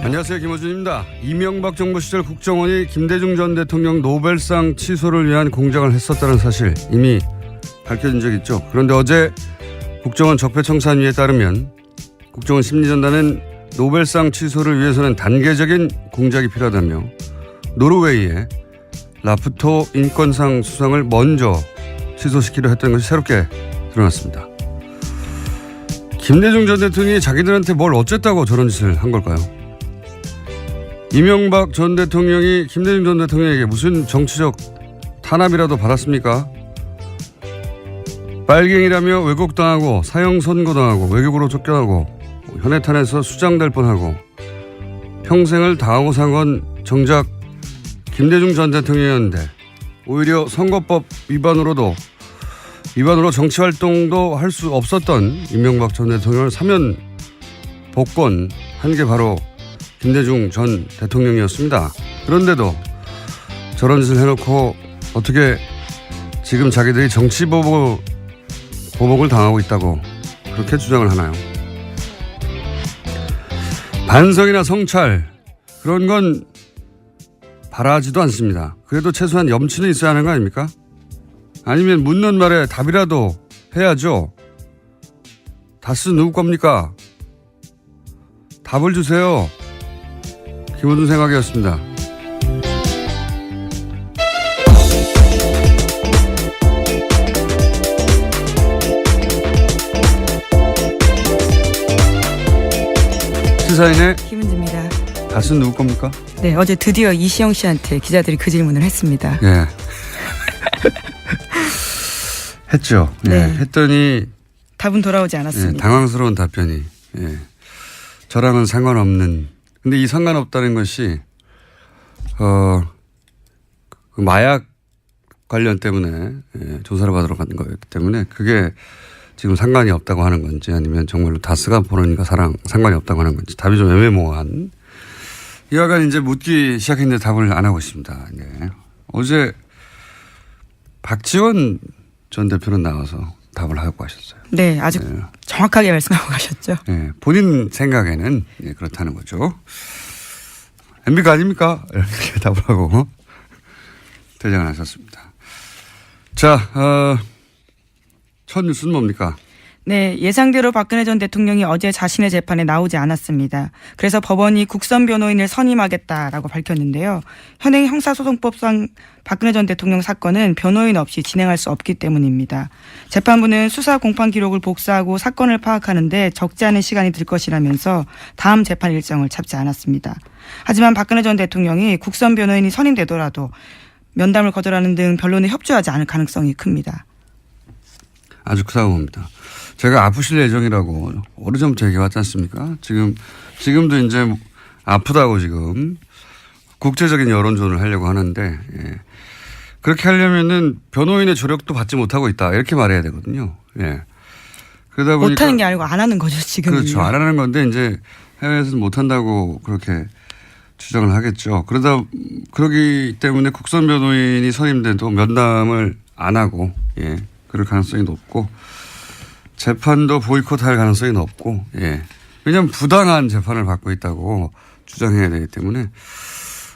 안녕하세요, 김호준입니다. 이명박 정부 시절 국정원이 김대중 전 대통령 노벨상 취소를 위한 공작을 했었다는 사실 이미 밝혀진 적 있죠. 그런데 어제 국정원 적폐청산위에 따르면 국정원 심리전단은 노벨상 취소를 위해서는 단계적인 공작이 필요하다며 노르웨이의 라프토 인권상 수상을 먼저 취소시키려 했던 것이 새롭게 드러났습니다. 김대중 전 대통령이 자기들한테 뭘 어쨌다고 저런 짓을 한 걸까요? 이명박 전 대통령이 김대중 전 대통령에게 무슨 정치적 탄압이라도 받았습니까? 빨갱이라며 왜곡당하고 사형선고당하고 외국으로 쫓겨나고 현해탄에서 수장될 뻔하고 평생을 당하고 산 건 정작 김대중 전 대통령이었는데 오히려 선거법 위반으로 정치활동도 할 수 없었던 이명박 전 대통령을 사면 복권한 게 바로 김대중 전 대통령이었습니다. 그런데도 저런 짓을 해놓고 어떻게 지금 자기들이 정치보복을 당하고 있다고 그렇게 주장을 하나요? 반성이나 성찰 그런 건 바라지도 않습니다. 그래도 최소한 염치는 있어야 하는 거 아닙니까? 아니면 묻는 말에 답이라도 해야죠. 다스 누구 겁니까? 답을 주세요. 김호준 생각이었습니다. 시사인의 김은지입니다. 다스는 누구 겁니까? 네, 어제 드디어 이시영 씨한테 기자들이 그 질문을 했습니다. 예. 했죠. 예. 네. 했더니 답은 돌아오지 않았습니다. 예, 당황스러운 답변이. 예. 저랑은 상관없는. 근데 이 상관없다는 것이 그 마약 관련 때문에 조사를 받으러 간 거였기 때문에 그게 지금 상관이 없다고 하는 건지 아니면 정말로 다스가 보니까 상관이 없다고 하는 건지 답이 좀 애매모호한. 이와간 이제 묻기 시작했는데 답을 안 하고 있습니다. 네. 어제 박지원 전 대표는 나와서 답을 하고 가셨어요. 네, 아주 정확하게 말씀하고 가셨죠. 네, 본인 생각에는 그렇다는 거죠. MB가 아닙니까? 이렇게 답을 하고 퇴장을 하셨습니다. 자, 첫 뉴스는 뭡니까? 네, 예상대로 박근혜 전 대통령이 어제 자신의 재판에 나오지 않았습니다. 그래서 법원이 국선 변호인을 선임하겠다라고 밝혔는데요. 현행 형사소송법상 박근혜 전 대통령 사건은 변호인 없이 진행할 수 없기 때문입니다. 재판부는 수사 공판 기록을 복사하고 사건을 파악하는데 적지 않은 시간이 들 것이라면서 다음 재판 일정을 잡지 않았습니다. 하지만 박근혜 전 대통령이 국선 변호인이 선임되더라도 면담을 거절하는 등 변론에 협조하지 않을 가능성이 큽니다. 아주 크다고 봅니다. 제가 아프실 예정이라고 오래전부터 얘기해왔지 않습니까? 지금도 이제 아프다고 지금 국제적인 여론전을 하려고 하는데, 예. 그렇게 하려면은 변호인의 조력도 받지 못하고 있다. 이렇게 말해야 되거든요. 예. 그러다 보니까. 못하는 게 아니고 안 하는 거죠, 지금. 그렇죠. 안 하는 건데 이제 해외에서는 못한다고 그렇게 주장을 하겠죠. 그러기 때문에 국선 변호인이 선임돼도 면담을 안 하고, 예. 그럴 가능성이 높고, 재판도 보이콧할 가능성이 높고, 예. 왜냐하면 부당한 재판을 받고 있다고 주장해야 되기 때문에.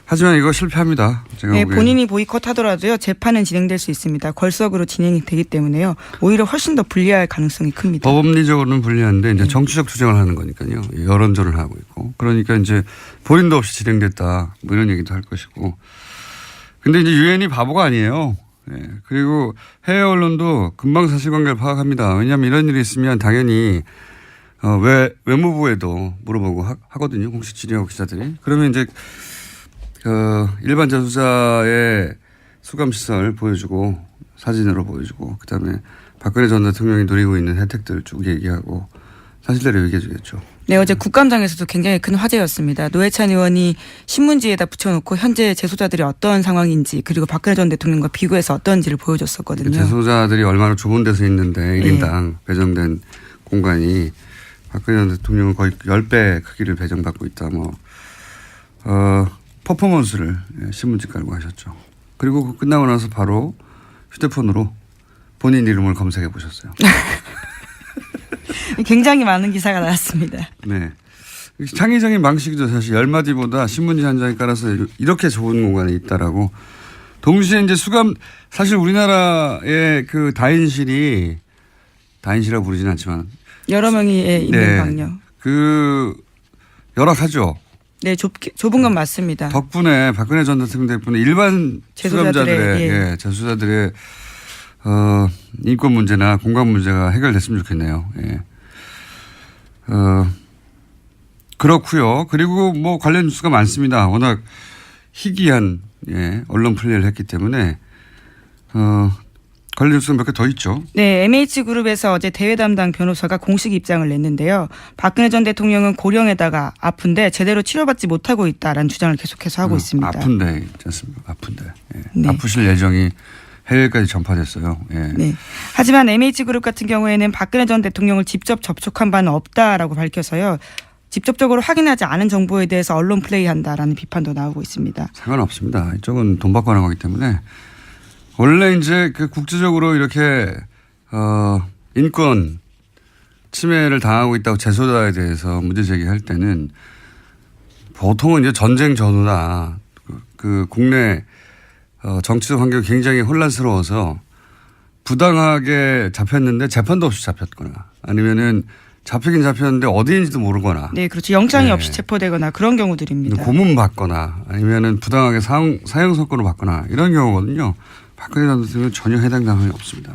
하지만 이거 실패합니다. 제가 네, 보기에는. 본인이 보이콧하더라도요, 재판은 진행될 수 있습니다. 걸석으로 진행이 되기 때문에요. 오히려 훨씬 더 불리할 가능성이 큽니다. 법리적으로는 불리한데 이제 정치적 투쟁을 하는 거니까요. 여론전을 하고 있고. 그러니까 이제 본인도 없이 진행됐다. 뭐 이런 얘기도 할 것이고. 근데 이제 유엔이 바보가 아니에요. 예. 그리고 해외 언론도 금방 사실관계를 파악합니다. 왜냐하면 이런 일이 있으면 당연히 외무부에도 물어보고 하거든요. 공식 질의하고 기자들이. 그러면 이제 일반 자수자의 수감시설 보여주고 사진으로 보여주고 그다음에 박근혜 전 대통령이 누리고 있는 혜택들 쭉 얘기하고 사실대로 얘기해 주겠죠. 네, 어제 국감장에서도 굉장히 큰 화제였습니다. 노회찬 의원이 신문지에다 붙여놓고 현재 재소자들이 어떤 상황인지 그리고 박근혜 전 대통령과 비교해서 어떤지를 보여줬었거든요. 재소자들이 얼마나 좁은 데서 있는데 1인당 배정된 공간이 박근혜 전 대통령은 거의 10배 크기를 배정받고 있다. 퍼포먼스를 신문지 깔고 하셨죠. 그리고 끝나고 나서 바로 휴대폰으로 본인 이름을 검색해 보셨어요. 굉장히 많은 기사가 나왔습니다. 네. 창의적인 방식이죠. 사실 10마디보다 신문지 한 장에 깔아서 이렇게 좋은 공간에 있다라고. 동시에 이제 사실 우리나라의 그 다인실이라고 부르지는 않지만 여러 명이 있는 방요. 그 열악하죠. 네, 좁은 건 맞습니다. 덕분에 박근혜 전 대통령 덕분에 일반 수감자들의 재수자들의 인권 문제나 공간 문제가 해결됐으면 좋겠네요. 예. 그렇고요. 그리고 뭐 관련 뉴스가 많습니다. 워낙 희귀한 언론 플레이를 했기 때문에 관련 뉴스가 몇 개 더 있죠. 네, MH그룹에서 어제 대외 담당 변호사가 공식 입장을 냈는데요. 박근혜 전 대통령은 고령에다가 아픈데 제대로 치료받지 못하고 있다라는 주장을 계속해서 하고 있습니다. 아픈데 있지 않습니까? 아픈데. 예. 네. 아프실 예정이 해외까지 전파됐어요. 예. 네. 하지만 MH그룹 같은 경우에는 박근혜 전 대통령을 직접 접촉한 바는 없다라고 밝혀서요. 직접적으로 확인하지 않은 정보에 대해서 언론 플레이한다라는 비판도 나오고 있습니다. 상관없습니다. 이쪽은 돈 받고 하는 거기 때문에 원래 이제 그 국제적으로 이렇게 인권 침해를 당하고 있다고 재소자에 대해서 문제 제기할 때는 보통은 이제 전쟁 전후다. 그 국내 정치적 환경이 굉장히 혼란스러워서 부당하게 잡혔는데 재판도 없이 잡혔거나 아니면은 잡히긴 잡혔는데 어디인지도 모르거나. 네, 그렇죠. 영장이 없이 체포되거나 그런 경우들입니다. 고문 받거나 아니면은 부당하게 사형 선고를 받거나 이런 경우거든요. 박근혜 전 대통령은 전혀 해당 사항이 없습니다.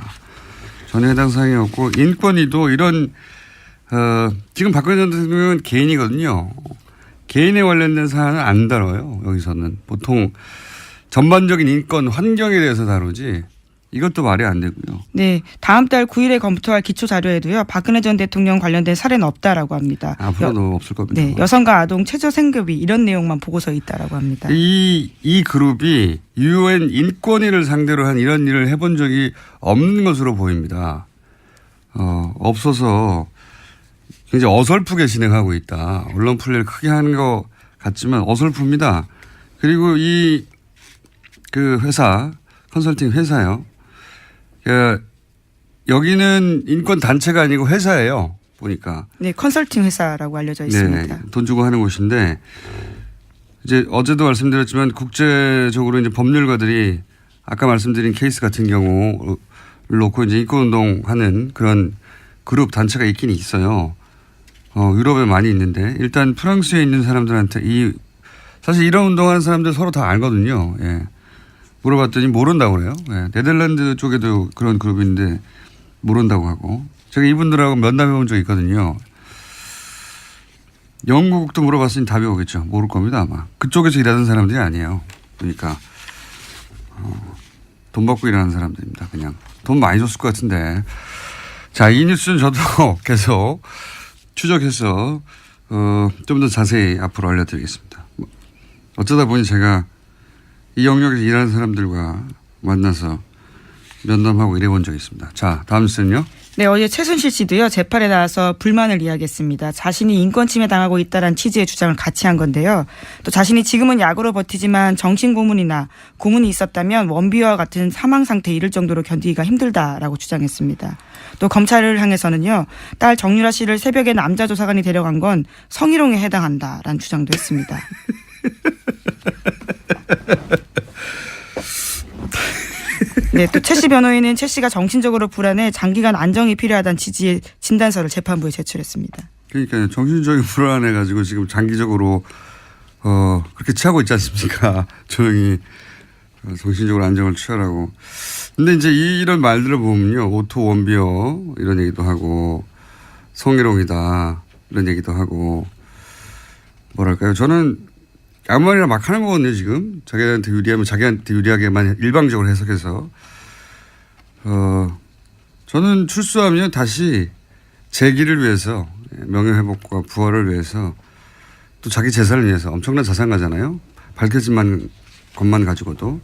전혀 해당 사항이 없고 인권위도 이런 지금 박근혜 전 대통령은 개인이거든요. 개인에 관련된 사안은 안 다뤄요. 여기서는 보통 전반적인 인권 환경에 대해서 다루지 이것도 말이 안 되고요. 네, 다음 달 9일에 검토할 기초 자료에도요. 박근혜 전 대통령 관련된 사례는 없다라고 합니다. 앞으로도 없을 겁니다. 네, 여성과 아동 최저 생계비 이런 내용만 보고서에 있다라고 합니다. 이 그룹이 UN 인권위를 상대로 한 이런 일을 해본 적이 없는 것으로 보입니다. 없어서 굉장히 어설프게 진행하고 있다. 언론 플레이를 크게 하는 것 같지만 어설픕니다. 그리고 그 회사 컨설팅 회사요. 여기는 인권 단체가 아니고 회사예요. 보니까. 네, 컨설팅 회사라고 알려져 있습니다. 네, 돈 주고 하는 곳인데 이제 어제도 말씀드렸지만 국제적으로 이제 법률가들이 아까 말씀드린 케이스 같은 경우를 놓고 이제 인권 운동하는 그런 그룹 단체가 있긴 있어요. 유럽에 많이 있는데 일단 프랑스에 있는 사람들한테 사실 이런 운동하는 사람들 서로 다 알거든요. 예. 물어봤더니 모른다고 그래요. 예. 네덜란드 쪽에도 그런 그룹인데 모른다고 하고 제가 이분들하고 면담해 본 적이 있거든요. 영국도 물어봤으니 답이 오겠죠. 모를 겁니다 아마. 그쪽에서 일하는 사람들이 아니에요. 그러니까 돈 받고 일하는 사람들입니다. 그냥 돈 많이 줬을 것 같은데. 자, 이 뉴스는 저도 계속 추적해서 좀 더 자세히 앞으로 알려드리겠습니다. 어쩌다 보니 제가 이 영역에서 일하는 사람들과 만나서 면담하고 일해본 적이 있습니다. 자, 다음 뉴스는요. 네, 어제 최순실 씨도요. 재판에 나와서 불만을 이야기했습니다. 자신이 인권 침해 당하고 있다는 취지의 주장을 같이 한 건데요. 또 자신이 지금은 약으로 버티지만 정신고문이나 고문이 있었다면 원비와 같은 사망 상태에 이를 정도로 견디기가 힘들다라고 주장했습니다. 또 검찰을 향해서는요. 딸 정유라 씨를 새벽에 남자 조사관이 데려간 건 성희롱에 해당한다라는 주장도 했습니다. 네, 또 최 씨 변호인은 최 씨가 정신적으로 불안해 장기간 안정이 필요하다는 취지의 진단서를 재판부에 제출했습니다. 그러니까 정신적인 불안해 가지고 지금 장기적으로 그렇게 취하고 있지 않습니까? 조용히 정신적으로 안정을 취하라고. 근데 이제 이런 말들을 보면요, 오토 원비어 이런 얘기도 하고 성희롱이다 이런 얘기도 하고 뭐랄까요? 저는 아무 말이나 막 하는 거거든요, 지금. 자기한테 유리하면 자기한테 유리하게만 일방적으로 해석해서. 저는 출소하면 다시 재기를 위해서, 명예회복과 부활을 위해서, 또 자기 재산을 위해서 엄청난 자산가잖아요. 밝혀진 것만 가지고도.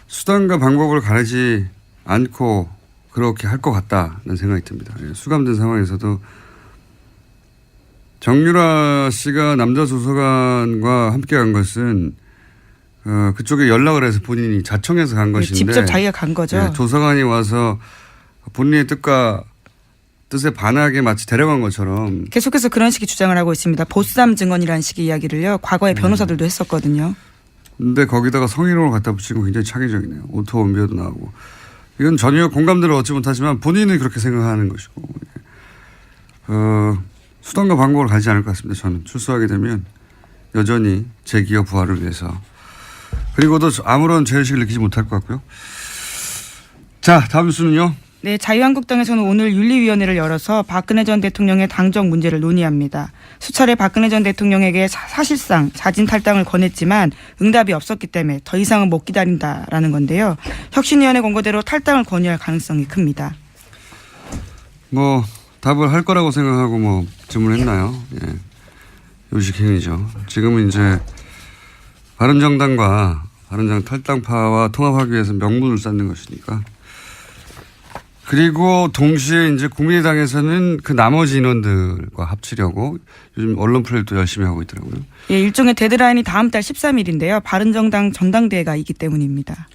수단과 방법을 가리지 않고 그렇게 할 것 같다는 생각이 듭니다. 수감된 상황에서도 정유라 씨가 남자 조사관과 함께 간 것은 그쪽에 연락을 해서 본인이 자청해서 간 것인데 직접 자기가 간 거죠. 네, 조사관이 와서 본인의 뜻과 뜻에 반하게 마치 데려간 것처럼 계속해서 그런 식의 주장을 하고 있습니다. 보쌈 증언이라는 식의 이야기를요. 과거에 변호사들도 했었거든요. 근데 거기다가 성희롱을 갖다 붙이고 굉장히 창의적이네요. 오토 원비어도 나오고. 이건 전혀 공감대를 얻지 못하지만 본인은 그렇게 생각하는 것이고. 수단과 방법을 가지지 않을 것 같습니다. 저는 출소하게 되면 여전히 제 기업 부활을 위해서. 그리고도 아무런 죄의식을 느끼지 못할 것 같고요. 자, 다음 수는요. 네, 자유한국당에서는 오늘 윤리위원회를 열어서 박근혜 전 대통령의 당적 문제를 논의합니다. 수차례 박근혜 전 대통령에게 사실상 자진 탈당을 권했지만 응답이 없었기 때문에 더 이상은 못 기다린다라는 건데요. 혁신위원회 권고대로 탈당을 권유할 가능성이 큽니다. 뭐 답을 할 거라고 생각하고 뭐 질문했나요? 예. 요식행위죠. 지금은 이제 바른정당과 바른정당 탈당파와 통합하기 위해서 명분을 쌓는 것이니까. 그리고 동시에 이제 국민의당에서는 그 나머지 인원들과 합치려고 요즘 언론 플레이도 열심히 하고 있더라고요. 예, 일종의 데드라인이 다음 달 13일인데요. 바른정당 전당대회가 있기 때문입니다.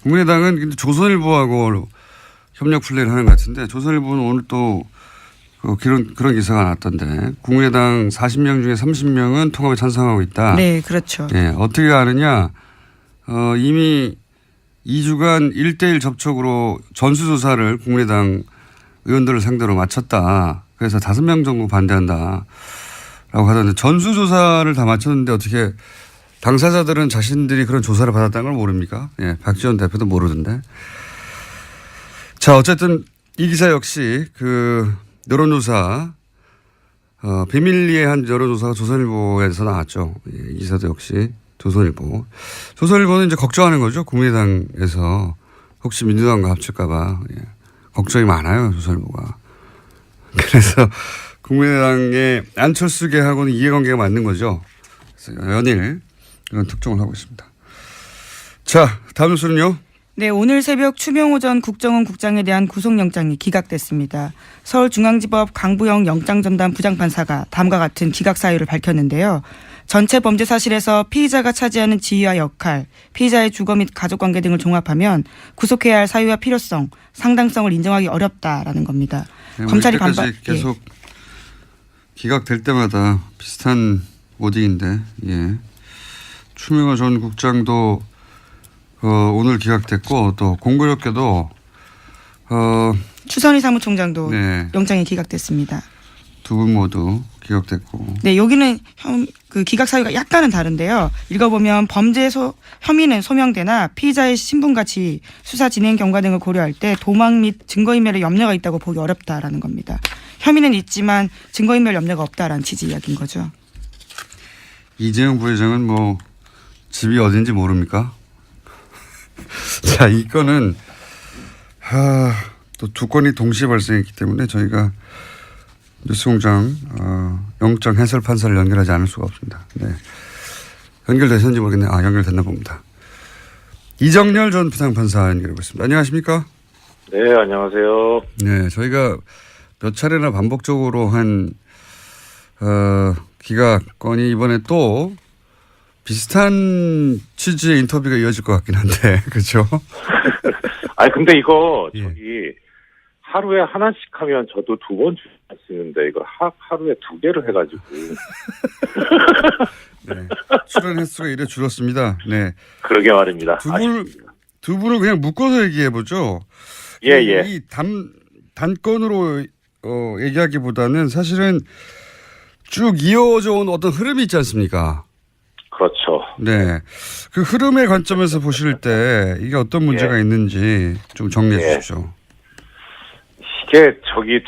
국민의당은 조선일보하고 협력 플레이를 하는 것 같은데 조선일보는 오늘 또 그런 기사가 나왔던데 국민의당 40명 중에 30명은 통합에 찬성하고 있다. 네, 그렇죠. 예, 어떻게 아느냐. 이미 2주간 1대1 접촉으로 전수조사를 국민의당 의원들을 상대로 마쳤다. 그래서 5명 정도 반대한다. 라고 하던데 전수조사를 다 마쳤는데 어떻게 당사자들은 자신들이 그런 조사를 받았다는 걸 모릅니까? 예, 박지원 대표도 모르던데. 자, 어쨌든 이 기사 역시 그 여론조사, 비밀리에 한 여론조사가 조선일보에서 나왔죠. 이 기사도 역시 조선일보. 조선일보는 이제 걱정하는 거죠. 국민의당에서 혹시 민주당과 합칠까봐. 예. 걱정이 많아요. 조선일보가. 그래서 국민의당의 안철수계하고는 이해관계가 맞는 거죠. 그래서 연일 이런 특종을 하고 있습니다. 자, 다음 뉴스는요. 네, 오늘 새벽 추명호 전 국정원 국장에 대한 구속영장이 기각됐습니다. 서울중앙지법 강부영 영장전담 부장판사가 다음과 같은 기각 사유를 밝혔는데요. 전체 범죄 사실에서 피의자가 차지하는 지위와 역할, 피의자의 주거 및 가족관계 등을 종합하면 구속해야 할 사유와 필요성, 상당성을 인정하기 어렵다라는 겁니다. 네, 검찰이 반발. 계속 기각될 때마다 비슷한 워딩인데, 예. 추명호 전 국장도 오늘 기각됐고 또 공교롭게도 추선희 사무총장도 네. 영장이 기각됐습니다. 두 분 모두 기각됐고. 네, 여기는 그 기각 사유가 약간은 다른데요. 읽어보면 혐의는 소명되나 피의자의 신분과 지위, 수사 진행 경과 등을 고려할 때 도망 및 증거인멸의 염려가 있다고 보기 어렵다라는 겁니다. 혐의는 있지만 증거인멸 염려가 없다라는 취지 이야기인 거죠. 이재용 부회장은 뭐 집이 어딘지 모릅니까? 자, 이 건은 또 두 건이 동시에 발생했기 때문에 저희가 뉴스공장 영장 해설 판사를 연결하지 않을 수가 없습니다. 네. 연결되셨는지 모르겠네요. 연결됐나 봅니다. 이정렬 전 부장판사 연결해보겠습니다. 안녕하십니까? 네, 안녕하세요. 네, 저희가 몇 차례나 반복적으로 한 기각 건이 이번에 또 비슷한 취지의 인터뷰가 이어질 것 같긴 한데, 그렇죠? 아니 근데 이거 예. 저기 하루에 하나씩 하면 저도 2번 출연할 수 있는데 이거 하루에 2개를 해가지고. 네, 출연 횟수가 이래 줄었습니다. 네. 그러게 말입니다. 두 분을 그냥 묶어서 얘기해 보죠. 예. 이 단건으로 얘기하기보다는 사실은 쭉 이어져 온 어떤 흐름이 있지 않습니까? 그렇죠. 네. 그 흐름의 관점에서 보실 때 이게 어떤 문제가 있는지 좀 정리해 주십시오. 이게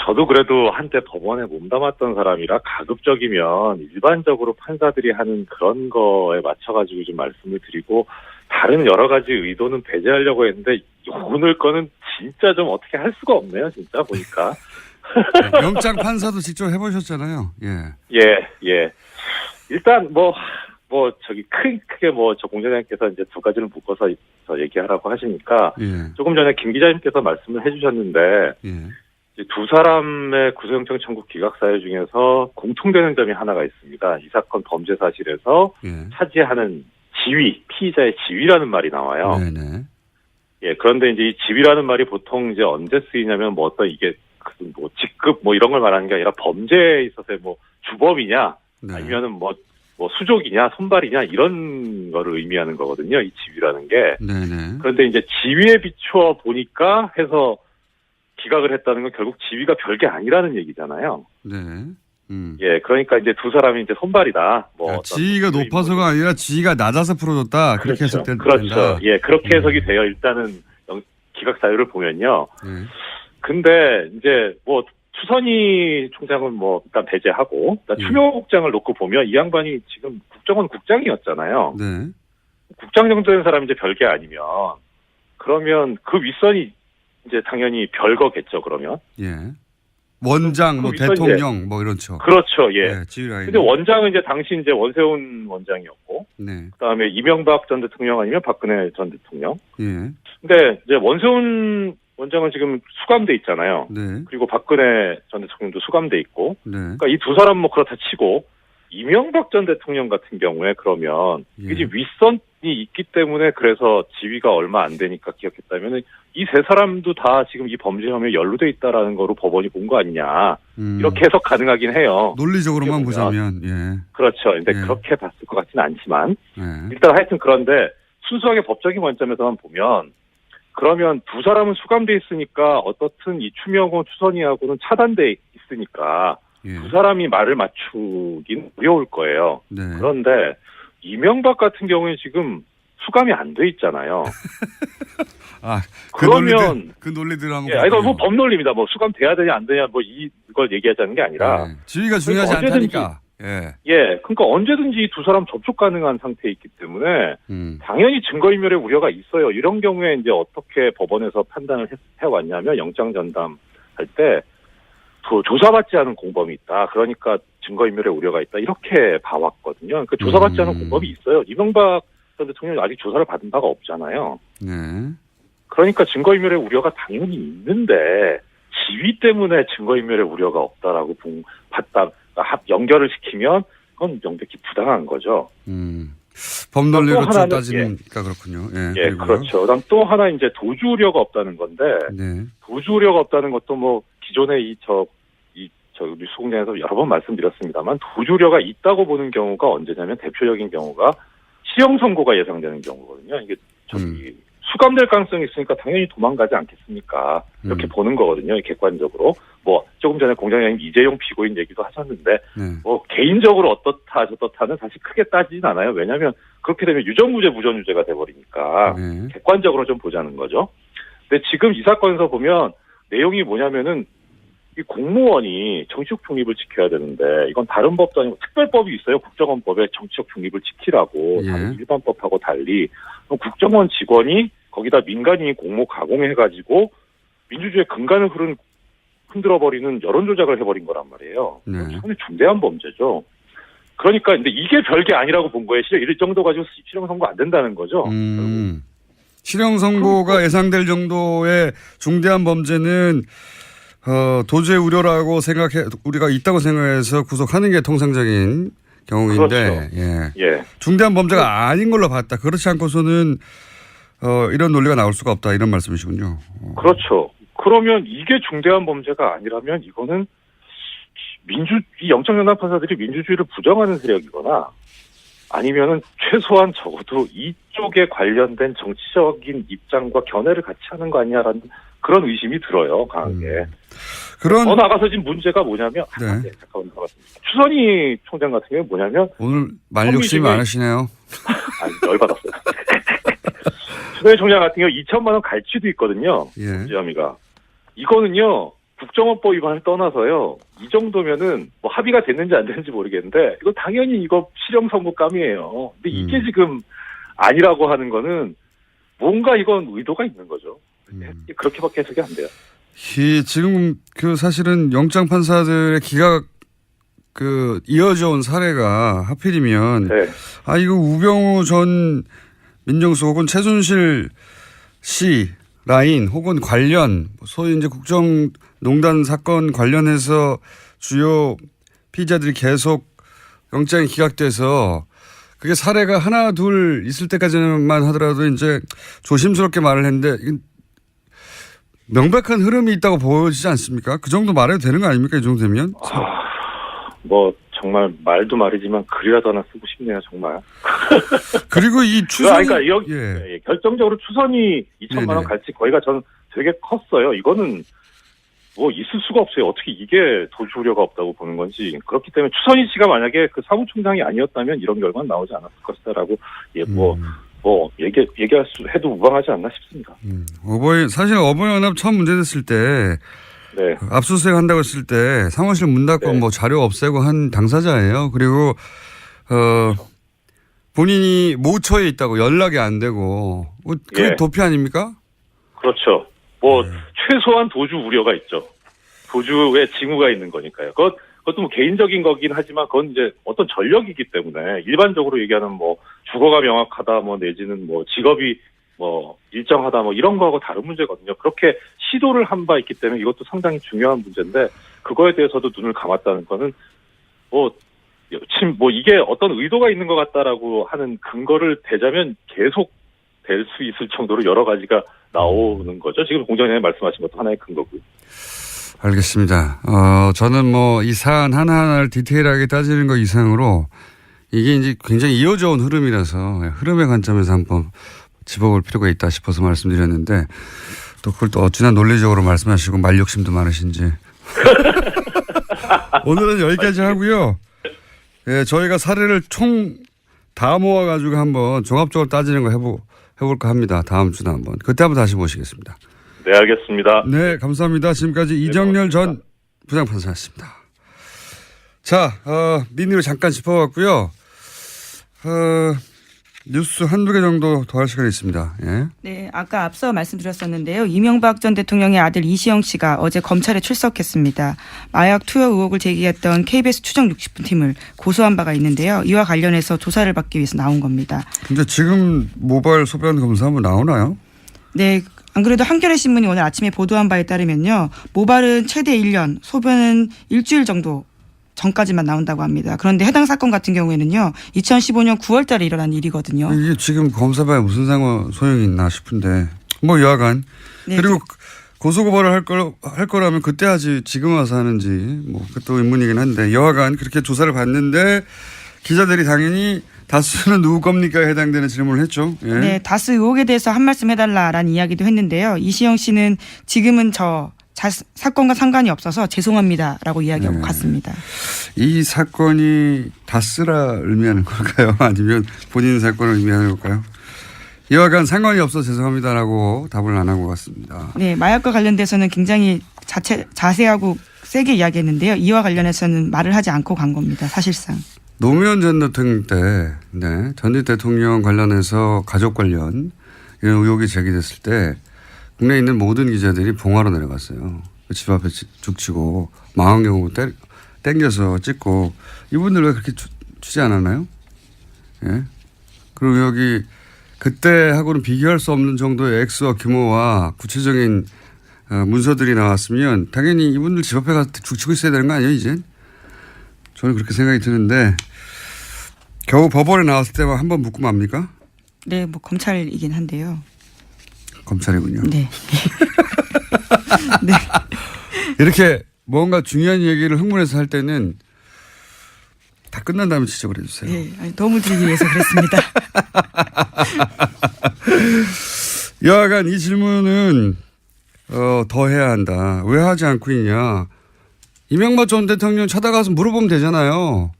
저도 그래도 한때 법원에 몸담았던 사람이라 가급적이면 일반적으로 판사들이 하는 그런 거에 맞춰가지고 좀 말씀을 드리고 다른 여러 가지 의도는 배제하려고 했는데 오늘 거는 진짜 좀 어떻게 할 수가 없네요. 진짜 보니까. 네, 영장 판사도 직접 해보셨잖아요. 예. 예. 일단 크게 저 공장장님께서 이제 두 가지를 묶어서 얘기하라고 하시니까 예. 조금 전에 김 기자님께서 말씀을 해주셨는데 예. 이제 두 사람의 구속영장 청구 기각 사유 중에서 공통되는 점이 하나가 있습니다. 이 사건 범죄 사실에서 예. 차지하는 지위, 피의자의 지위라는 말이 나와요. 네네. 예, 그런데 이제 이 지위라는 말이 보통 이제 언제 쓰이냐면 어떤 이게 뭐 직급 뭐 이런 걸 말하는 게 아니라 범죄에 있어서의 뭐 주범이냐 네. 아니면은 뭐 수족이냐 손발이냐 이런 거를 의미하는 거거든요. 이 지위라는 게. 네네. 그런데 이제 지위에 비추어 보니까 해서 기각을 했다는 건 결국 지위가 별게 아니라는 얘기잖아요. 네. 예, 그러니까 이제 두 사람이 이제 손발이다. 뭐 그러니까 어떤 지위가 높아서가 아니라 지위가 낮아서 풀어줬다. 그렇게 그렇죠. 해석된다. 그렇죠. 예, 그렇게 해석이 돼요. 일단은 기각 사유를 보면요. 네. 근데 이제 뭐 추선희 총장은 뭐 일단 배제하고 일단 추미호 국장을 놓고 보면 이 양반이 지금 국정원 국장이었잖아요. 네. 국장 정도 된 사람이 이제 별게 아니면 그러면 그 윗선이 이제 당연히 별거겠죠. 그러면 예. 원장, 뭐 윗선이 대통령, 뭐 이렇죠. 그렇죠. 예. 네, 지위 라인. 근데 원장은 이제 당시 이제 원세훈 원장이었고 네. 그다음에 이명박 전 대통령 아니면 박근혜 전 대통령. 예. 근데 이제 원세훈 원장은 지금 수감돼 있잖아요. 네. 그리고 박근혜 전 대통령도 수감돼 있고. 네. 그러니까 이 두 사람 뭐 그렇다 치고 이명박 전 대통령 같은 경우에 그러면 예. 이게 윗선이 있기 때문에 그래서 지위가 얼마 안 되니까 기억했다면은 이 세 사람도 다 지금 이 범죄 혐의에 연루돼 있다라는 거로 법원이 본 거 아니냐 이렇게 해석 가능하긴 해요. 논리적으로만 보자면 예. 그렇죠. 근데 예. 그렇게 봤을 것 같지는 않지만 예. 일단 하여튼 그런데 순수하게 법적인 관점에서만 보면 그러면 두 사람은 수감돼 있으니까 어떻든 이 추명호 추선희하고는 차단돼 있으니까 예. 두 사람이 말을 맞추긴 어려울 거예요. 네. 그런데 이명박 같은 경우에 지금 수감이 안 돼 있잖아요. 아, 그러면 그 논리들 한번. 예, 이거 뭐 법논리입니다. 뭐 수감돼야 되냐 안 되냐 뭐 이걸 얘기하자는 게 아니라 네. 지위가 중요하지 그러니까 않다니까. 예. 예, 그러니까 언제든지 이 두 사람 접촉 가능한 상태에 있기 때문에 당연히 증거인멸의 우려가 있어요. 이런 경우에 이제 어떻게 법원에서 판단을 해왔냐면 영장 전담할 때 조사받지 않은 공범이 있다. 그러니까 증거인멸의 우려가 있다. 이렇게 봐왔거든요. 그러니까 조사받지 않은 공범이 있어요. 이명박 전 대통령이 아직 조사를 받은 바가 없잖아요. 네. 그러니까 증거인멸의 우려가 당연히 있는데 지위 때문에 증거인멸의 우려가 없다라고 봤다. 연결을 시키면 그건 명백히 부당한 거죠. 법논리로 쭉 하나는, 따지니까 그렇군요. 예. 예, 그렇죠. 그다음 또 하나 이제 도주 우려가 없다는 건데 네. 도주 우려가 없다는 것도 뭐 기존에 우리 수공장에서 여러 번 말씀드렸습니다만 도주 우려가 있다고 보는 경우가 언제냐면 대표적인 경우가 실형 선고가 예상되는 경우거든요. 이게 수감될 가능성이 있으니까 당연히 도망가지 않겠습니까? 이렇게 보는 거거든요. 객관적으로. 뭐 조금 전에 공장장님 이재용 피고인 얘기도 하셨는데 뭐 개인적으로 어떻다 저떻다는 사실 크게 따지진 않아요. 왜냐하면 그렇게 되면 유전무죄 무전유죄가 돼버리니까 객관적으로 좀 보자는 거죠. 근데 지금 이 사건에서 보면 내용이 뭐냐면은 이 공무원이 정치적 중립을 지켜야 되는데 이건 다른 법도 아니고 특별법이 있어요. 국정원법에 정치적 중립을 지키라고 다른 일반법하고 달리 그럼 국정원 직원이 거기다 민간인이 공모 가공해가지고 민주주의의 근간을 흔들어버리는 여론 조작을 해버린 거란 말이에요. 상당히 중대한 범죄죠. 그러니까 근데 이게 별게 아니라고 본 거예요. 이 정도 가지고 실형 선고 안 된다는 거죠. 실형 선고가 예상될 정도의 중대한 범죄는 도주의 우려라고 우리가 있다고 생각해서 구속하는 게 통상적인 경우인데, 그렇죠. 예. 중대한 범죄가 아닌 걸로 봤다. 그렇지 않고서는, 이런 논리가 나올 수가 없다. 이런 말씀이시군요. 그렇죠. 그러면 이게 중대한 범죄가 아니라면 이거는 이 영장전담 판사들이 민주주의를 부정하는 세력이거나 아니면은 최소한 적어도 이쪽에 관련된 정치적인 입장과 견해를 같이 하는 거 아니냐라는 그런 의심이 들어요, 강하게. 더 나가서 지금 문제가 뭐냐면, 잠깐만 나갔습니다. 추선희 총장 같은 경우는 뭐냐면, 오늘 말 욕심이 많으시네요. 열받았어요. 추선희 총장 같은 경우 2천만 원 갈취도 있거든요. 범죄 혐의가. 이거는요, 국정원법 위반을 떠나서요, 이 정도면은 뭐 합의가 됐는지 안 됐는지 모르겠는데, 이거 당연히 이거 실형 선고감이에요. 근데 이게 지금 아니라고 하는 거는 뭔가 이건 의도가 있는 거죠. 그렇게밖에 해석이 안 돼요. 지금 사실은 영장 판사들의 기각 이어져 온 사례가 하필이면 이거 우병우 전 민정수석 혹은 최순실 씨 라인 혹은 관련 소위 이제 국정농단 사건 관련해서 주요 피의자들이 계속 영장이 기각돼서 그게 사례가 하나 둘 있을 때까지만 하더라도 이제 조심스럽게 말을 했는데 명백한 흐름이 있다고 보여지지 않습니까? 그 정도 말해도 되는 거 아닙니까? 이 정도 되면? 뭐 정말 말도 말이지만 글이라도 하나 쓰고 싶네요, 정말. 그리고 이 추선이 그러니까 예, 결정적으로 추선이 2천만 원 네네. 갈지 거기가 저는 되게 컸어요. 이거는 뭐 있을 수가 없어요. 어떻게 이게 도주 우려가 없다고 보는 건지. 그렇기 때문에 추선희 씨가 만약에 그 사무총장이 아니었다면 이런 결과는 나오지 않았을 것이다라고 얘기할 수 해도 무방하지 않나 싶습니다. 사실 어버이연합 처음 문제됐을 때 네. 압수수색 한다고 했을 때 사무실 문 닫고 네. 뭐 자료 없애고 한 당사자예요. 그리고 본인이 모처에 있다고 연락이 안 되고 그게 예. 도피 아닙니까? 그렇죠. 최소한 도주 우려가 있죠. 도주에 징후가 있는 거니까요. 그것도 뭐 개인적인 거긴 하지만 그건 이제 어떤 전력이기 때문에 일반적으로 얘기하는 뭐 주거가 명확하다 뭐 내지는 뭐 직업이 뭐 일정하다 뭐 이런 거하고 다른 문제거든요. 그렇게 시도를 한 바 있기 때문에 이것도 상당히 중요한 문제인데 그거에 대해서도 눈을 감았다는 거는 이게 어떤 의도가 있는 것 같다라고 하는 근거를 대자면 계속 될 수 있을 정도로 여러 가지가 나오는 거죠. 지금 공장장님 말씀하신 것도 하나의 근거고요. 알겠습니다. 저는 뭐 이 사안 하나하나를 디테일하게 따지는 것 이상으로 이게 이제 굉장히 이어져 온 흐름이라서 흐름의 관점에서 한번 짚어볼 필요가 있다 싶어서 말씀드렸는데 또 그걸 또 어찌나 논리적으로 말씀하시고 말 욕심도 많으신지. 오늘은 여기까지 하고요. 예, 저희가 사례를 총 다 모아가지고 한번 종합적으로 따지는 거 해볼까 합니다. 다음 주나 한번. 그때 한번 다시 모시겠습니다. 네, 알겠습니다. 네, 감사합니다. 지금까지 이정렬 전 부장판사였습니다. 자, 민의를 잠깐 짚어봤고요. 뉴스 한두 개 정도 더 할 시간이 있습니다. 예. 네, 아까 앞서 말씀드렸었는데요. 이명박 전 대통령의 아들 이시영 씨가 어제 검찰에 출석했습니다. 마약 투여 의혹을 제기했던 KBS 추정 60분 팀을 고소한 바가 있는데요. 이와 관련해서 조사를 받기 위해서 나온 겁니다. 근데 지금 모발 소변 검사 한번 나오나요? 네, 안 그래도 한겨레 신문이 오늘 아침에 보도한 바에 따르면요. 모발은 최대 1년, 소변은 일주일 정도 전까지만 나온다고 합니다. 그런데 해당 사건 같은 경우에는요. 2015년 9월 달에 일어난 일이거든요. 이게 지금 검사봐야 무슨 소용이 있나 싶은데 뭐 여하간 네, 그리고 고소고발을 할 거라면 그때 하지 지금 와서 하는지 뭐 그것도 의문이긴 한데 여하간 그렇게 조사를 받는데 기자들이 당연히 다스는 누구 겁니까 해당되는 질문을 했죠. 예. 네, 다스 의혹에 대해서 한 말씀 해달라라는 이야기도 했는데요. 이시영 씨는 지금은 사건과 상관이 없어서 죄송합니다라고 이야기하고 갔습니다. 이 사건이 다스라 의미하는 걸까요? 아니면 본인 사건을 의미하는 걸까요? 이와 간 상관이 없어 죄송합니다라고 답을 안 하고 갔습니다. 네, 마약과 관련돼서는 굉장히 자세하고 세게 이야기했는데요. 이와 관련해서는 말을 하지 않고 간 겁니다. 사실상. 노무현 전 대통령 때, 네, 전 대통령 관련해서 가족 관련 이런 의혹이 제기됐을 때 국내에 있는 모든 기자들이 봉화로 내려갔어요. 집 앞에 죽치고 망원경으로 땡겨서 찍고 이분들 왜 그렇게 주지 않았나요? 예. 그리고 여기 그때하고는 비교할 수 없는 정도의 액수와 규모와 구체적인 문서들이 나왔으면 당연히 이분들 집 앞에 가서 죽치고 있어야 되는 거 아니에요, 이제? 저는 그렇게 생각이 드는데 겨우 법원에 나왔을 때만 한 번 묻고 맙니까? 네, 뭐 검찰이긴 한데요. 검찰이군요. 네. 네. 이렇게 뭔가 중요한 얘기를 흥분해서 할 때는 다 끝난 다음에 지적을 해주세요. 네, 아니, 도움을 드리기 위해서 그랬습니다. 여하간 이 질문은 더 해야 한다. 왜 하지 않고 있냐. 이명박 전 대통령 찾아가서 물어보면 되잖아요.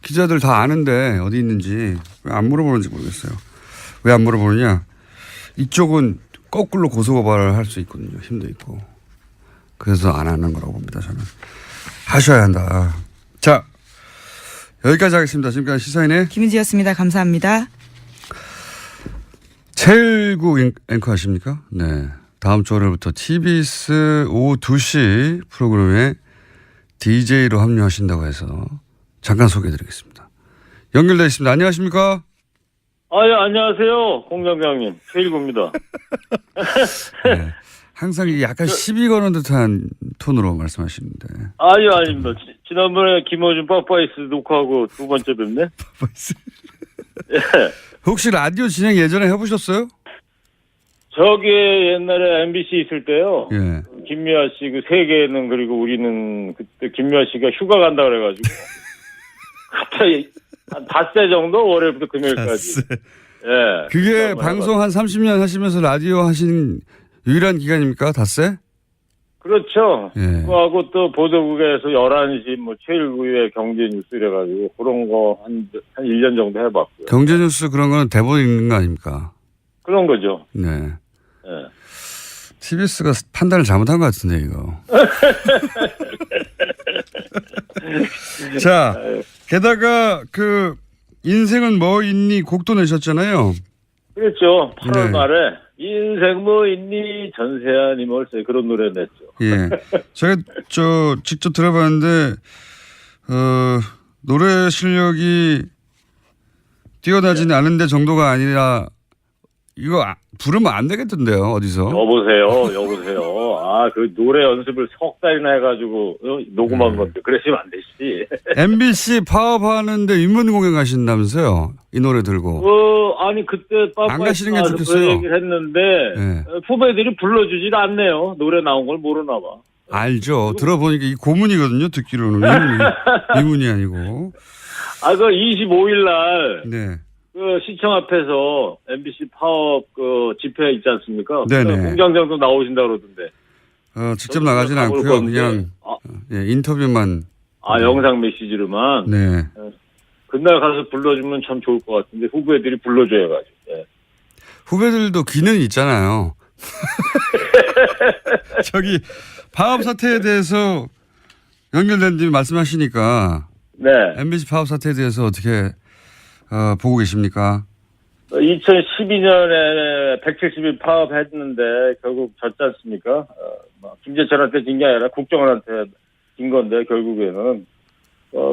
기자들 다 아는데 어디 있는지 왜 안 물어보는지 모르겠어요. 왜 안 물어보느냐. 이쪽은 거꾸로 고소고발을 할 수 있거든요. 힘도 있고. 그래서 안 하는 거라고 봅니다. 저는. 하셔야 한다. 자, 여기까지 하겠습니다. 지금까지 시사인의 김은지였습니다. 감사합니다. 최일구 앵커 하십니까? 네. 다음 주 월요일부터 TBS 오후 2시 프로그램에 DJ로 합류하신다고 해서 잠깐 소개해드리겠습니다. 연결되어 있습니다. 안녕하십니까? 예, 안녕하세요. 공장장님. 최일구입니다. 네. 항상 약간 시비 거는 듯한 톤으로 말씀하시는데. 아닙니다. 지난번에 김어준 빠빠이스 녹화하고 두 번째 뵙네. 혹시 라디오 진행 예전에 해보셨어요? 저기 옛날에 MBC 있을 때요. 예. 김미아 씨 그 세계는 그리고 우리는 그때 김미아 씨가 휴가 간다 그래가지고 갑자기 한 닷새 정도 월요일부터 금요일까지. 예. 그게 방송 한 30년 하시면서 라디오 하신 유일한 기간입니까? 닷새? 그렇죠. 예. 그거하고 또 보도국에서 11시 뭐 최일구의 경제 뉴스 이래가지고 그런 거 한 1년 정도 해봤고요. 경제뉴스 그런 거는 대본 읽는 거 아닙니까? 그런 거죠. 네. 예. TBS가 판단을 잘못한 것 같은데, 이거. 자, 게다가 그 인생은 뭐 있니 곡도 내셨잖아요. 그렇죠. 8월 네. 말에 인생 뭐 있니 전세아니 멀세 그런 노래 냈죠. 예. 제가 직접 들어봤는데, 노래 실력이 뛰어나지는 않은데 정도가 아니라 이거 부르면 안 되겠던데요, 어디서? 여보세요. 아, 그 노래 연습을 석 달이나 해가지고 녹음한 건데 그러시면 안 되지. MBC 파업하는데 인문 공연 가신다면서요? 이 노래 들고. 아니 그때 안 가시는 게 그 좋겠어요. 얘기를 했는데 네. 후배들이 불러주질 않네요. 노래 나온 걸 모르나 봐. 알죠. 들어보니까 이 고문이거든요, 듣기로는. 미문이 아니고. 아, 그 25일 날 네. 그 시청 앞에서 MBC 파업 그 집회 있지 않습니까? 네네. 공장장도 나오신다 그러던데. 직접 나가진 않고요. 그냥 예, 인터뷰만. 영상 메시지로만. 네. 그날 가서 불러주면 참 좋을 것 같은데 후배들이 불러줘야가지고. 예. 후배들도 귀는 있잖아요. 저기 파업 사태에 대해서 연결된 뒤 말씀하시니까 네. MBC 파업 사태에 대해서 어떻게 보고 계십니까? 2012년에 170일 파업했는데 결국 졌지 않습니까? 김재철한테 진 게 아니라 국정원한테 진 건데 결국에는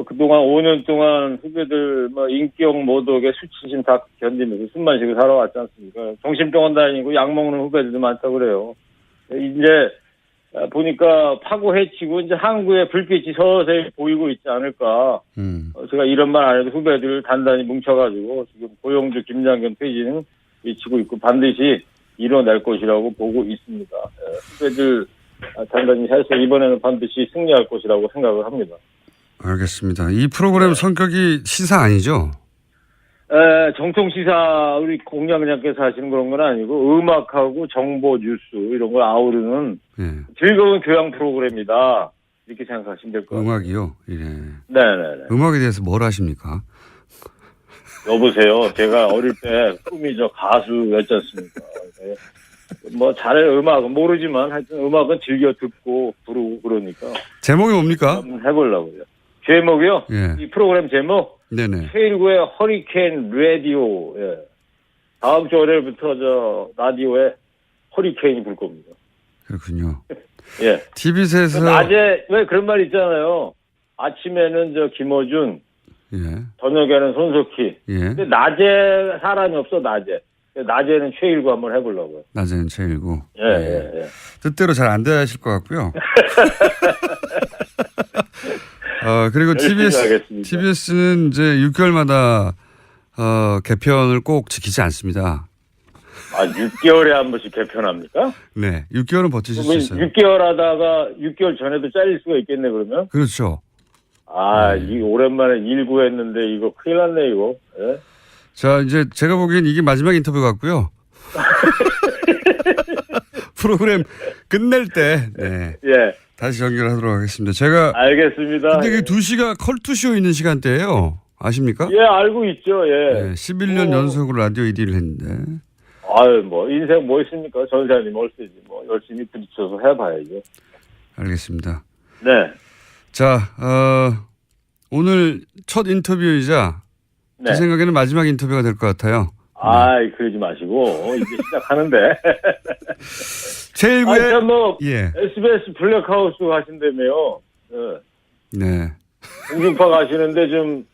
그동안 5년 동안 후배들 인격 모독에 수치심 다 견디면서 숨만 쉬고 살아왔지 않습니까? 정신병원 다니고 약 먹는 후배들도 많다고 그래요. 이제 보니까 파고 해치고 이제 항구에 불빛이 서서히 보이고 있지 않을까. 제가 이런 말 안 해도 후배들 단단히 뭉쳐가지고 지금 고용주 김장겸 퇴진은 외치고 있고 반드시 이뤄낼 것이라고 보고 있습니다. 후배들 단단히 해서 이번에는 반드시 승리할 것이라고 생각을 합니다. 알겠습니다. 이 프로그램 성격이 시사 아니죠? 정통 시사 우리 공장장께서 하시는 그런 건 아니고 음악하고 정보 뉴스 이런 걸 아우르는 즐거운 교양 프로그램이다 이렇게 생각하시면 될 것 같아요. 음악이요? 예. 네네네. 음악에 대해서 뭘 아십니까? 여보세요. 제가 어릴 때 꿈이 저 가수였지 않습니까? 뭐 잘해 음악은 모르지만 하여튼 음악은 즐겨 듣고 부르고 그러니까. 제목이 뭡니까? 한번 해보려고요. 제목이요? 예. 이 프로그램 제목? 네네. 최일구의 허리케인 라디오. 예. 다음 주 월요일부터 저 라디오에 허리케인이 불 겁니다. 그렇군요. 예. TV에서 낮에 왜 그런 말 있잖아요. 아침에는 저 김어준, 예. 저녁에는 손석희. 예. 근데 낮에 사람이 없어 낮에. 낮에는 최일구 한번 해보려고요. 낮에는 최일구. 예. 뜻대로 잘 안 되실 것 같고요. 그리고 TBS는 이제 6개월마다 개편을 꼭 지키지 않습니다. 6개월에 한 번씩 개편합니까? 네, 6개월은 버티실 수 있어요. 6개월 하다가 6개월 전에도 잘릴 수가 있겠네 그러면? 그렇죠. 이 오랜만에 일구했는데 이거 큰일 났네 이거. 예? 자, 이제 제가 보기엔 이게 마지막 인터뷰 같고요. 프로그램 끝낼 때 예. 다시 연결하도록 하겠습니다. 제가 알겠습니다. 근데 그 2시가 컬투쇼 있는 시간대예요. 아십니까? 예, 알고 있죠. 예. 네, 11년 연속으로 라디오 1위를 했는데. 뭐 인생 뭐 있습니까? 전사님 얼쓰지 뭐 열심히 부딪혀서 해봐야죠. 알겠습니다. 네. 자, 오늘 첫 인터뷰이자 제 생각에는 마지막 인터뷰가 될 것 같아요. 그러지 마시고 이제 시작하는데. 최일구의 SBS 블랙하우스 가신다며요. 네. 공중파 가시는데 좀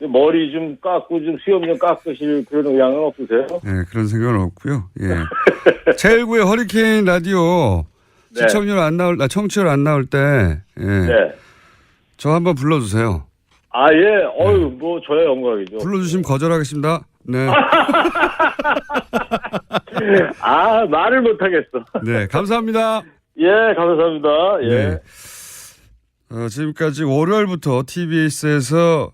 머리 좀 깎고 좀 수염 좀 깎으실 그런 의향은 없으세요? 네, 그런 생각은 없고요. 예. 최일구의 허리케인 라디오 시청률 안 나올, 청취율 안 나올 때, 저 한번 불러주세요. 예. 뭐, 저야 영광이죠. 불러주시면 거절하겠습니다. 네. 말을 못하겠어. 네, 감사합니다. 예, 감사합니다. 예. 네. 지금까지 월요일부터 TBS에서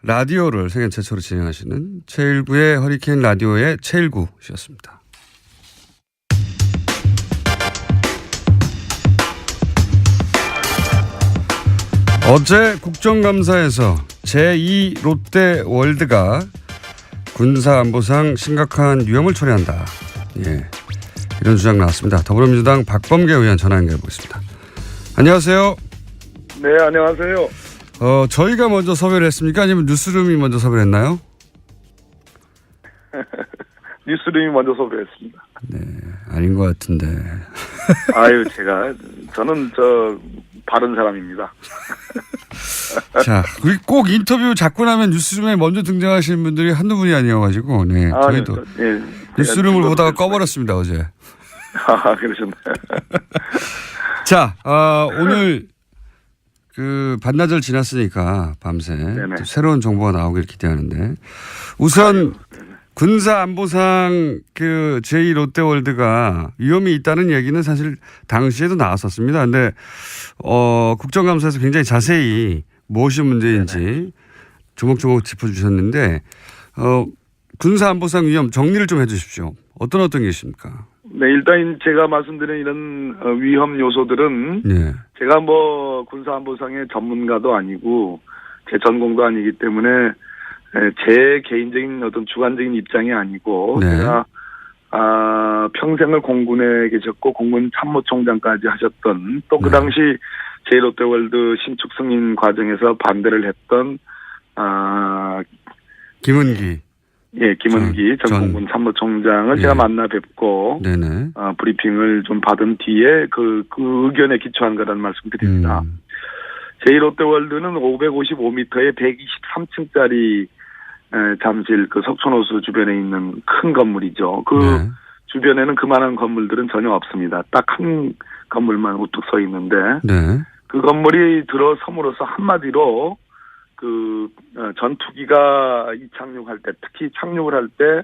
라디오를 세계 최초로 진행하시는 최일구의 허리케인 라디오의 최일구 씨였습니다. 어제 국정감사에서 제2 롯데월드가 군사안보상 심각한 위험을 초래한다. 예, 이런 주장 나왔습니다. 더불어민주당 박범계 의원 전화 연결해 보겠습니다. 안녕하세요. 네, 안녕하세요. 저희가 먼저 섭외를 했습니까? 아니면 뉴스룸이 먼저 섭외를 했나요? 뉴스룸이 먼저 섭외했습니다. 네, 아닌 것 같은데. 저는 바른 사람입니다. 자, 꼭 인터뷰 잡고 나면 뉴스룸에 먼저 등장하시는 분들이 한두 분이 아니어가지고, 네, 저희도 네, 뉴스룸을 보다가 꺼버렸습니다, 어제. 그러셨나요? 자, 오늘 반나절 지났으니까 밤새 또 새로운 정보가 나오길 기대하는데, 우선 군사안보상 제2 롯데월드가 위험이 있다는 얘기는 사실 당시에도 나왔었습니다. 근데 국정감사에서 굉장히 자세히 무엇이 문제인지 조목조목 짚어주셨는데 군사안보상 위험 정리를 좀 해주십시오. 어떤 게 있습니까? 네, 일단 제가 말씀드린 이런 위험 요소들은 네. 제가 군사안보상의 전문가도 아니고 제 전공도 아니기 때문에 제 개인적인 어떤 주관적인 입장이 아니고 네. 제가 평생을 공군에 계셨고 공군 참모총장까지 하셨던 또 그 당시 제1롯데월드 신축 승인 과정에서 반대를 했던 김은기. 예, 김은기 전 공군 참모총장을 제가 만나 뵙고 네네. 브리핑을 좀 받은 뒤에 그 의견에 기초한 거라는 말씀드립니다. 제1롯데월드는 555m에 123층짜리 잠실 석촌호수 주변에 있는 큰 건물이죠. 주변에는 그만한 건물들은 전혀 없습니다. 딱 한 건물만 우뚝 서 있는데 그 건물이 들어섬으로써 한마디로 전투기가 이착륙할 때, 특히 착륙을 할 때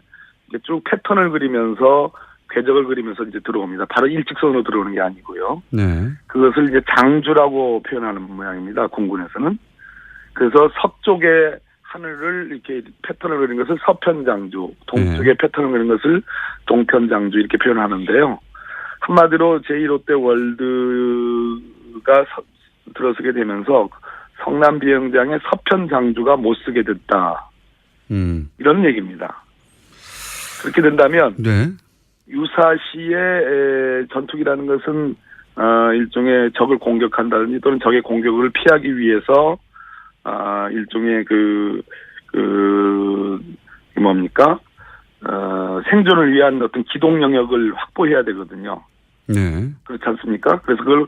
쭉 패턴을 그리면서 궤적을 그리면서 이제 들어옵니다. 바로 일직선으로 들어오는 게 아니고요. 네. 그것을 이제 장주라고 표현하는 모양입니다. 공군에서는. 그래서 서쪽에 하늘을 이렇게 패턴을 그린 것을 서편장주, 동쪽에 패턴을 그린 것을 동편장주 이렇게 표현하는데요. 한마디로 제1롯데월드가 들어서게 되면서 성남 비행장의 서편장주가 못 쓰게 됐다. 이런 얘기입니다. 그렇게 된다면 유사시의 전투기라는 것은 일종의 적을 공격한다든지 또는 적의 공격을 피하기 위해서 일종의 생존을 위한 어떤 기동 영역을 확보해야 되거든요. 네. 그렇지 않습니까? 그래서 그걸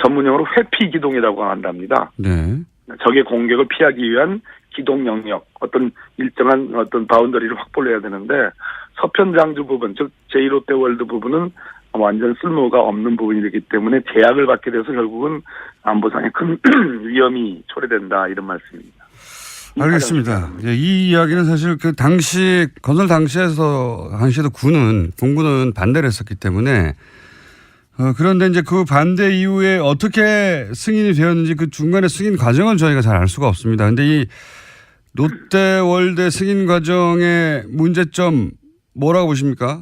전문용어로 회피 기동이라고 한답니다. 네. 적의 공격을 피하기 위한 기동 영역, 어떤 일정한 어떤 바운더리를 확보를 해야 되는데 서편장주 부분, 즉 제1롯데월드 부분은 완전 쓸모가 없는 부분이기 때문에 제약을 받게 돼서 결국은 안보상에 큰 위험이 초래된다 이런 말씀입니다. 알겠습니다. 이 이야기는 사실 건설 당시에도 공군은 반대를 했었기 때문에 그런데 이제 그 반대 이후에 어떻게 승인이 되었는지 그 중간에 승인 과정은 저희가 잘 알 수가 없습니다. 근데 이 롯데월드 승인 과정의 문제점 뭐라고 보십니까?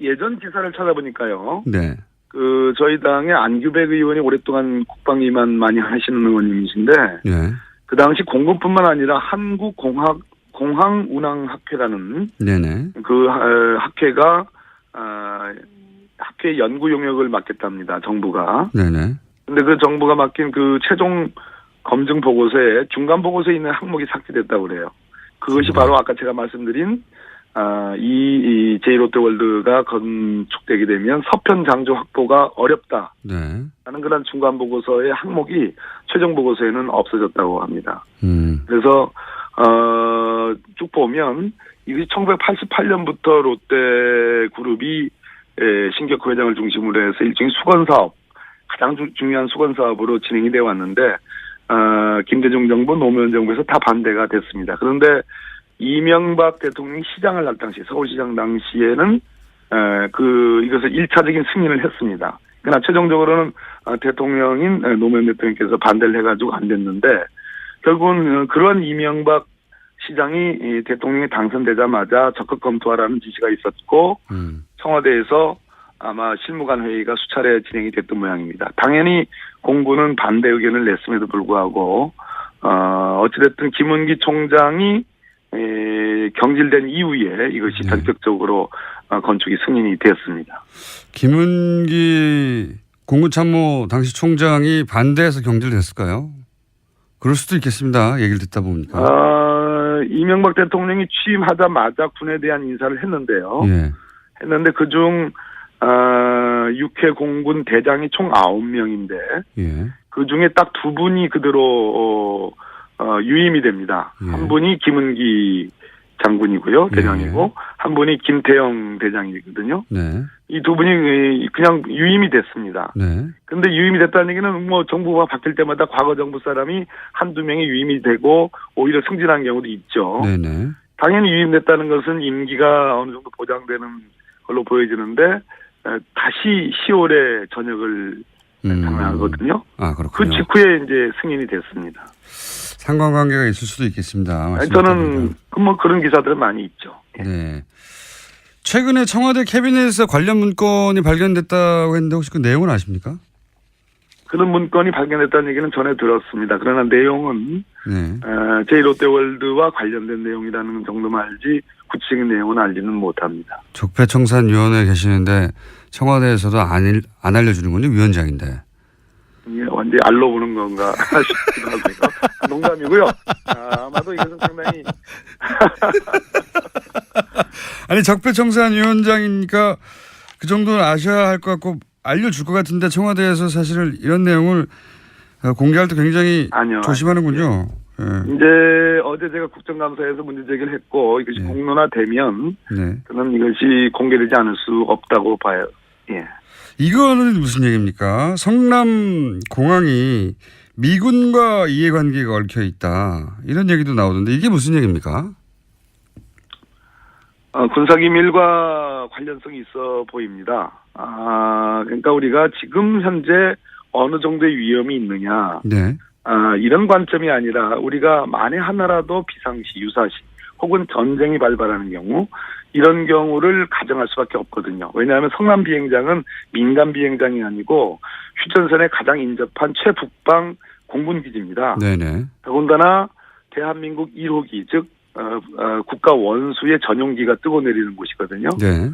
예전 기사를 찾아보니까요. 네. 저희 당의 안규백 의원이 오랫동안 국방위만 많이 하시는 의원님이신데, 네. 그 당시 공군뿐만 아니라 한국공항운항학회라는 네네. 학회가 학회 연구 용역을 맡겠답니다. 정부가. 네네. 근데 그 정부가 맡긴 최종 검증 보고서에 중간 보고서에 있는 항목이 삭제됐다고 그래요. 그것이 바로 아까 제가 말씀드린 이 제1롯데월드가 건축되게 되면 서편 장주 확보가 어렵다. 네. 라는 그런 중간 보고서의 항목이 최종 보고서에는 없어졌다고 합니다. 그래서 쭉 보면 이게 1988년부터 롯데그룹이 신격호 회장을 중심으로 해서 일종의 수건 사업, 가장 중요한 수건 사업으로 진행이 되어 왔는데 김대중 정부, 노무현 정부에서 다 반대가 됐습니다. 그런데 이명박 대통령이 시장을 할 당시, 서울시장 당시에는 이것을 1차적인 승인을 했습니다. 그러나 최종적으로는 대통령인 노무현 대통령께서 반대를 해가지고 안 됐는데 결국은 그런 이명박 시장이 대통령이 당선되자마자 적극 검토하라는 지시가 있었고 청와대에서 아마 실무관 회의가 수차례 진행이 됐던 모양입니다. 당연히 공군은 반대 의견을 냈음에도 불구하고 어찌됐든 김은기 총장이 경질된 이후에 이것이 전격적으로 건축이 승인이 됐습니다. 김은기 공군참모 당시 총장이 반대해서 경질됐을까요? 그럴 수도 있겠습니다. 얘기를 듣다 보니까. 이명박 대통령이 취임하자마자 군에 대한 인사를 했는데요. 예. 했는데 그중 6회 공군 대장이 총 9명인데 예. 그중에 딱 2분이 그대로 유임이 됩니다. 예. 한 분이 김은기 장군이고요. 대장이고 예. 한 분이 김태형 대장이거든요. 네. 이 2분이 그냥 유임이 됐습니다. 네. 근데 유임이 됐다는 얘기는 뭐 정부가 바뀔 때마다 과거 정부 사람이 한두 명이 유임이 되고 오히려 승진한 경우도 있죠. 네네. 당연히 유임됐다는 것은 임기가 어느 정도 보장되는 걸로 보여지는데 다시 10월에 전역을 당하거든요. 아, 그 그렇군요. 직후에 이제 승인이 됐습니다. 상관관계가 있을 수도 있겠습니다. 저는 뭐 그런 기사들은 많이 있죠. 네. 최근에 청와대 캐비넷에서 관련 문건이 발견됐다고 했는데 혹시 그 내용은 아십니까? 그런 문건이 발견됐다는 얘기는 전에 들었습니다. 그러나 내용은 네. 제1롯데월드와 관련된 내용이라는 정도만 알지 구체적인 내용은 알지는 못합니다. 적폐청산위원회에 계시는데 청와대에서도 안 알려주는군요. 위원장인데. 이게 완전히 알로 보는 건가 싶기도 하고요. 농담이고요. 아마도 이것은 상당히 아니 적폐청산위원장이니까 그 정도는 아셔야 할 것 같고 알려줄 것 같은데 청와대에서 사실은 이런 내용을 공개할 때 굉장히 조심하는군요. 예. 이제 어제 제가 국정감사에서 문제 제기를 했고 이것이 네. 공론화되면 네. 저는 이것이 공개되지 않을 수 없다고 봐요. 예. 이거는 무슨 얘기입니까? 성남 공항이 미군과 이해관계가 얽혀 있다. 이런 얘기도 나오던데 이게 무슨 얘기입니까? 군사기밀과 관련성이 있어 보입니다. 그러니까 우리가 지금 현재 어느 정도의 위험이 있느냐. 네. 이런 관점이 아니라 우리가 만에 하나라도 비상시, 유사시 혹은 전쟁이 발발하는 경우 이런 경우를 가정할 수밖에 없거든요. 왜냐하면 성남 비행장은 민간 비행장이 아니고 휴전선에 가장 인접한 최북방 공군기지입니다. 네네. 더군다나 대한민국 1호기 즉 국가 원수의 전용기가 뜨고 내리는 곳이거든요. 네.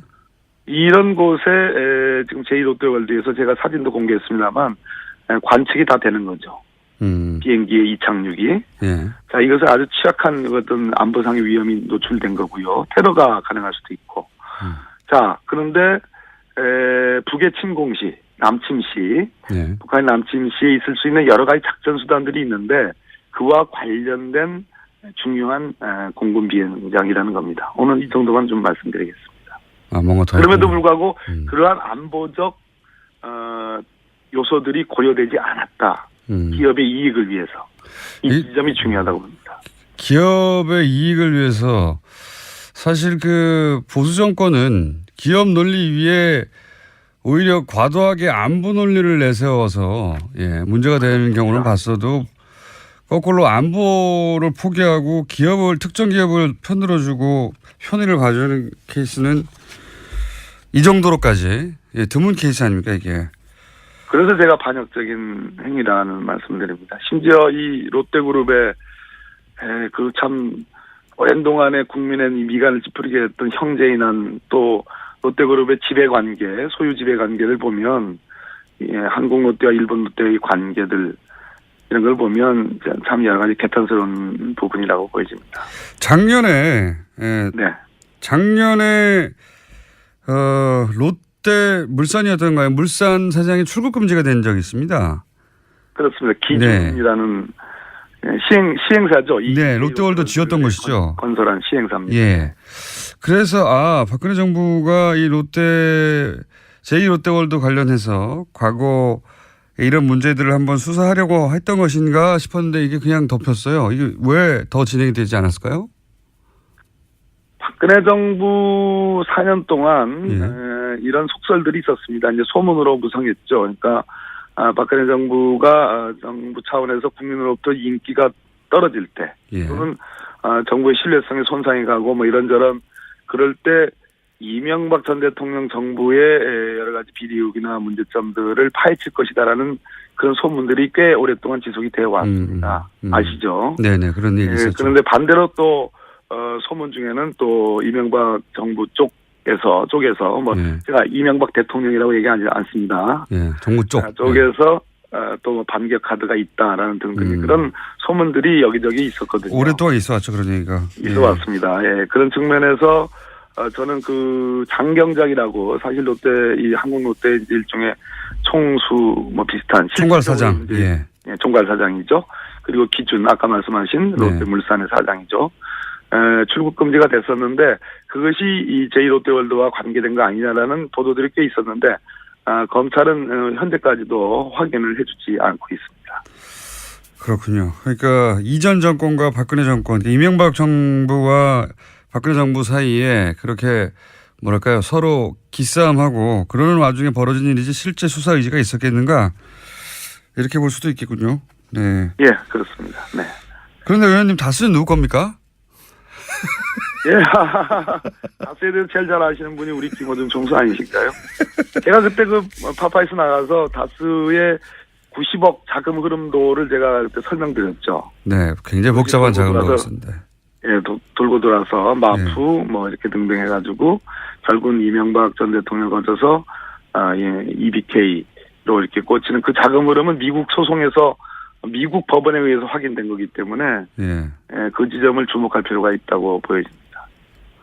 이런 곳에 지금 제1롯데월드에서 제가 사진도 공개했습니다만 관측이 다 되는 거죠. 비행기의 이착륙이. 예. 자, 이것은 아주 취약한 어떤 안보상의 위험이 노출된 거고요. 테러가 가능할 수도 있고. 자, 그런데 북의 침공시, 남침시, 네. 북한의 남침시에 있을 수 있는 여러 가지 작전 수단들이 있는데 그와 관련된 중요한 공군 비행장이라는 겁니다. 오늘 이 정도만 좀 말씀드리겠습니다. 뭔가 더 그럼에도 불구하고 그러한 안보적 요소들이 고려되지 않았다. 기업의 이익을 위해서. 이 지점이 중요하다고 봅니다. 기업의 이익을 위해서 사실 그 보수 정권은 기업 논리 위에 오히려 과도하게 안보 논리를 내세워서 문제가 되는 경우는 봤어도 거꾸로 안보를 포기하고 특정 기업을 편들어주고 편의를 봐주는 케이스는 이 정도로까지 드문 케이스 아닙니까 이게. 그래서 제가 반역적인 행위라는 말씀드립니다. 심지어 이 롯데그룹의 그 참 오랜 동안에 국민의 미간을 찌푸리게 했던 형제인한 또 롯데그룹의 지배관계, 소유 지배관계를 보면 한국롯데와 일본롯데의 관계들 이런 걸 보면 참 여러 가지 개탄스러운 부분이라고 보여집니다. 작년에 롯데 물산이었던가요? 물산 사장이 출국 금지가 된 적이 있습니다. 그렇습니다. 기준이라는 시행사죠. 네, 롯데월드 지었던 것이죠. 건설한 시행사입니다. 예. 그래서 박근혜 정부가 이 제2롯데월드 관련해서 과거에 이런 문제들을 한번 수사하려고 했던 것인가 싶었는데 이게 그냥 덮였어요. 이게 왜 더 진행이 되지 않았을까요? 박근혜 정부 4년 동안 이런 속설들이 있었습니다. 이제 소문으로 무성했죠. 그러니까 박근혜 정부가 정부 차원에서 국민으로부터 인기가 떨어질 때 또는 정부의 신뢰성에 손상이 가고 뭐 이런저런 그럴 때 이명박 전 대통령 정부의 여러 가지 비리 의혹이나 문제점들을 파헤칠 것이다라는 그런 소문들이 꽤 오랫동안 지속이 되어 왔습니다. 아시죠? 네네, 그런 얘기 있었죠. 그런데 반대로 또 소문 중에는 또 이명박 정부 쪽에서 뭐 제가 이명박 대통령이라고 얘기하지 않습니다. 정부 쪽에서 또 반격 카드가 있다라는 등등의 그런 소문들이 여기저기 있었거든요. 오랫동안 있어왔죠, 그런 얘기가. 있어왔습니다. 그런 측면에서 저는 그 장경작이라고 사실 롯데 이 한국 롯데 일종의 총수 뭐 비슷한 총괄사장, 총괄사장이죠. 그리고 기준 아까 말씀하신 롯데물산의 사장이죠. 출국 금지가 됐었는데 그것이 이 제2롯데월드와 관계된 거 아니냐라는 보도들이 꽤 있었는데 검찰은 현재까지도 확인을 해주지 않고 있습니다. 그렇군요. 그러니까 이전 정권과 박근혜 정권, 이명박 정부와 박근혜 정부 사이에 그렇게 뭐랄까요 서로 기싸움하고 그러는 와중에 벌어진 일이지 실제 수사 의지가 있었겠는가 이렇게 볼 수도 있겠군요. 네. 예, 그렇습니다. 네. 그런데 의원님 다스는 누구 겁니까? 다스에 대해서 제일 잘 아시는 분이 우리 김어준 총수 아니실까요? 제가 그때 그 파파이스 나가서 다스의 90억 자금 흐름도를 제가 그때 설명드렸죠. 네, 굉장히 복잡한 자금도가 있었는데. 돌고 돌아서 마프 뭐 이렇게 등등 해가지고 결국은 이명박 전 대통령 거쳐서 EBK로 이렇게 꽂히는 그 자금 흐름은 미국 소송에서 미국 법원에 의해서 확인된 거기 때문에 그 지점을 주목할 필요가 있다고 보여집니다.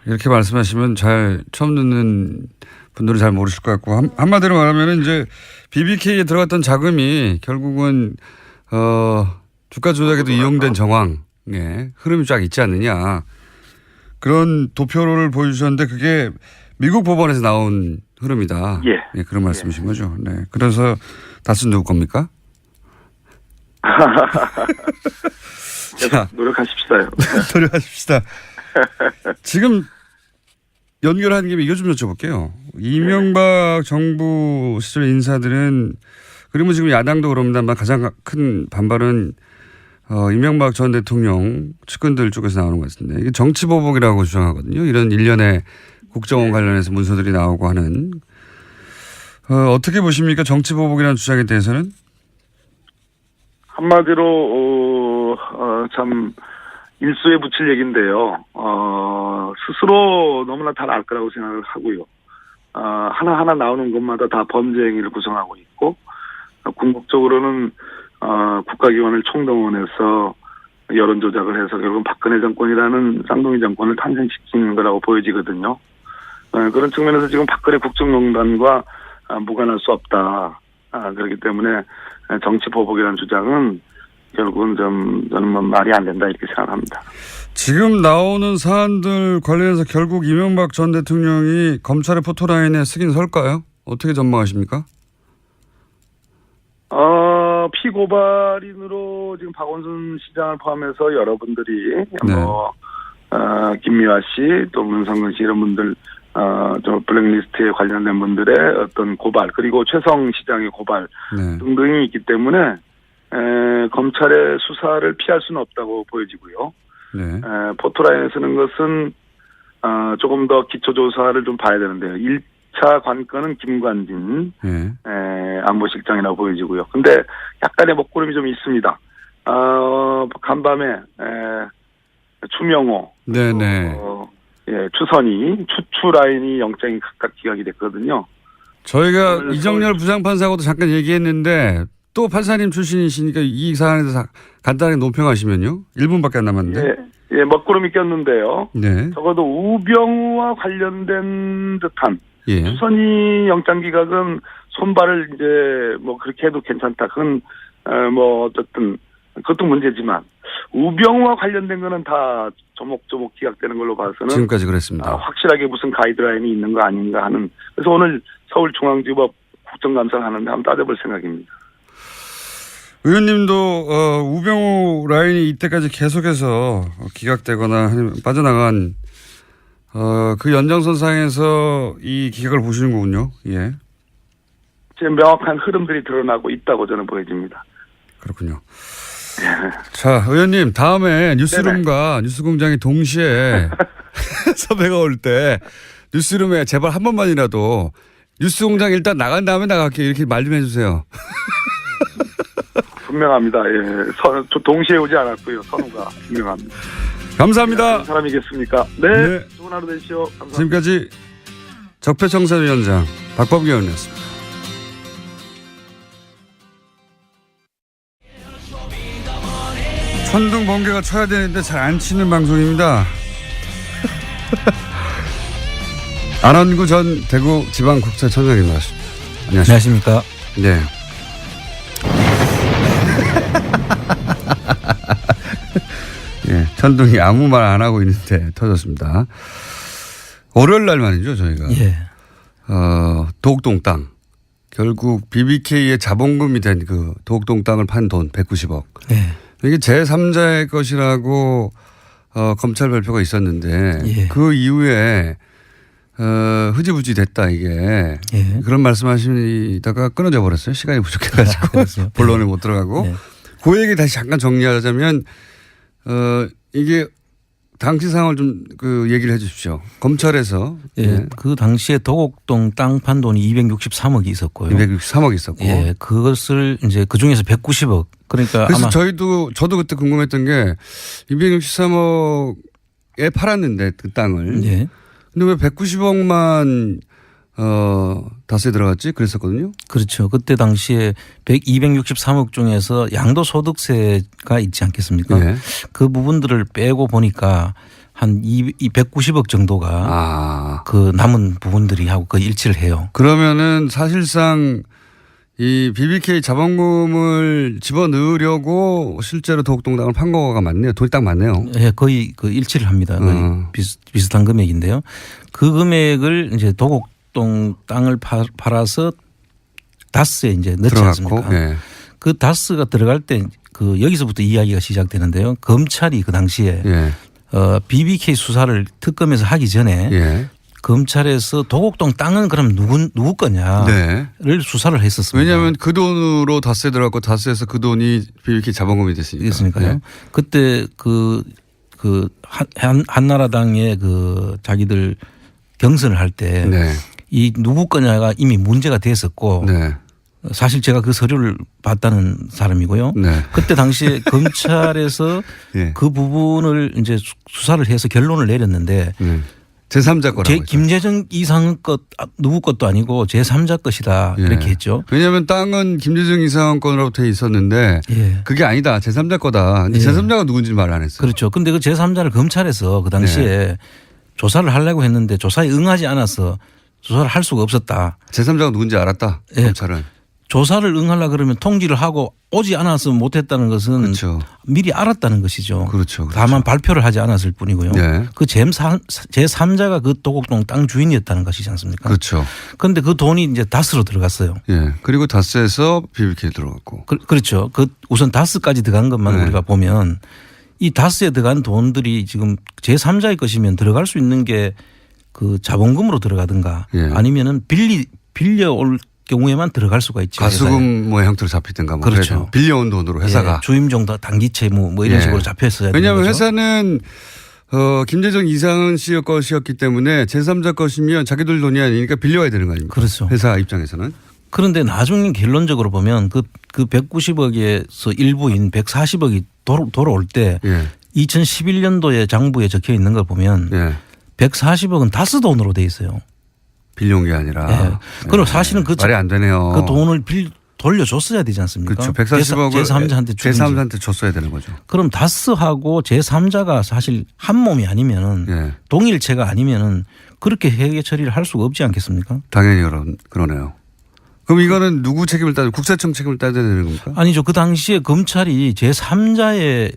이렇게 말씀하시면 잘 처음 듣는 분들은 잘 모르실 것 같고 한마디로 말하면 이제 BBK에 들어갔던 자금이 결국은 주가 조작에도 이용된 정황. 흐름이 쫙 있지 않느냐. 그런 도표를 보여주셨는데 그게 미국 법원에서 나온 흐름이다. 그런 말씀이신 거죠. 네. 그래서 다스 누구 겁니까? 자, 노력하십시다요. 노력하십시다. 지금 연결한 김에 이거 좀 여쭤볼게요. 이명박 정부 시절 인사들은 그리고 지금 야당도 그럽니다만 가장 큰 반발은 이명박 전 대통령 측근들 쪽에서 나오는 것 같습니다. 이게 정치보복이라고 주장하거든요. 이런 일련의 국정원 관련해서 문서들이 나오고 하는. 어떻게 보십니까? 정치보복이라는 주장에 대해서는? 한마디로 참 일수에 붙일 얘기인데요. 스스로 너무나 잘 알 거라고 생각을 하고요. 하나하나 나오는 것마다 다 범죄 행위를 구성하고 있고 궁극적으로는 국가기관을 총동원해서 여론 조작을 해서 결국은 박근혜 정권이라는 쌍둥이 정권을 탄생시키는 거라고 보여지거든요. 그런 측면에서 지금 박근혜 국정농단과 무관할 수 없다. 그렇기 때문에 정치 보복이라는 주장은 결국은 저는 뭐 말이 안 된다 이렇게 생각합니다. 지금 나오는 사안들 관련해서 결국 이명박 전 대통령이 검찰의 포토라인에 쓰긴 설까요? 어떻게 전망하십니까? 피고발인으로 지금 박원순 시장을 포함해서 여러분들이 김미화 씨 또 문성근 씨 이런 분들 저 블랙리스트에 관련된 분들의 어떤 고발 그리고 최성 시장의 고발 등등이 있기 때문에 검찰의 수사를 피할 수는 없다고 보여지고요. 포토라인에 쓰는 것은 조금 더 기초조사를 좀 봐야 되는데요. 1차 관건은 김관진 안보실장이라고 보여지고요. 근데 약간의 먹구름이 좀 있습니다. 간밤에 추명호, 추선희, 추라인이 영장이 각각 기각이 됐거든요. 저희가 이정열 부장판사하고도 잠깐 얘기했는데 또 판사님 출신이시니까 이 사안에 대해서 간단하게 논평하시면요. 1분밖에 안 남았는데. 먹구름이 꼈는데요. 적어도 우병우와 관련된 듯한 추선희 영장 기각은 손발을 이제 뭐 그렇게 해도 괜찮다. 그건 뭐 어쨌든 그것도 문제지만 우병우와 관련된 거는 다 조목조목 기각되는 걸로 봐서는 지금까지 그랬습니다. 확실하게 무슨 가이드라인이 있는 거 아닌가 하는. 그래서 오늘 서울중앙지법 국정감사를 하는데 한번 따져볼 생각입니다. 의원님도 우병우 라인이 이때까지 계속해서 기각되거나 아니면 빠져나간 그 연장선상에서 이 기각을 보시는 거군요. 예. 제 명확한 흐름들이 드러나고 있다고 저는 보여집니다. 그렇군요. 자, 의원님 다음에 뉴스룸과 뉴스공장이 동시에 섭외가 올 때 뉴스룸에 제발 한 번만이라도 뉴스공장 일단 나간 다음에 나갈게요. 이렇게 말 좀 해주세요. 분명합니다. 예. 저 동시에 오지 않았고요. 선우가 분명합니다. 감사합니다. 사람이겠습니까? 네. 네. 좋은 하루 되시오. 감사합니다. 지금까지 적폐청산위원장 박범계 의원이었습니다. 천둥 번개가 쳐야 되는데 잘 안 치는 방송입니다. 안원구 전 대구지방국세청장님 나왔습니다. 안녕하십니까. 안녕하십니까. 네. 예, 천둥이 아무 말 안 하고 있는데 터졌습니다. 월요일 날 말이죠, 저희가. 예. 도곡동 땅. 결국 BBK의 자본금이 된 그 도곡동 땅을 판 돈 190억. 예. 이게 제3자의 것이라고 검찰 발표가 있었는데 예. 그 이후에 흐지부지 됐다 이게. 예. 그런 말씀하시다가 끊어져 버렸어요. 시간이 부족해가지고 그렇죠. 본론에 못 들어가고. 예. 그 얘기 다시 잠깐 정리하자면 이게 당시 상황을 좀 그 얘기를 해 주십시오. 검찰에서. 예. 그 당시에 도곡동 땅 판 돈이 263억이 있었고요. 263억 있었고. 예. 그것을 이제 그 중에서 190억. 그러니까 그래서 아마 저도 그때 궁금했던 게 263억에 팔았는데 그 땅을. 예. 근데 왜 190억만 다스에 들어갔지? 그랬었거든요. 그렇죠. 그때 당시에 263억 중에서 양도소득세가 있지 않겠습니까? 예. 그 부분들을 빼고 보니까 한 190억 정도가 그 남은 부분들이 하고 그 일치를 해요. 그러면은 사실상 이 BBK 자본금을 집어넣으려고 실제로 도곡동 땅을 판 거가 맞네요. 돈이 딱 맞네요. 예, 거의 그 일치를 합니다. 거의 비슷한 금액인데요. 그 금액을 이제 도곡동 땅을 팔아서 다스에 이제 넣지 들어갔고, 않습니까? 예. 그 다스가 들어갈 때 그 여기서부터 이야기가 시작되는데요. 검찰이 그 당시에 예. BBK 수사를 특검에서 하기 전에 예. 검찰에서 도곡동 땅은 그럼 누구 거냐를 네. 수사를 했었습니다. 왜냐하면 그 돈으로 다스에 들어갔고 다스에서 그 돈이 BBK 자본금이 됐으니까요. 네. 그때 한나라당의 그 자기들 경선을 할 때 이 누구 거냐가 이미 문제가 됐었고 사실 제가 그 서류를 봤다는 사람이고요. 그때 당시에 검찰에서 예. 그 부분을 이제 수사를 해서 결론을 내렸는데 제3자 거라고. 김재정 이상 것 누구 것도 아니고 제3자 것이다 이렇게 했죠. 왜냐하면 땅은 김재정 이상 건으로 돼 있었는데 예. 그게 아니다. 제3자 거다. 근데 예. 제3자가 누군지 말 안 했어요. 그렇죠. 근데 그 제3자를 검찰에서 그 당시에 조사를 하려고 했는데 조사에 응하지 않아서 조사를 할 수가 없었다. 제3자가 누군지 알았다. 예. 검찰은. 조사를 응하려고 그러면 통지를 하고 오지 않아서 못했다는 것은 그렇죠. 미리 알았다는 것이죠. 그렇죠. 다만 발표를 하지 않았을 뿐이고요. 네. 그 제3자가 그 도곡동 땅 주인이었다는 것이지 않습니까? 그렇죠. 그런데 그 돈이 이제 다스로 들어갔어요. 예. 그리고 다스에서 BBK 들어갔고. 그렇죠. 그 우선 다스까지 들어간 것만 우리가 보면 이 다스에 들어간 돈들이 지금 제3자의 것이면 들어갈 수 있는 게 그 자본금으로 들어가든가 아니면은 빌려올 경우에만 들어갈 수가 있죠. 가수금 뭐 형태로 잡히든가 뭐 그렇죠. 빌려온 돈으로 회사가. 주임정도 단기채 뭐 이런 식으로 잡혔어야 되는 왜냐하면 거죠. 회사는 김재정 이상은 씨의 것이었기 때문에 제3자 것이면 자기들 돈이 아니니까 빌려와야 되는 거 아닙니까? 그렇죠. 회사 입장에서는. 그런데 나중에 결론적으로 보면 그 190억에서 일부인 140억이 돌아올 때 2011년도에 장부에 적혀 있는 걸 보면 140억은 다스 돈으로 돼 있어요. 빌려온 게 아니라. 그럼 사실은 말이 안 되네요. 그 돈을 돌려줬어야 되지 않습니까? 그렇죠. 140억을 제3자한테 줬어야 되는 거죠. 그럼 다스하고 제3자가 사실 한 몸이 아니면은 동일체가 아니면은 그렇게 회계 처리를 할 수가 없지 않겠습니까? 당연히 그러네요. 그럼 이거는 누구 책임을 국세청 책임을 따져야 되는 겁니까? 아니죠. 그 당시에 검찰이 제3자의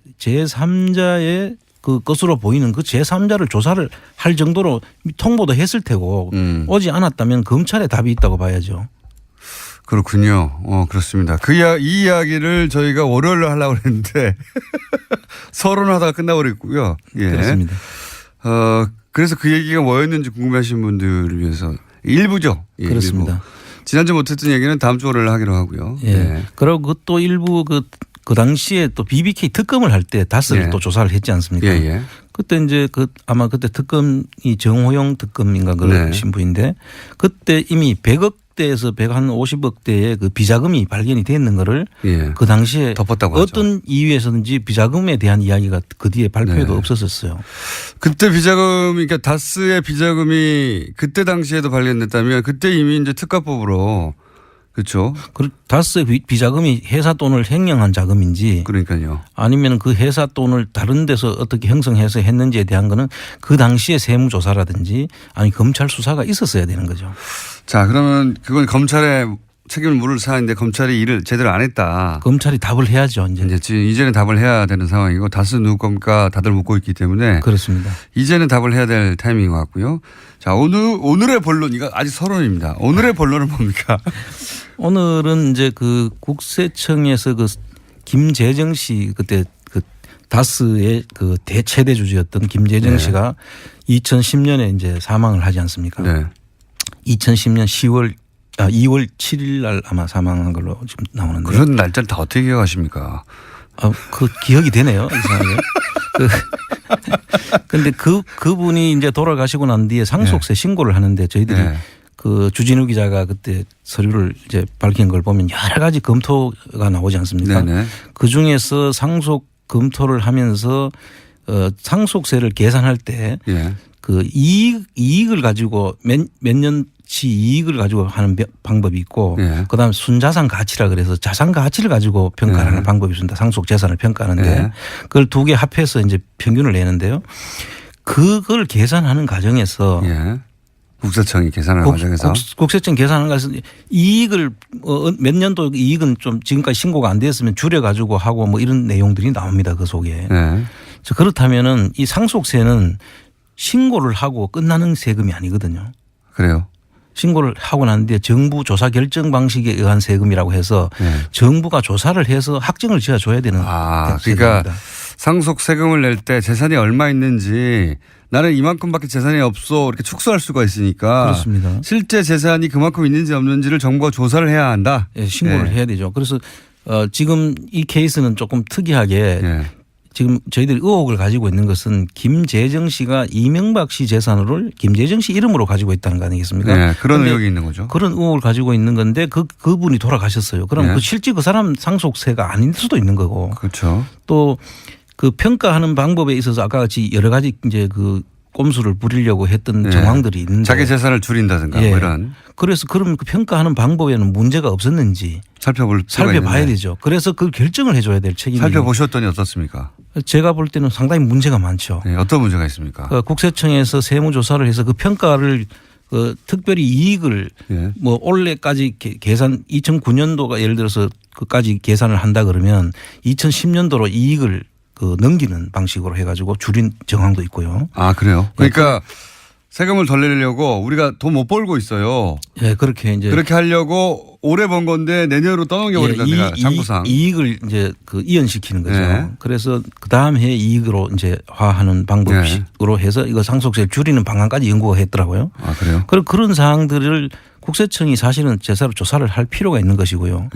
그 것으로 보이는 그 제3자를 조사를 할 정도로 통보도 했을 테고 오지 않았다면 검찰에 답이 있다고 봐야죠. 그렇군요. 그렇습니다. 이 이야기를 저희가 월요일에 하려고 했는데 서론하다가 끝나버렸고요. 예. 그렇습니다. 그래서 그 얘기가 뭐였는지 궁금해하시는 분들을 위해서 일부죠. 예, 그렇습니다. 일부. 지난주 못했던 얘기는 다음 주 월요일에 하기로 하고요. 예. 예. 그리고 또 일부 그 당시에 또 BBK 특검을 할 때 다스를 예. 또 조사를 했지 않습니까? 예, 예. 그때 이제 아마 그때 특검이 정호영 특검인가 그러신 네. 분인데 그때 이미 100억대에서 150억대의 그 비자금이 발견이 돼 있는 거를 예. 그 당시에 덮었다고 하죠. 어떤 이유에서든지 비자금에 대한 이야기가 그 뒤에 발표에도 네. 없었었어요. 그때 비자금이, 그러니까 다스의 비자금이 그때 당시에도 발견됐다면 그때 이미 이제 특가법으로 그렇죠. 다스의 비자금이 회사 돈을 횡령한 자금인지 그러니까요. 아니면 그 회사 돈을 다른 데서 어떻게 형성해서 했는지에 대한 거는 그 당시에 세무조사라든지 아니 검찰 수사가 있었어야 되는 거죠. 자, 그러면 그건 검찰의 책임을 물을 사안인데 검찰이 일을 제대로 안 했다. 검찰이 답을 해야죠. 이제는 답을 해야 되는 상황이고 다스 누구 겁니까 다들 묻고 있기 때문에 그렇습니다. 이제는 답을 해야 될 타이밍인 것 같고요. 자, 오늘의 본론, 이거 아직 서론입니다. 오늘의 본론은 뭡니까? 오늘은 이제 그 국세청에서 그 김재정 씨 그때 그 다스의 그 최대 주주였던 김재정 네. 씨가 2010년에 이제 사망을 하지 않습니까? 네. 2010년 2월 7일 날 아마 사망한 걸로 지금 나오는데. 그런 날짜를 다 어떻게 기억하십니까? 그 기억이 되네요. 이상하게. 근데 그분이 이제 돌아가시고 난 뒤에 상속세 신고를 하는데 저희들이 네. 그 주진우 기자가 그때 서류를 이제 밝힌 걸 보면 여러 가지 검토가 나오지 않습니까? 네네. 그 중에서 상속 검토를 하면서 상속세를 계산할 때 그 이익을 가지고 몇 년치 이익을 가지고 하는 방법이 있고 그다음에 순자산 가치라 그래서 자산 가치를 가지고 평가하는 방법이 있습니다. 상속 재산을 평가하는데 그걸 두 개 합해서 이제 평균을 내는데요. 그걸 계산하는 과정에서 국세청이 계산하는 과정에서 국세청 계산하는 것은 이익을 몇 년도 이익은 좀 지금까지 신고가 안 됐으면 줄여 가지고 하고 뭐 이런 내용들이 나옵니다. 그 속에. 그렇다면은 이 상속세는 신고를 하고 끝나는 세금이 아니거든요. 그래요. 신고를 하고 난 뒤에 정부 조사 결정 방식에 의한 세금이라고 해서 정부가 조사를 해서 확정을 지어줘야 되는 그러니까 세금입니다. 상속 세금을 낼 때 재산이 얼마 있는지 나는 이만큼밖에 재산이 없어 이렇게 축소할 수가 있으니까 그렇습니다. 실제 재산이 그만큼 있는지 없는지를 정부가 조사를 해야 한다. 신고를 해야 되죠. 그래서 지금 이 케이스는 조금 특이하게 지금 저희들이 의혹을 가지고 있는 것은 김재정 씨가 이명박 씨 재산을 김재정 씨 이름으로 가지고 있다는 거 아니겠습니까? 그런 의혹이 있는 거죠. 그런 의혹을 가지고 있는 건데 그분이 돌아가셨어요. 그럼 실제 그 사람 상속세가 아닐 수도 있는 거고. 그렇죠. 또 그 평가하는 방법에 있어서 아까 같이 여러 가지 이제 그 꼼수를 부리려고 했던 정황들이 있는데 자기 재산을 줄인다든가 뭐 이런. 그래서 그럼 그 평가하는 방법에는 문제가 없었는지 살펴봐야 되죠. 그래서 그 결정을 해줘야 될 책임이. 살펴보셨더니 어떻습니까? 제가 볼 때는 상당히 문제가 많죠. 어떤 문제가 있습니까? 국세청에서 세무조사를 해서 그 평가를 특별히 이익을 뭐 올해까지 계산 2009년도가 예를 들어서 그까지 계산을 한다 그러면 2010년도로 이익을 넘기는 방식으로 해가지고 줄인 정황도 있고요. 그래요? 그러니까 세금을 덜 내려고 우리가 돈 못 벌고 있어요. 그렇게 하려고 올해 번 건데 내년으로 떠넘겨버린다. 장부상. 이익을 이제 이연시키는 거죠. 그래서 그 다음 해 이익으로 이제 화하는 방법으로 해서 이거 상속세를 줄이는 방안까지 연구가 했더라고요. 그래요? 그런 사항들을 국세청이 사실은 제대로 조사를 할 필요가 있는 것이고요.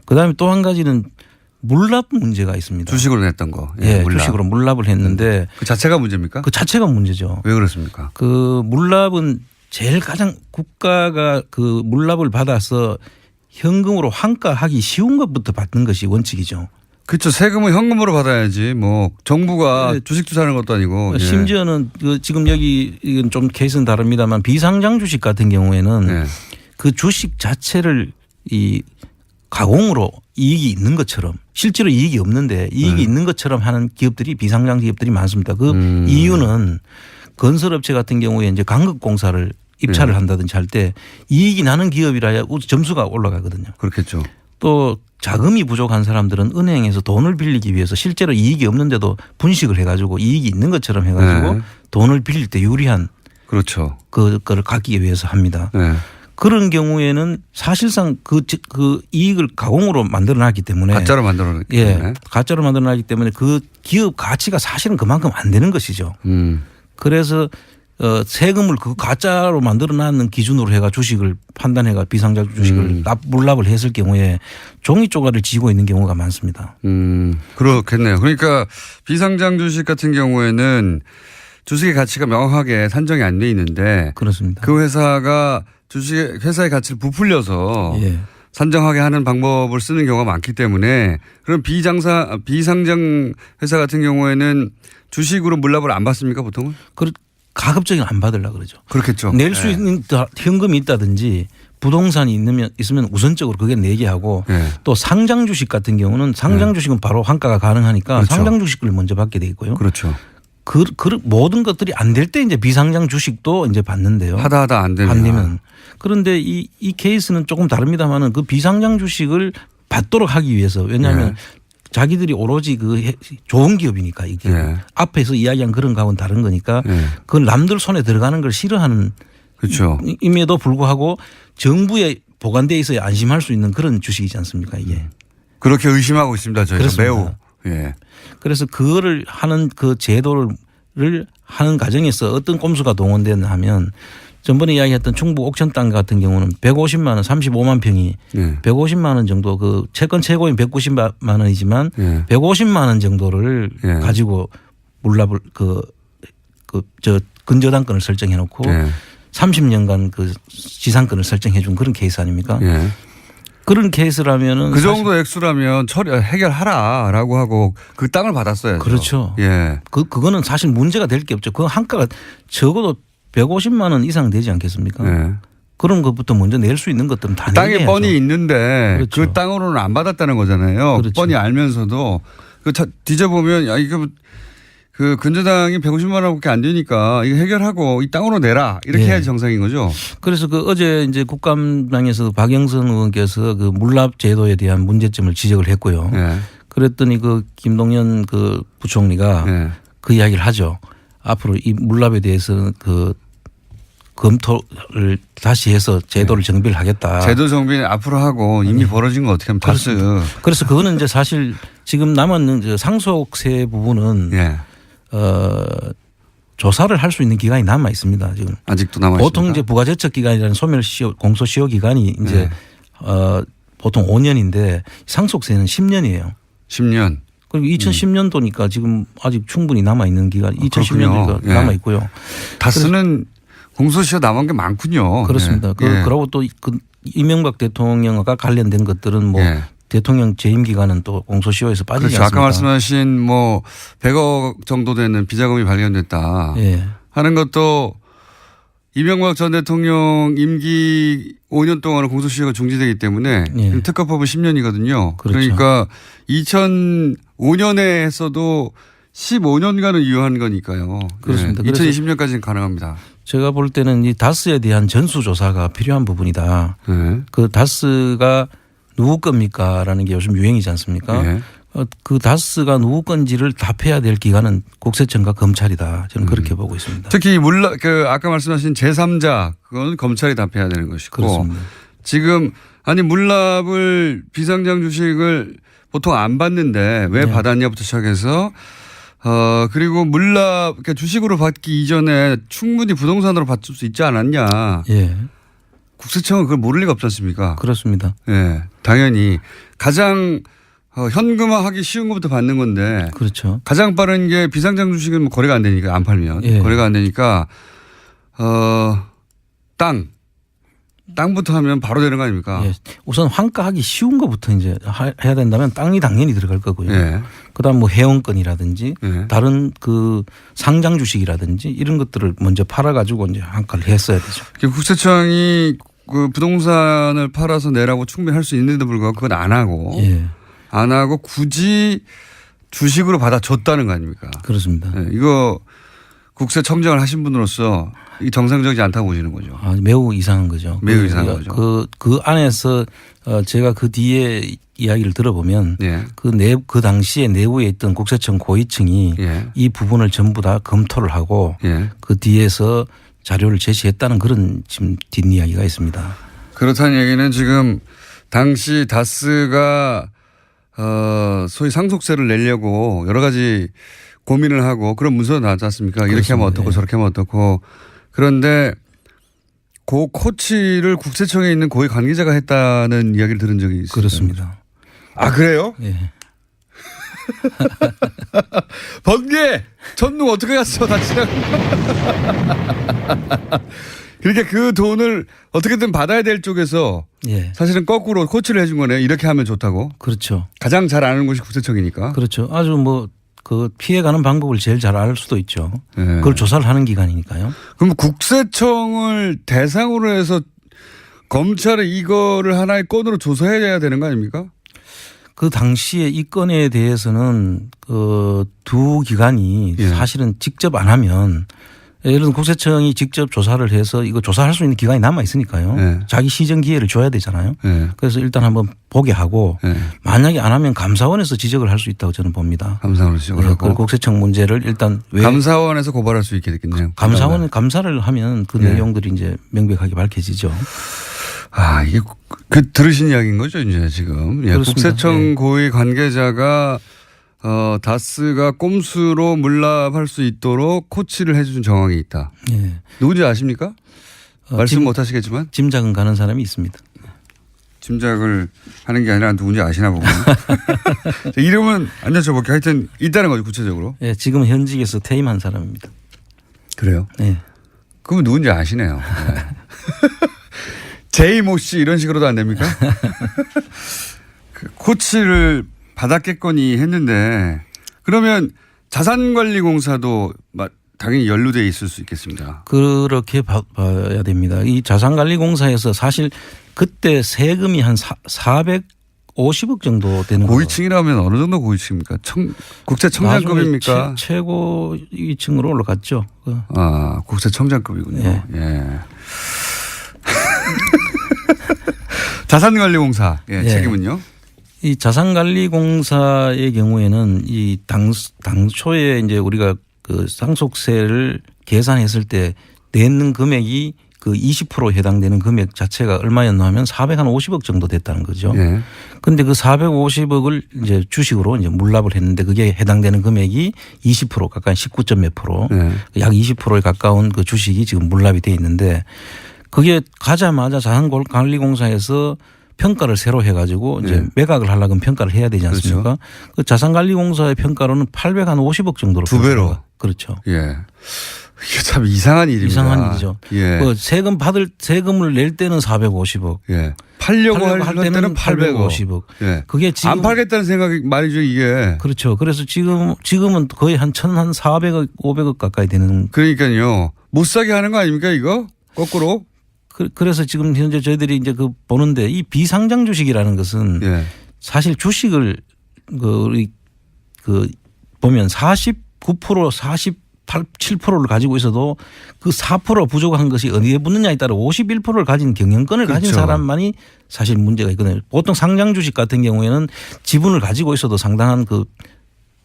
그 다음에 또 한 가지는 물납 문제가 있습니다. 주식으로 냈던 거. 물납. 주식으로 물납을 했는데. 그 자체가 문제입니까? 그 자체가 문제죠. 왜 그렇습니까? 그 물납은 제일 가장 국가가 그 물납을 받아서 현금으로 환가하기 쉬운 것부터 받는 것이 원칙이죠. 그렇죠. 세금은 현금으로 받아야지. 뭐 정부가 주식 투자하는 것도 아니고. 심지어는 지금 여기 이건 좀 케이스는 다릅니다만 비상장 주식 같은 경우에는 그 주식 자체를 이 가공으로 이익이 있는 것처럼 실제로 이익이 없는데 이익이 있는 것처럼 하는 기업들이 비상장 기업들이 많습니다. 그 이유는 건설업체 같은 경우에 이제 강극공사를 입찰을 한다든지 할 때 이익이 나는 기업이라야 점수가 올라가거든요. 그렇겠죠. 또 자금이 부족한 사람들은 은행에서 돈을 빌리기 위해서 실제로 이익이 없는데도 분식을 해가지고 이익이 있는 것처럼 해가지고 돈을 빌릴 때 유리한 그렇죠. 그거를 갖기 위해서 합니다. 그런 경우에는 사실상 그 이익을 가공으로 만들어놨기 때문에 가짜로 만들어놨기 때문에. 가짜로 만들어놨기 때문에 그 기업 가치가 사실은 그만큼 안 되는 것이죠. 그래서 세금을 그 가짜로 만들어놨는 기준으로 해가 주식을 판단해가 비상장 주식을 물납을 했을 경우에 종이 쪼가리를 지고 있는 경우가 많습니다. 그렇겠네요. 그러니까 비상장 주식 같은 경우에는 주식의 가치가 명확하게 산정이 안 돼 있는데 그렇습니다. 그 회사가 회사의 가치를 부풀려서 산정하게 하는 방법을 쓰는 경우가 많기 때문에 그럼 비상장 회사 같은 경우에는 주식으로 물납을 안 받습니까 보통은? 가급적이면 안 받으려고 그러죠. 그렇겠죠. 낼 수 있는 현금이 있다든지 부동산이 있으면 우선적으로 그게 내게 하고 또 상장 주식 같은 경우는 상장 주식은 바로 환가가 가능하니까 그렇죠. 상장 주식을 먼저 받게 돼 있고요. 그렇죠. 그 모든 것들이 안 될 때 이제 비상장 주식도 이제 받는데요. 하다 안 되면. 그런데 이 케이스는 조금 다릅니다만은 그 비상장 주식을 받도록 하기 위해서 왜냐하면 자기들이 오로지 그 좋은 기업이니까 이게 앞에서 이야기한 그런 거하고는 다른 거니까 그 남들 손에 들어가는 걸 싫어하는 그렇죠. 임에도 불구하고 정부에 보관돼 있어야 안심할 수 있는 그런 주식이지 않습니까 이게. 그렇게 의심하고 있습니다. 저희가 그렇습니다. 매우. 그래서 그거를 하는 그 제도를 하는 과정에서 어떤 꼼수가 동원되나 하면 전번에 이야기했던 충북 옥천 땅 같은 경우는 150만 원 35만 평이 150만 원 정도 그 채권 최고인 190만 원이지만 150만 원 정도를 가지고 물납을 저 근저당권을 설정해 놓고 30년간 그 지상권을 설정해 준 그런 케이스 아닙니까? 그런 케이스라면은 그 정도 액수라면 해결하라라고 하고 그 땅을 받았어요. 그렇죠. 그거는 사실 문제가 될 게 없죠. 그 한가가 적어도 150만 원 이상 되지 않겠습니까? 그런 것부터 먼저 낼 수 있는 것들은 다 땅에 내야죠. 뻔히 있는데 그렇죠. 그 땅으로는 안 받았다는 거잖아요. 그렇죠. 뻔히 알면서도 뒤져보면 이거 그 근저당이 150만 원밖에 안 되니까 이거 해결하고 이 땅으로 내라 이렇게 해야지 정상인 거죠. 그래서 그 어제 이제 국감장에서 박영선 의원께서 그 물납 제도에 대한 문제점을 지적을 했고요. 그랬더니 그 김동연 그 부총리가 그 이야기를 하죠. 앞으로 이 물납에 대해서 그 검토를 다시 해서 제도를 정비를 하겠다. 제도 정비는 앞으로 하고 이미 벌어진 거 어떻게 하면 다스. 그래서 그거는 이제 사실 지금 남은 상속세 부분은 조사를 할 수 있는 기간이 남아 있습니다. 지금 아직도 남아 있습니다. 보통 이제 부가제척 기간이라는 소멸시효 공소시효 기간이 이제 보통 5년인데 상속세는 10년이에요. 10년. 그리고 2010년도니까 지금 아직 충분히 남아 있는 기간 2010년도니까 남아 있고요. 다스는 공소시효 남은 게 많군요. 그렇습니다. 그러고 또 그 이명박 대통령과 관련된 것들은 뭐 대통령 재임 기간은 또 공소시효에서 빠지지 그렇죠. 않습니까? 아까 말씀하신 뭐 100억 정도 되는 비자금이 발견됐다 하는 것도 이명박 전 대통령 임기 5년 동안은 공소시효가 중지되기 때문에 특허법은 10년이거든요. 그렇죠. 그러니까 2005년에 했어도 15년간은 유효한 거니까요. 그렇습니다. 2020년까지는 가능합니다. 제가 볼 때는 이 다스에 대한 전수조사가 필요한 부분이다. 그 다스가 누구 겁니까라는 게 요즘 유행이지 않습니까? 그 다스가 누구 건지를 답해야 될 기관은 국세청과 검찰이다. 저는 그렇게 보고 있습니다. 특히 아까 말씀하신 제3자 그건 검찰이 답해야 되는 것이고 그렇습니다. 지금 물납을 비상장 주식을 보통 안 받는데 왜 받았냐부터 시작해서 그리고 물납 그러니까 주식으로 받기 이전에 충분히 부동산으로 받을 수 있지 않았냐. 국세청은 그걸 모를 리가 없지 않습니까? 그렇습니다. 당연히 가장 현금화하기 쉬운 것부터 받는 건데. 그렇죠. 가장 빠른 게 비상장 주식은 뭐 거래가 안 되니까 안 팔면 거래가 안 되니까 땅부터 하면 바로 되는 거 아닙니까? 우선 환가하기 쉬운 것부터 이제 해야 된다면 땅이 당연히 들어갈 거고요. 그다음 뭐 회원권이라든지 다른 그 상장 주식이라든지 이런 것들을 먼저 팔아가지고 이제 환가를 했어야 되죠. 국세청이 그 부동산을 팔아서 내라고 충분히 할 수 있는데도 불구하고 그건 안 하고 굳이 주식으로 받아줬다는 거 아닙니까? 그렇습니다. 이거 국세청장을 하신 분으로서 이 정상적이지 않다고 보시는 거죠. 매우 이상한 거죠. 매우 이상한 거죠. 그 안에서 제가 그 뒤에 이야기를 들어보면 그 당시에 내부에 있던 국세청 고위층이 이 부분을 전부 다 검토를 하고 그 뒤에서 자료를 제시했다는 그런 지금 뒷이야기가 있습니다. 그렇다는 얘기는 지금 당시 다스가 소위 상속세를 내려고 여러 가지 고민을 하고 그런 문서가 나왔지 않습니까? 이렇게 그렇습니다. 하면 어떻고 예. 저렇게 하면 어떻고. 그런데 그 코치를 국세청에 있는 고위 관계자가 했다는 이야기를 들은 적이 있습니다. 그렇습니다. 아, 그래요? 예. 번개! 전누 어떻게 갔어? 다치라고. 그러니까 그 돈을 어떻게든 받아야 될 쪽에서 예. 사실은 거꾸로 코치를 해준 거네요. 이렇게 하면 좋다고. 그렇죠. 가장 잘 아는 곳이 국세청이니까. 그렇죠. 아주 그 피해가는 방법을 제일 잘 알 수도 있죠. 네. 그걸 조사를 하는 기관이니까요. 그럼 국세청을 대상으로 해서 검찰이 이거를 하나의 건으로 조사해야 되는 거 아닙니까? 그 당시에 이 건에 대해서는 그 두 기관이 예. 사실은 직접 안 하면 예를 들어 국세청이 직접 조사를 해서 이거 조사할 수 있는 기간이 남아 있으니까요. 예. 자기 시정 기회를 줘야 되잖아요. 예. 그래서 일단 한번 보게 하고 예. 만약에 안 하면 감사원에서 지적을 할 수 있다고 저는 봅니다. 감사원으로 지적을 예, 하고. 그 국세청 문제를 일단 왜 감사원에서 고발할 수 있게 됐겠네요. 감사원은 감사를 하면 그 예. 내용들이 이제 명백하게 밝혀지죠. 아, 이게 그 들으신 이야기인 거죠, 이제 지금. 예. 그렇습니다. 국세청 예. 고위 관계자가 다스가 꼼수로 물납할 수 있도록 코치를 해준 정황이 있다. 예. 누군지 아십니까? 말씀 짐- 못 하시겠지만 짐작은 가는 사람이 있습니다. 짐작을 하는 게 아니라 누군지 아시나 보군요. 이름은 안 여쭤볼게요. 하여튼 있다는 거죠, 구체적으로. 예, 지금 현직에서 퇴임한 사람입니다. 그래요? 예. 그러면 누군지 아시네요. 네. 제이모 씨 이런 식으로도 안 됩니까? 그 코치를 받았겠거니 했는데 그러면 자산관리공사도 당연히 연루되어 있을 수 있겠습니다. 그렇게 봐야 됩니다. 이 자산관리공사에서 사실 그때 세금이 한 450억 정도 되는 거예요. 고위층이라면 어느 정도 고위층입니까? 국세청장급입니까? 나중에 최고 위층으로 올라갔죠. 아, 국세청장급이군요. 예. 예. 자산관리공사 예, 예. 책임은요? 이 자산관리공사의 경우에는 이 당초에 이제 우리가 그 상속세를 계산했을 때 내는 금액이 그 20% 해당되는 금액 자체가 얼마였나 하면 450억 정도 됐다는 거죠. 예. 그런데 그 450억을 이제 주식으로 이제 물납을 했는데 그게 해당되는 금액이 20% 가까이 19점 몇 프로 예. 약 20%에 가까운 그 주식이 지금 물납이 돼 있는데 그게 가자마자 자산관리공사에서 평가를 새로 해가지고 이제 네. 매각을 하려면 평가를 해야 되지 않습니까? 그렇죠. 그 자산관리공사의 평가로는 850억 정도로. 두 배로. 그렇죠. 예. 이게 참 이상한 일입니다. 이상한 일이죠. 예. 그 세금을 낼 때는 450억. 예. 팔려고 할 때는 800억. 850억. 예. 그게 지금 안 팔겠다는 생각이 말이죠, 이게. 그렇죠. 그래서 지금은 거의 한 400억, 500억 가까이 되는. 그러니까요. 못 사게 하는 거 아닙니까, 이거? 거꾸로? 그래서 지금 현재 저희들이 이제 그 보는데 이 비상장 주식이라는 것은 예. 사실 주식을 우리 보면 49% 7%를 가지고 있어도 그 4% 부족한 것이 어디에 붙느냐에 따라 51%를 가진 경영권을 가진 그렇죠. 사람만이 사실 문제가 있거든요. 보통 상장 주식 같은 경우에는 지분을 가지고 있어도 상당한 그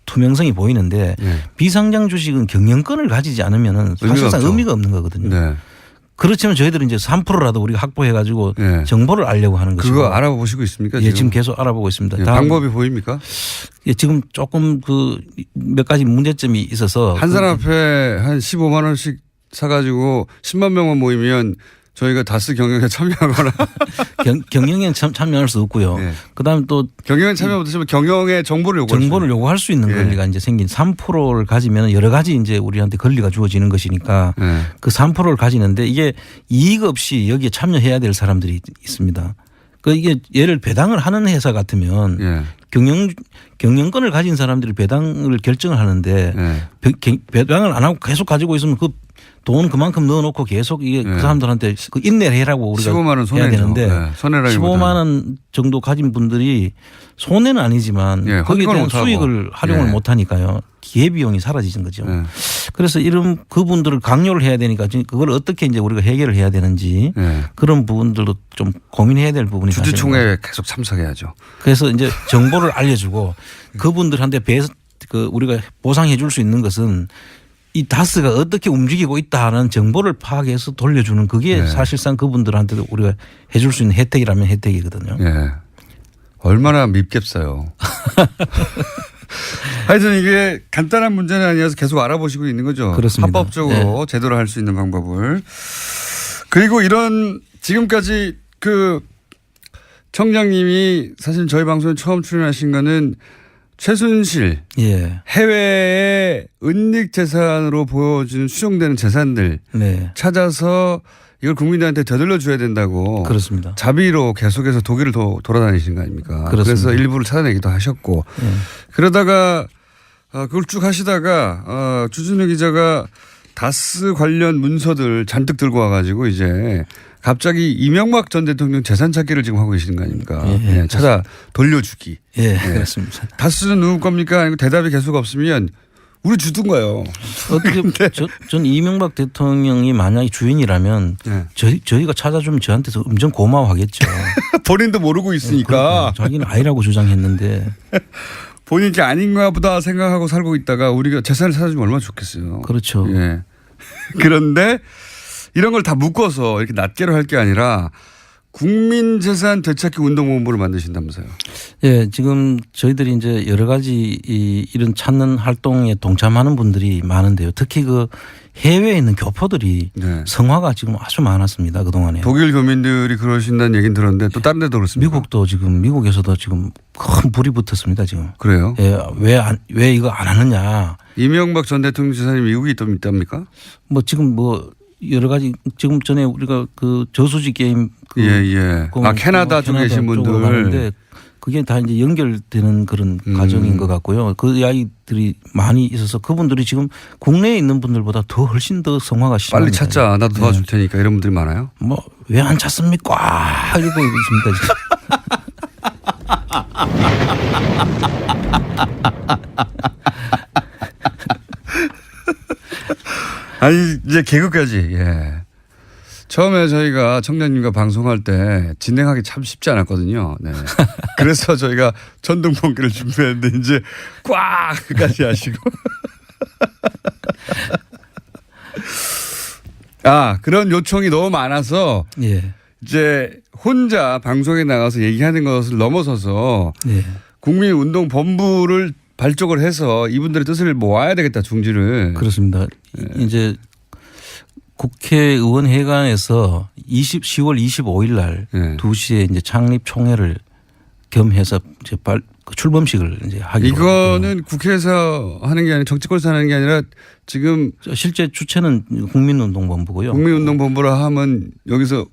투명성이 보이는데 예. 비상장 주식은 경영권을 가지지 않으면은 사실상 없죠. 의미가 없는 거거든요. 네. 그렇지만 저희들은 이제 3%라도 우리가 확보해가지고 예. 정보를 알려고 하는 것이고. 그거 알아보시고 있습니까? 예, 지금 계속 알아보고 있습니다. 예, 다음 방법이 보입니까? 예, 지금 조금 몇 가지 문제점이 있어서 한 사람 앞에 한 15만 원씩 사가지고 10만 명만 모이면 저희가 다스 경영에 참여하거나 경영에 참여할 수 없고요. 예. 그다음에 또 경영에 참여 못하시면 경영의 정보를 요구할 정보를 요구할 수 있는 예. 권리가 이제 생긴 3%를 가지면 여러 가지 이제 우리한테 권리가 주어지는 것이니까 예. 그 3%를 가지는데 이게 이익 없이 여기에 참여해야 될 사람들이 있습니다. 그 이게 예를 배당을 하는 회사 같으면 예. 경영권을 가진 사람들이 배당을 결정을 하는데 예. 배당을 안 하고 계속 가지고 있으면 그 돈 그만큼 넣어놓고 계속 이게 예. 그 사람들한테 그 인내를 해라고 우리가 15만 원 해야 손해죠. 되는데 예. 손해라기보다는. 15만 원 정도 가진 분들이 손해는 아니지만 예. 거기에 대한 못하고. 수익을 활용을 예. 못하니까요. 기회비용이 사라지는 거죠. 예. 그래서 이런 그분들을 강요를 해야 되니까 그걸 어떻게 이제 우리가 해결을 해야 되는지 예. 그런 부분들도 좀 고민해야 될 부분이 사실은. 주주총회에 계속 참석해야죠. 그래서 이제 정보를 알려주고 그분들한테 우리가 보상해 줄 수 있는 것은 이 다스가 어떻게 움직이고 있다는 정보를 파악해서 돌려주는 그게 네. 사실상 그분들한테도 우리가 해줄 수 있는 혜택이라면 혜택이거든요. 예. 얼마나 밉겠어요. 하여튼 이게 간단한 문제는 아니어서 계속 알아보시고 있는 거죠. 그렇습니다. 합법적으로 네. 제대로 할 수 있는 방법을. 그리고 이런 지금까지 그 청장님이 사실 저희 방송에 처음 출연하신 거는 최순실 예. 해외의 은닉 재산으로 보여지는 수정되는 재산들 네. 찾아서 이걸 국민들한테 되돌려 줘야 된다고 그렇습니다. 자비로 계속해서 독일을 돌아다니신 거 아닙니까? 그렇습니다. 그래서 일부를 찾아내기도 하셨고 예. 그러다가 그걸 쭉 하시다가 주진우 기자가 다스 관련 문서들 잔뜩 들고 와가지고 이제 갑자기 이명박 전 대통령 재산 찾기를 지금 하고 계시는 거 아닙니까? 예, 예, 찾아 돌려주기. 예, 그렇습니다. 다스는 누구 겁니까? 아니고 대답이 계속 없으면 우리 주둔가요. 어떻게 전 이명박 대통령이 만약에 주인이라면 네. 저희가 찾아주면 저한테서 엄청 고마워하겠죠. 본인도 모르고 있으니까. 자기는 아니라고 주장했는데. 본인 게 아닌가 보다 생각하고 살고 있다가 우리가 재산을 찾아주면 얼마나 좋겠어요. 그렇죠. 예. 그런데 이런 걸 다 묶어서 이렇게 낱개로 할 게 아니라 국민재산 되찾기 운동본부를 만드신다면서요. 예, 지금 저희들이 이제 여러 가지 이런 찾는 활동에 동참하는 분들이 많은데요. 특히 그 해외에 있는 교포들이 네. 성화가 지금 아주 많았습니다. 그동안에. 독일 교민들이 그러신다는 얘기는 들었는데 또 다른 데도 그렇습니까? 미국도 지금 미국에서도 지금 큰 불이 붙었습니다. 지금. 그래요? 예, 왜 이거 안 하느냐. 이명박 전 대통령 재산이 미국에 있답니까? 뭐 지금 뭐 여러 가지 지금 전에 우리가 그 저수지 게임 예. 캐나다 쪽에 계신 분들. 가는데 그게 다 이제 연결되는 그런 과정인 것 같고요. 그 이야기들이 많이 있어서 그분들이 지금 국내에 있는 분들보다 더 훨씬 더 성화가 심합니다. 빨리 찾자. 나도 도와줄 테니까 이런 분들이 많아요. 뭐 왜 안 찾습니까? 이러고 있습니다. 지금. 아니 이제 개그까지. 예. 처음에 저희가 청장님과 방송할 때 진행하기 참 쉽지 않았거든요. 네. 그래서 저희가 전등번개를 준비했는데 이제 꽉까지 하시고. 그런 요청이 너무 많아서 예. 이제 혼자 방송에 나가서 얘기하는 것을 넘어서서 예. 국민운동본부를 발족을 해서 이분들의 뜻을 모아야 되겠다, 중지를. 그렇습니다. 이제 국회의원 회관에서 10월 25일 날 2시에 이제 창립 총회를 겸해서 이제 출범식을 이제 하기로. 이거는 국회에서 하는 게 아니라 정치권에서 하는 게 아니라 지금 실제 주체는 국민운동본부고요. 국민운동본부라 하면 여기서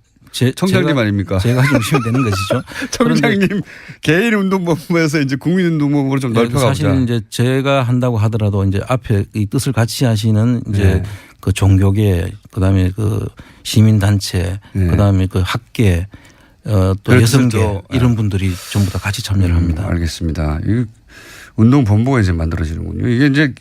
청장님 아닙니까? 제가 좀 쉬면 되는 것이죠. 청장님 개인 운동본부에서 이제 국민운동본부로 좀 넓혀가보자. 사실은 이제 제가 한다고 하더라도 이제 앞에 이 뜻을 같이 하시는 이제 그 종교계, 그다음에 그 시민단체, 그다음에 그 학계, 또 여성계 이런 분들이 전부 다 같이 참여를 합니다. 알겠습니다. 이 운동본부가 이제 만들어지는군요. 이게 이제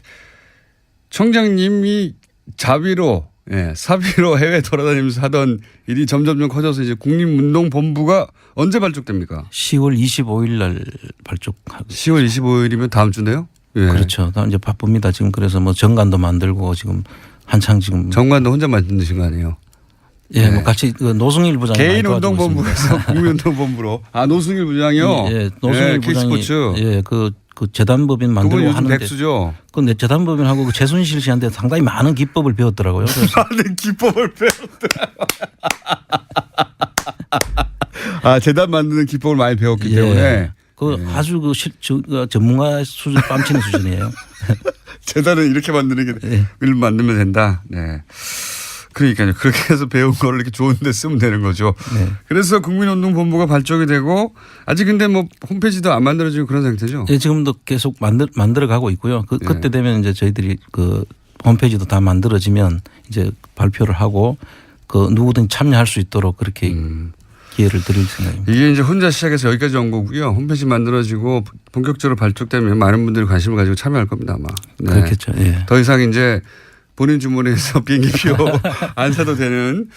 청장님이 자비로 사비로 해외 돌아다니면서 하던 일이 점점 커져서 이제 국민운동본부가 언제 발족됩니까? 10월 25일 날 발족하고. 10월 25일이면 다음 주네요? 예. 그렇죠. 다음 이제 바쁩니다. 지금 그래서 뭐 정관도 만들고 지금 한창 지금. 정관도 혼자 만드신 거 아니에요? 예, 뭐 같이 그 노승일 부장이 개인 운동본부에서 국민운동본부로. 노승일 부장이요? 예, 노승일 부장이. K스포츠. 예, 그 재단법인 만들고 요즘 하는데. 백수죠. 근데 재단법인하고 그 최순실 씨한테 상당히 많은 기법을 배웠더라고요. 많은 기법을 배웠더라고요. 재단 만드는 기법을 많이 배웠기 때문에. 아주 전문가 수준 뺨치는 수준이에요. 재단은 이렇게 만드는 게 만들면 된다. 네. 그러니까요. 그렇게 해서 배운 거를 이렇게 좋은 데 쓰면 되는 거죠. 네. 그래서 국민운동본부가 발족이 되고 아직 근데 뭐 홈페이지도 안 만들어지고 그런 상태죠. 예, 지금도 계속 만들어 가고 있고요. 그때 되면 이제 저희들이 그 홈페이지도 다 만들어지면 이제 발표를 하고 그 누구든 참여할 수 있도록 그렇게 기회를 드릴 생각입니다. 이게 이제 혼자 시작해서 여기까지 온 거고요. 홈페이지 만들어지고 본격적으로 발족되면 많은 분들이 관심을 가지고 참여할 겁니다 아마. 네. 그렇겠죠. 예. 더 이상 이제 본인 주머니에서 비행기표 안 사도 되는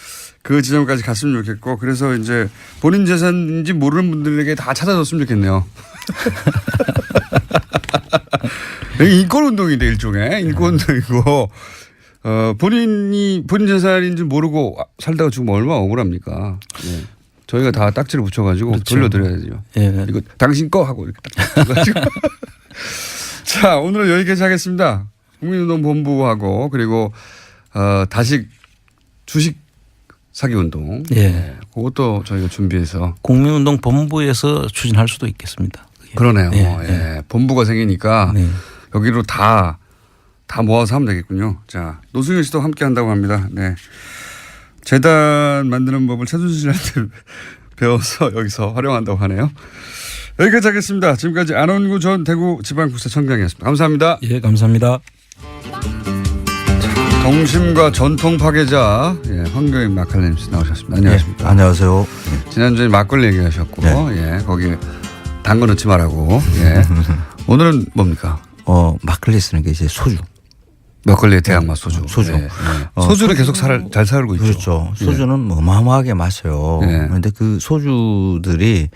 그 지점까지 갔으면 좋겠고 그래서 이제 본인 재산인지 모르는 분들에게 다 찾아줬으면 좋겠네요. 인권운동인데 일종의 인권운동이고 본인 재산인지 모르고 살다가 지금 얼마나 억울합니까? 네. 저희가 다 딱지를 붙여가지고 그렇죠. 돌려드려야죠. 예. 이거 당신 거 하고 이렇게 딱 붙여가지고. 자, 오늘은 여기까지 하겠습니다. 국민운동본부하고 그리고 다시 주식 사기 운동. 예. 네. 그것도 저희가 준비해서. 국민운동 본부에서 추진할 수도 있겠습니다. 그러네요. 예. 예. 본부가 생기니까 네. 여기로 다 모아서 하면 되겠군요. 자, 노승현 씨도 함께 한다고 합니다. 네. 재단 만드는 법을 최순실한테 배워서 여기서 활용한다고 하네요. 여기까지 하겠습니다. 지금까지 안원구 전 대구지방국세청장이었습니다. 감사합니다. 예, 감사합니다. 동심과 전통 파괴자 황교익 마칼레님 씨 나오셨습니다. 안녕하십니까. 네, 안녕하세요. 지난주에 막걸리 얘기하셨고 네. 거기 단 거 넣지 말라고. 오늘은 뭡니까? 막걸리 쓰는 게 이제 소주. 막걸리의 대항마 소주. 소주. 네. 소주는 계속 잘 살고 있죠. 그렇죠. 소주는 어마어마하게 마셔요. 그런데 그 소주들이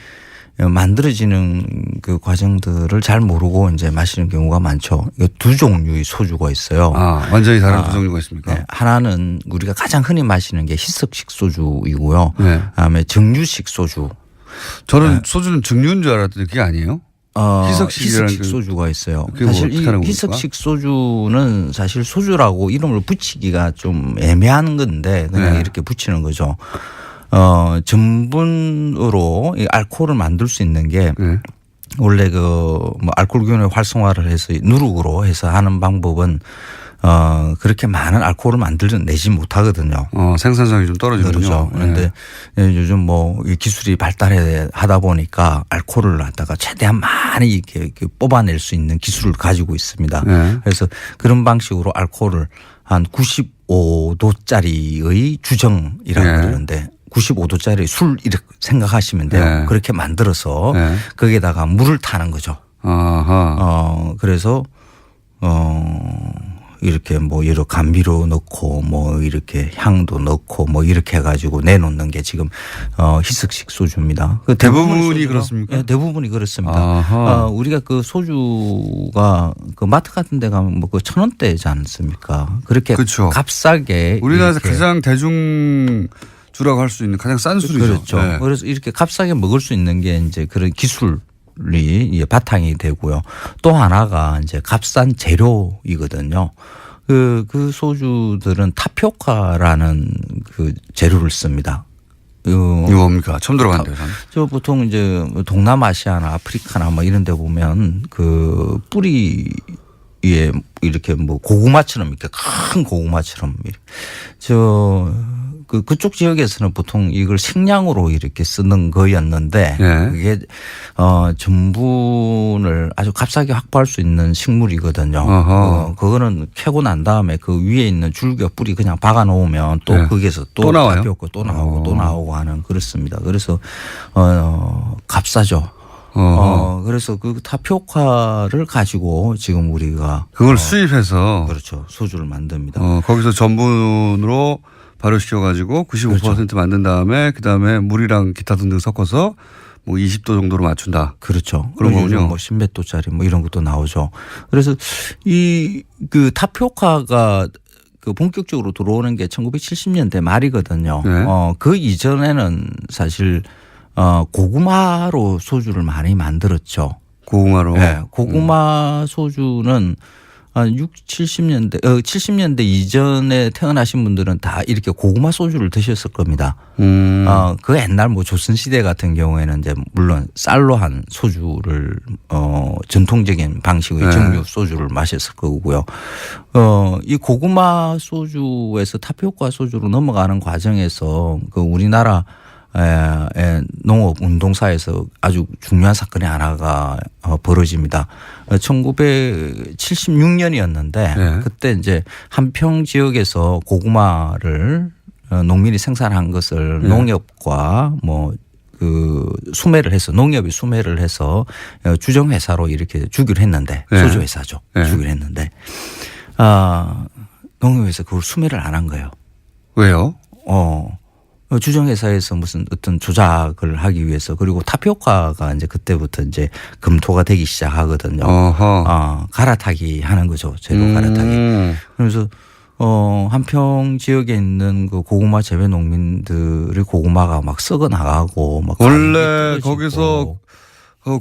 만들어지는 그 과정들을 잘 모르고 이제 마시는 경우가 많죠. 두 종류의 소주가 있어요. 완전히 다른 두 종류가 있습니까? 네. 하나는 우리가 가장 흔히 마시는 게 희석식 소주이고요. 네. 그다음에 정류식 소주. 저는 소주는 증류인 줄 알았더니 그게 아니에요? 희석식 소주가 있어요. 사실 이 희석식 소주는 사실 소주라고 이름을 붙이기가 좀 애매한 건데 그냥 네. 이렇게 붙이는 거죠. 전분으로 이 알코올을 만들 수 있는 게 네. 원래 알코올균의 활성화를 해서 누룩으로 해서 하는 방법은 그렇게 많은 알코올을 만들어내지 못하거든요. 생산성이 좀 떨어지군요. 그렇죠. 그런데 요즘 이 기술이 발달하다 보니까 알코올을 갖다가 최대한 많이 이렇게 뽑아낼 수 있는 기술을 가지고 있습니다. 네. 그래서 그런 방식으로 알코올을 한 95도짜리의 주정이라고 그러는데 95도짜리 술 이렇게 생각하시면 돼요. 네. 그렇게 만들어서 네. 거기에다가 물을 타는 거죠. 아하. 그래서 이렇게 여러 감미료 넣고 이렇게 향도 넣고 이렇게 해가지고 내놓는 게 지금 희석식 소주입니다. 대부분이 그렇습니까? 네, 대부분이 그렇습니다. 우리가 그 소주가 그 마트 같은 데 가면 1,000원대지 않습니까? 그렇게 그렇죠. 값싸게 우리나라에서 가장 대중주라고 할 수 있는 가장 싼 술이죠. 그렇죠. 네. 그래서 이렇게 값싸게 먹을 수 있는 게 이제 그런 기술이 바탕이 되고요. 또 하나가 이제 값싼 재료이거든요. 그 소주들은 타피오카라는 그 재료를 씁니다. 이거 뭡니까? 처음 들어봤는데요. 저 보통 이제 동남아시아나 아프리카나 이런 데 보면 그 뿌리에 이렇게 고구마처럼 이렇게 큰 고구마처럼 그쪽 지역에서는 보통 이걸 식량으로 이렇게 쓰는 거였는데 네. 그게 전분을 아주 값싸게 확보할 수 있는 식물이거든요. 그거는 캐고 난 다음에 그 위에 있는 줄기와 뿌리 그냥 박아 놓으면 또 네. 거기에서 또 나와요? 잡혔고 또 나오고 또 나오고 하는 그렇습니다. 그래서 값싸죠. 그래서 그 타피오카를 가지고 지금 우리가 그걸 수입해서 그렇죠. 소주를 만듭니다. 거기서 전분으로 발효시켜가지고 95% 그렇죠. 만든 다음에 그다음에 물이랑 기타 등등 섞어서 20도 정도로 맞춘다. 그렇죠. 그런 거군요. 10몇 도짜리 이런 것도 나오죠. 그래서 그 타피오카가 그 본격적으로 들어오는 게 1970년대 말이거든요. 네. 그 이전에는 사실 고구마로 소주를 많이 만들었죠. 고구마로. 네. 고구마 소주는 한 70년대, 70년대 이전에 태어나신 분들은 다 이렇게 고구마 소주를 드셨을 겁니다. 그 옛날 조선시대 같은 경우에는 이제 물론 쌀로 한 소주를, 전통적인 방식의 정류 소주를 마셨을 거고요. 이 고구마 소주에서 타피오카 소주로 넘어가는 과정에서 그 우리나라 농업 운동사에서 아주 중요한 사건이 하나가 벌어집니다. 1976년이었는데 그때 이제 한평 지역에서 고구마를 농민이 생산한 것을 농협과 수매를 해서 농협이 수매를 해서 주정회사로 이렇게 주기로 했는데 소주회사죠. 주기로 했는데 농협에서 그걸 수매를 안 한 거예요. 왜요? 주정회사에서 무슨 어떤 조작을 하기 위해서 그리고 타피오카가 이제 그때부터 이제 검토가 되기 시작하거든요. 갈아타기 하는 거죠. 재료 갈아타기. 그래서 한평 지역에 있는 그 고구마 재배 농민들의 고구마가 막 썩어 나가고 막 원래 거기서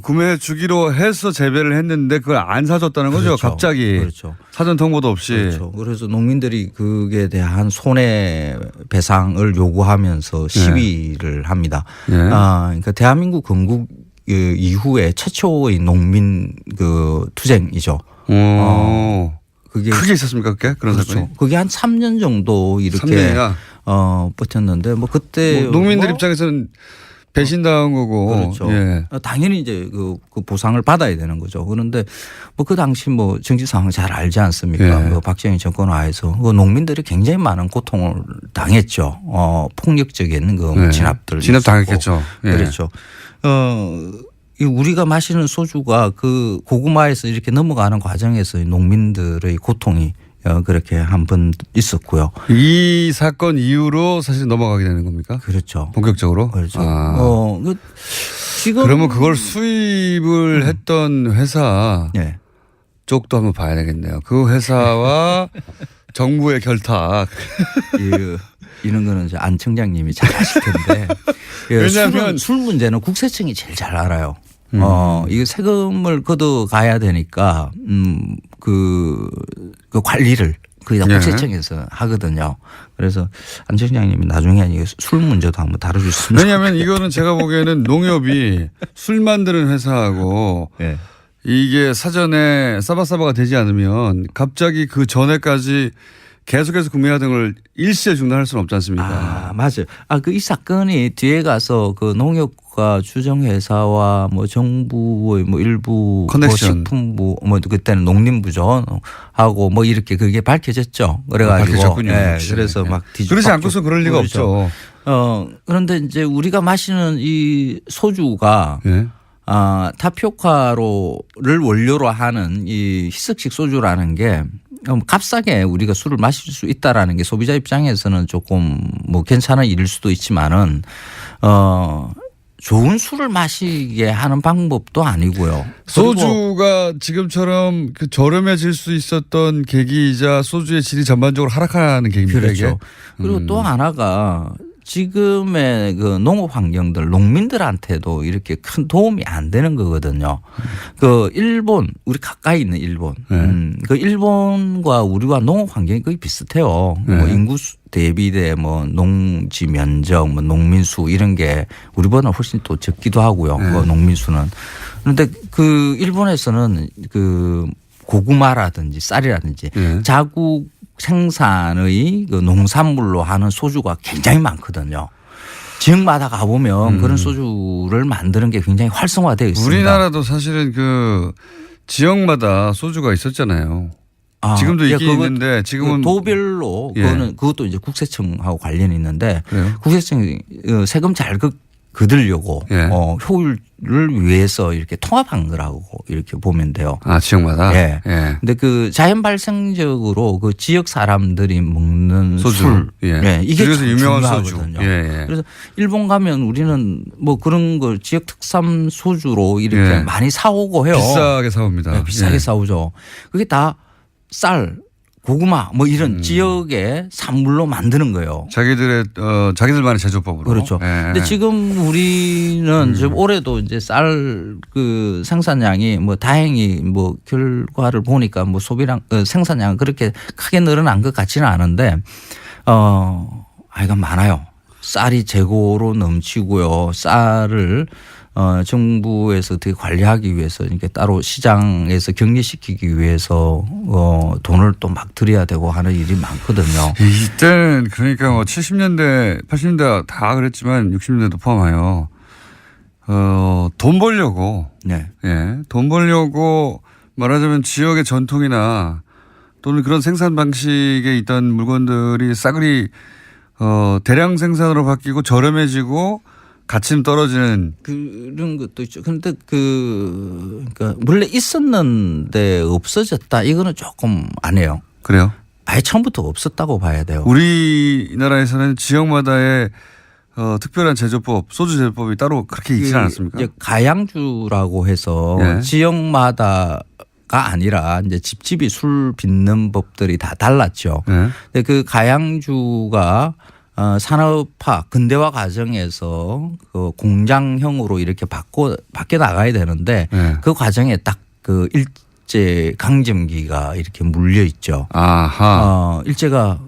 구매해 주기로 해서 재배를 했는데 그걸 안 사줬다는 거죠. 그렇죠. 갑자기. 그렇죠. 사전 통보도 없이. 그렇죠. 그래서 농민들이 그에 대한 손해배상을 요구하면서 시위를 합니다. 그러니까 대한민국 건국 이후에 최초의 농민 그 투쟁이죠. 그게 크게 있었습니까, 그게? 그런 그렇죠. 사건이? 그게 한 3년 정도 이렇게 3년이나? 버텼는데 뭐 그때 농민들 입장에서는 배신당한 거고. 그렇죠. 예. 당연히 이제 그 보상을 받아야 되는 거죠. 그런데 뭐 그 당시 뭐 정치 상황 잘 알지 않습니까? 예. 그 박정희 정권 하에서 그 농민들이 굉장히 많은 고통을 당했죠. 폭력적인 그 진압들. 진압 당했겠죠. 예. 그렇죠. 이 우리가 마시는 소주가 그 고구마에서 이렇게 넘어가는 과정에서 농민들의 고통이 그렇게 한 번 있었고요. 이 사건 이후로 사실 넘어가게 되는 겁니까? 그렇죠. 본격적으로? 그렇죠. 지금 그러면 그걸 수입을 했던 회사 네. 쪽도 한번 봐야 되겠네요. 그 회사와 정부의 결탁. 이런 거는 이제 안 청장님이 잘 아실 텐데. 왜냐하면 술 문제는 국세청이 제일 잘 알아요. 이거 세금을 걷어가야 되니까, 그 관리를 거의 다 국세청에서 하거든요. 그래서 안 청장님이 나중에 술 문제도 한번 다뤄주시면. 왜냐하면 이거는 제가 보기에는 농협이 술 만드는 회사하고 네. 이게 사전에 싸바싸바가 되지 않으면 갑자기 그 전에까지 계속해서 구매하던 걸 일시에 중단할 수는 없지 않습니까? 맞아요. 이 사건이 뒤에 가서 그 농협과 주정회사와 뭐 정부의 뭐 일부 커넥션. 뭐 식품부 뭐 그때는 농림부죠 하고 뭐 이렇게 그게 밝혀졌죠. 그래가지고. 밝혀졌군요. 네, 그래서 막 그러지 않고서 그럴 리가 그렇죠. 없죠. 그런데 이제 우리가 마시는 이 소주가 예. 타피오카를 원료로 하는 이 희석식 소주라는 게 값싸게 우리가 술을 마실 수 있다라는 게 소비자 입장에서는 조금 뭐 괜찮은 일일 수도 있지만은 좋은 술을 마시게 하는 방법도 아니고요. 소주가 지금처럼 그 저렴해질 수 있었던 계기이자 소주의 질이 전반적으로 하락하는 계기입니다. 그렇죠. 이게? 그리고 또 하나가 지금의 그 농업 환경들 농민들한테도 이렇게 큰 도움이 안 되는 거거든요. 그 일본 우리 가까이 있는 일본 그 일본과 우리와 농업 환경이 거의 비슷해요. 뭐 인구 대비대 뭐 농지 면적 뭐 농민수 이런 게 우리보다 훨씬 또 적기도 하고요. 그 농민수는. 그런데 그 일본에서는 그 고구마라든지 쌀이라든지 자국 생산의 그 농산물로 하는 소주가 굉장히 많거든요. 지역마다 가보면 그런 소주를 만드는 게 굉장히 활성화되어 있습니다. 우리나라도 사실은 그 지역마다 소주가 있었잖아요. 지금도 있긴 있는데 지금은 그 도별로 그것도 이제 국세청하고 관련이 있는데 그래요? 국세청이 세금 잘 거두려고 효율을 위해서 이렇게 통합한 거라고 이렇게 보면 돼요. 지역마다? 예. 근데 그 자연 발생적으로 그 지역 사람들이 먹는 소주. 술. 예. 이게 그래서 유명한 중요하거든요. 소주. 예. 그래서 일본 가면 우리는 뭐 그런 걸 지역 특산 소주로 이렇게 많이 사오고 해요. 비싸게 사옵니다. 네, 비싸게 사오죠. 그게 다 쌀, 고구마 뭐 이런 지역의 산물로 만드는 거예요. 자기들만의 제조법으로. 그렇죠. 근데 지금 우리는 좀 올해도 이제 쌀 그 생산량이 뭐 다행히 뭐 결과를 보니까 뭐 소비량 생산량은 그렇게 크게 늘어난 것 같지는 않은데 이건 많아요. 쌀이 재고로 넘치고요. 쌀을 정부에서 어떻게 관리하기 위해서 이렇게 따로 시장에서 격리시키기 위해서 돈을 또 막 들여야 되고 하는 일이 많거든요. 이때는 그러니까 뭐 70년대, 80년대 다 그랬지만 60년대도 포함하여 돈 벌려고 돈 벌려고 말하자면 지역의 전통이나 또는 그런 생산 방식에 있던 물건들이 싸그리 대량 생산으로 바뀌고 저렴해지고 가치는 떨어지는 그런 것도 있죠. 그런데 그러니까 원래 있었는데 없어졌다 이거는 조금 안 해요. 그래요? 아예 처음부터 없었다고 봐야 돼요. 우리나라에서는 지역마다의 특별한 제조법, 소주 제조법이 따로 그렇게 있지 않았습니까? 이제 가양주라고 해서 지역마다 아니라 이제 집집이 술 빚는 법들이 다 달랐죠. 근데 그 가양주가 산업화 근대화 과정에서 그 공장형으로 이렇게 바뀌어 나가야 되는데 그 과정에 딱 그 일제 강점기가 이렇게 물려 있죠. 아하. 일제가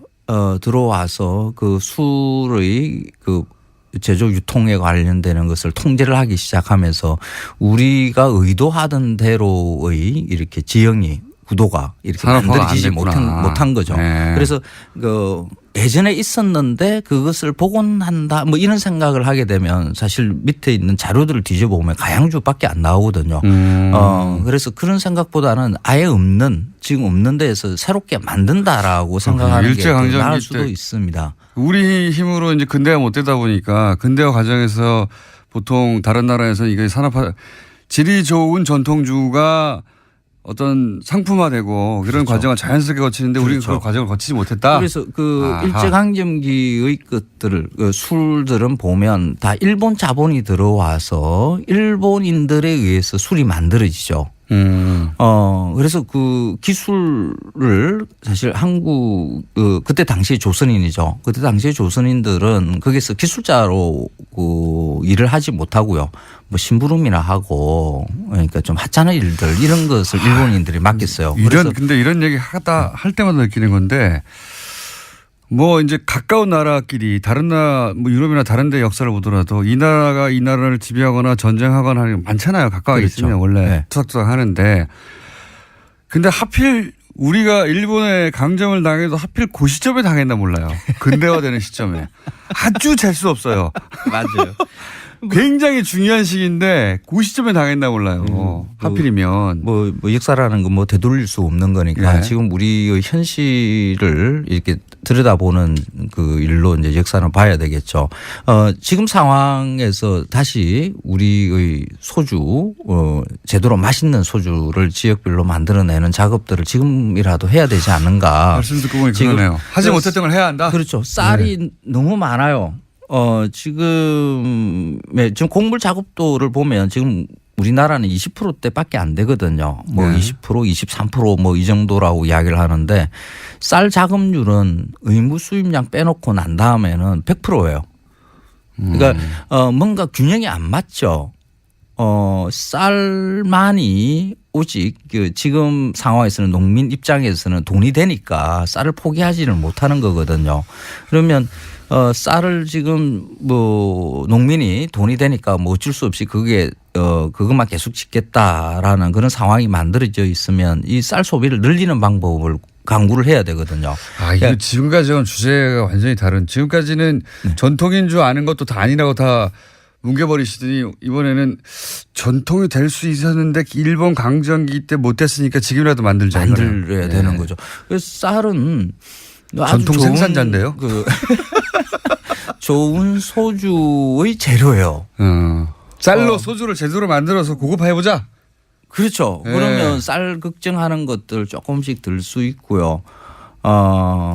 들어와서 그 술의 그 제조 유통에 관련되는 것을 통제를 하기 시작하면서 우리가 의도하던 대로의 이렇게 지형이 구도가 이렇게 만들어지지 못한 거죠. 네. 그래서 그 예전에 있었는데 그것을 복원한다 뭐 이런 생각을 하게 되면 사실 밑에 있는 자료들을 뒤져보면 가양주밖에 안 나오거든요. 그래서 그런 생각보다는 아예 지금 없는 데에서 새롭게 만든다라고 생각하는 게 나을 수도 있습니다. 우리 힘으로 이제 근대화 못 되다 보니까 근대화 과정에서 보통 다른 나라에서 이게 산업화 질이 좋은 전통주가 어떤 상품화되고 그런 과정을 자연스럽게 거치는데 우리는 그런 과정을 거치지 못했다. 그래서 그 일제강점기의 것들을 그 술들은 보면 다 일본 자본이 들어와서 일본인들에 의해서 술이 만들어지죠. 그래서 그 기술을 사실 한국 그때 당시에 조선인이죠. 그때 당시에 조선인들은 거기서 기술자로 그 일을 하지 못하고요. 뭐 심부름이나 하고 그러니까 좀 하찮은 일들 이런 것을 일본인들이 맡겼어요. 근데 이런 얘기 할 때마다 느끼는 건데 뭐 이제 가까운 나라끼리 다른 나라 뭐 유럽이나 다른 데 역사를 보더라도 이 나라가 이 나라를 지배하거나 전쟁하거나 하는 게 많잖아요. 가까이 있으면 원래 투닥투닥 하는데 근데 하필 우리가 일본에 강점을 당해도 하필 그 시점에 당했나 몰라요. 근대화되는 시점에. 아주 잴 수 없어요. 맞아요. 굉장히 중요한 시기인데 그 시점에 당했나 몰라요. 하필이면. 뭐 역사라는 건 뭐 되돌릴 수 없는 거니까 지금 우리의 현실을 이렇게 들여다보는 그 일로 이제 역사는 봐야 되겠죠. 지금 상황에서 다시 우리의 소주, 제대로 맛있는 소주를 지역별로 만들어내는 작업들을 지금이라도 해야 되지 않는가. 말씀 듣고 보니 그러네요. 하지 못했던 걸 해야 한다? 그렇죠. 쌀이 너무 많아요. 지금 곡물 작업도를 보면 지금 우리나라는 20%대밖에 안 되거든요. 뭐 20%, 23% 뭐 이 정도라고 이야기를 하는데 쌀 작업률은 의무 수입량 빼놓고 난 다음에는 100%예요. 그러니까 뭔가 균형이 안 맞죠. 쌀만이 오직 지금 상황에서는 농민 입장에서는 돈이 되니까 쌀을 포기하지를 못하는 거거든요. 그러면 쌀을 지금 뭐 농민이 돈이 되니까 뭐 어쩔 수 없이 그것만 계속 짓겠다라는 그런 상황이 만들어져 있으면 이 쌀 소비를 늘리는 방법을 강구를 해야 되거든요. 이거 지금까지는 주제가 완전히 다른. 지금까지는 전통인 줄 아는 것도 다 아니라고 다 뭉개버리시더니 이번에는 전통이 될 수 있었는데 일본 강점기 때 못됐으니까 지금이라도 만들어야 되는 거죠. 그래서 쌀은 전통 생산자인데요. 좋은 소주의 재료예요. 쌀로 소주를 제대로 만들어서 고급화해보자. 그렇죠. 그러면 쌀 걱정하는 것들 조금씩 들 수 있고요.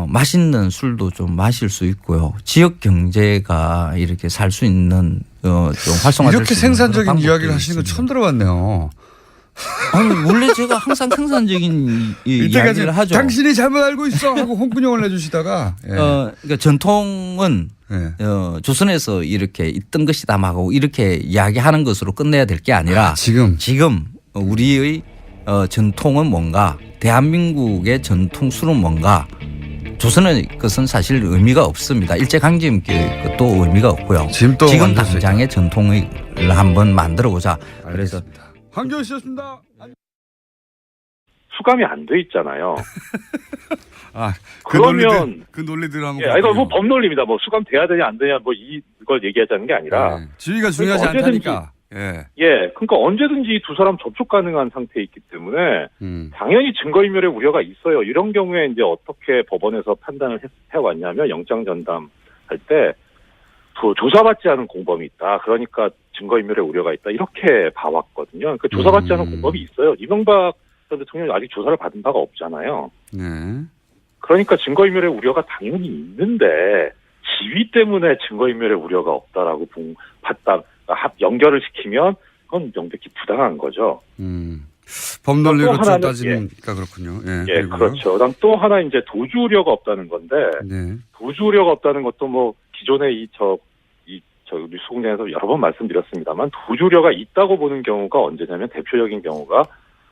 맛있는 술도 좀 마실 수 있고요. 지역 경제가 이렇게 살 수 있는 좀 활성화될 이렇게 수 있는 생산적인 이야기를 하시는 건 처음 들어봤네요. 아니 원래 제가 항상 생산적인 이야기를 하죠. 당신이 잘못 알고 있어 하고 홍군형을 내주시다가 그러니까 전통은 조선에서 이렇게 있던 것이다 하고 이렇게 이야기하는 것으로 끝내야 될 게 아니라 지금 우리의 전통은 뭔가 대한민국의 전통 술은 뭔가 조선의 것은 사실 의미가 없습니다. 일제강점기 것도 의미가 없고요. 지금 당장의 전통을 한번 만들어보자. 그래서 황교안 씨였습니다. 수감이 안 돼 있잖아요. 그러면 그 논리들 한번. 이거 뭐 법논리입니다. 뭐 수감돼야 되냐 안 되냐 뭐 이걸 얘기하자는 게 아니라. 지위가 중요하지 않다니까. 그러니까 언제든지 이 두 사람 접촉 가능한 상태에 있기 때문에 당연히 증거인멸의 우려가 있어요. 이런 경우에 이제 어떻게 법원에서 판단을 해왔냐면 영장 전담할 때 조사받지 않은 공범이 있다. 그러니까 증거인멸의 우려가 있다. 이렇게 봐왔거든요. 그러니까 조사받지 않은 공범이 있어요. 이명박 전 대통령이 아직 조사를 받은 바가 없잖아요. 그러니까 증거인멸의 우려가 당연히 있는데 지위 때문에 증거인멸의 우려가 없다라고 연결을 시키면 그건 명백히 부당한 거죠. 법논리로 또 좀 하나는- 따지니까 그렇군요. 예. 예, 그리고요. 그렇죠. 그다음 또 하나 이제 도주 우려가 없다는 건데 네. 도주 우려가 없다는 것도 뭐 기존에 우리 수공장에서 여러 번 말씀드렸습니다만 도주 우려가 있다고 보는 경우가 언제냐면 대표적인 경우가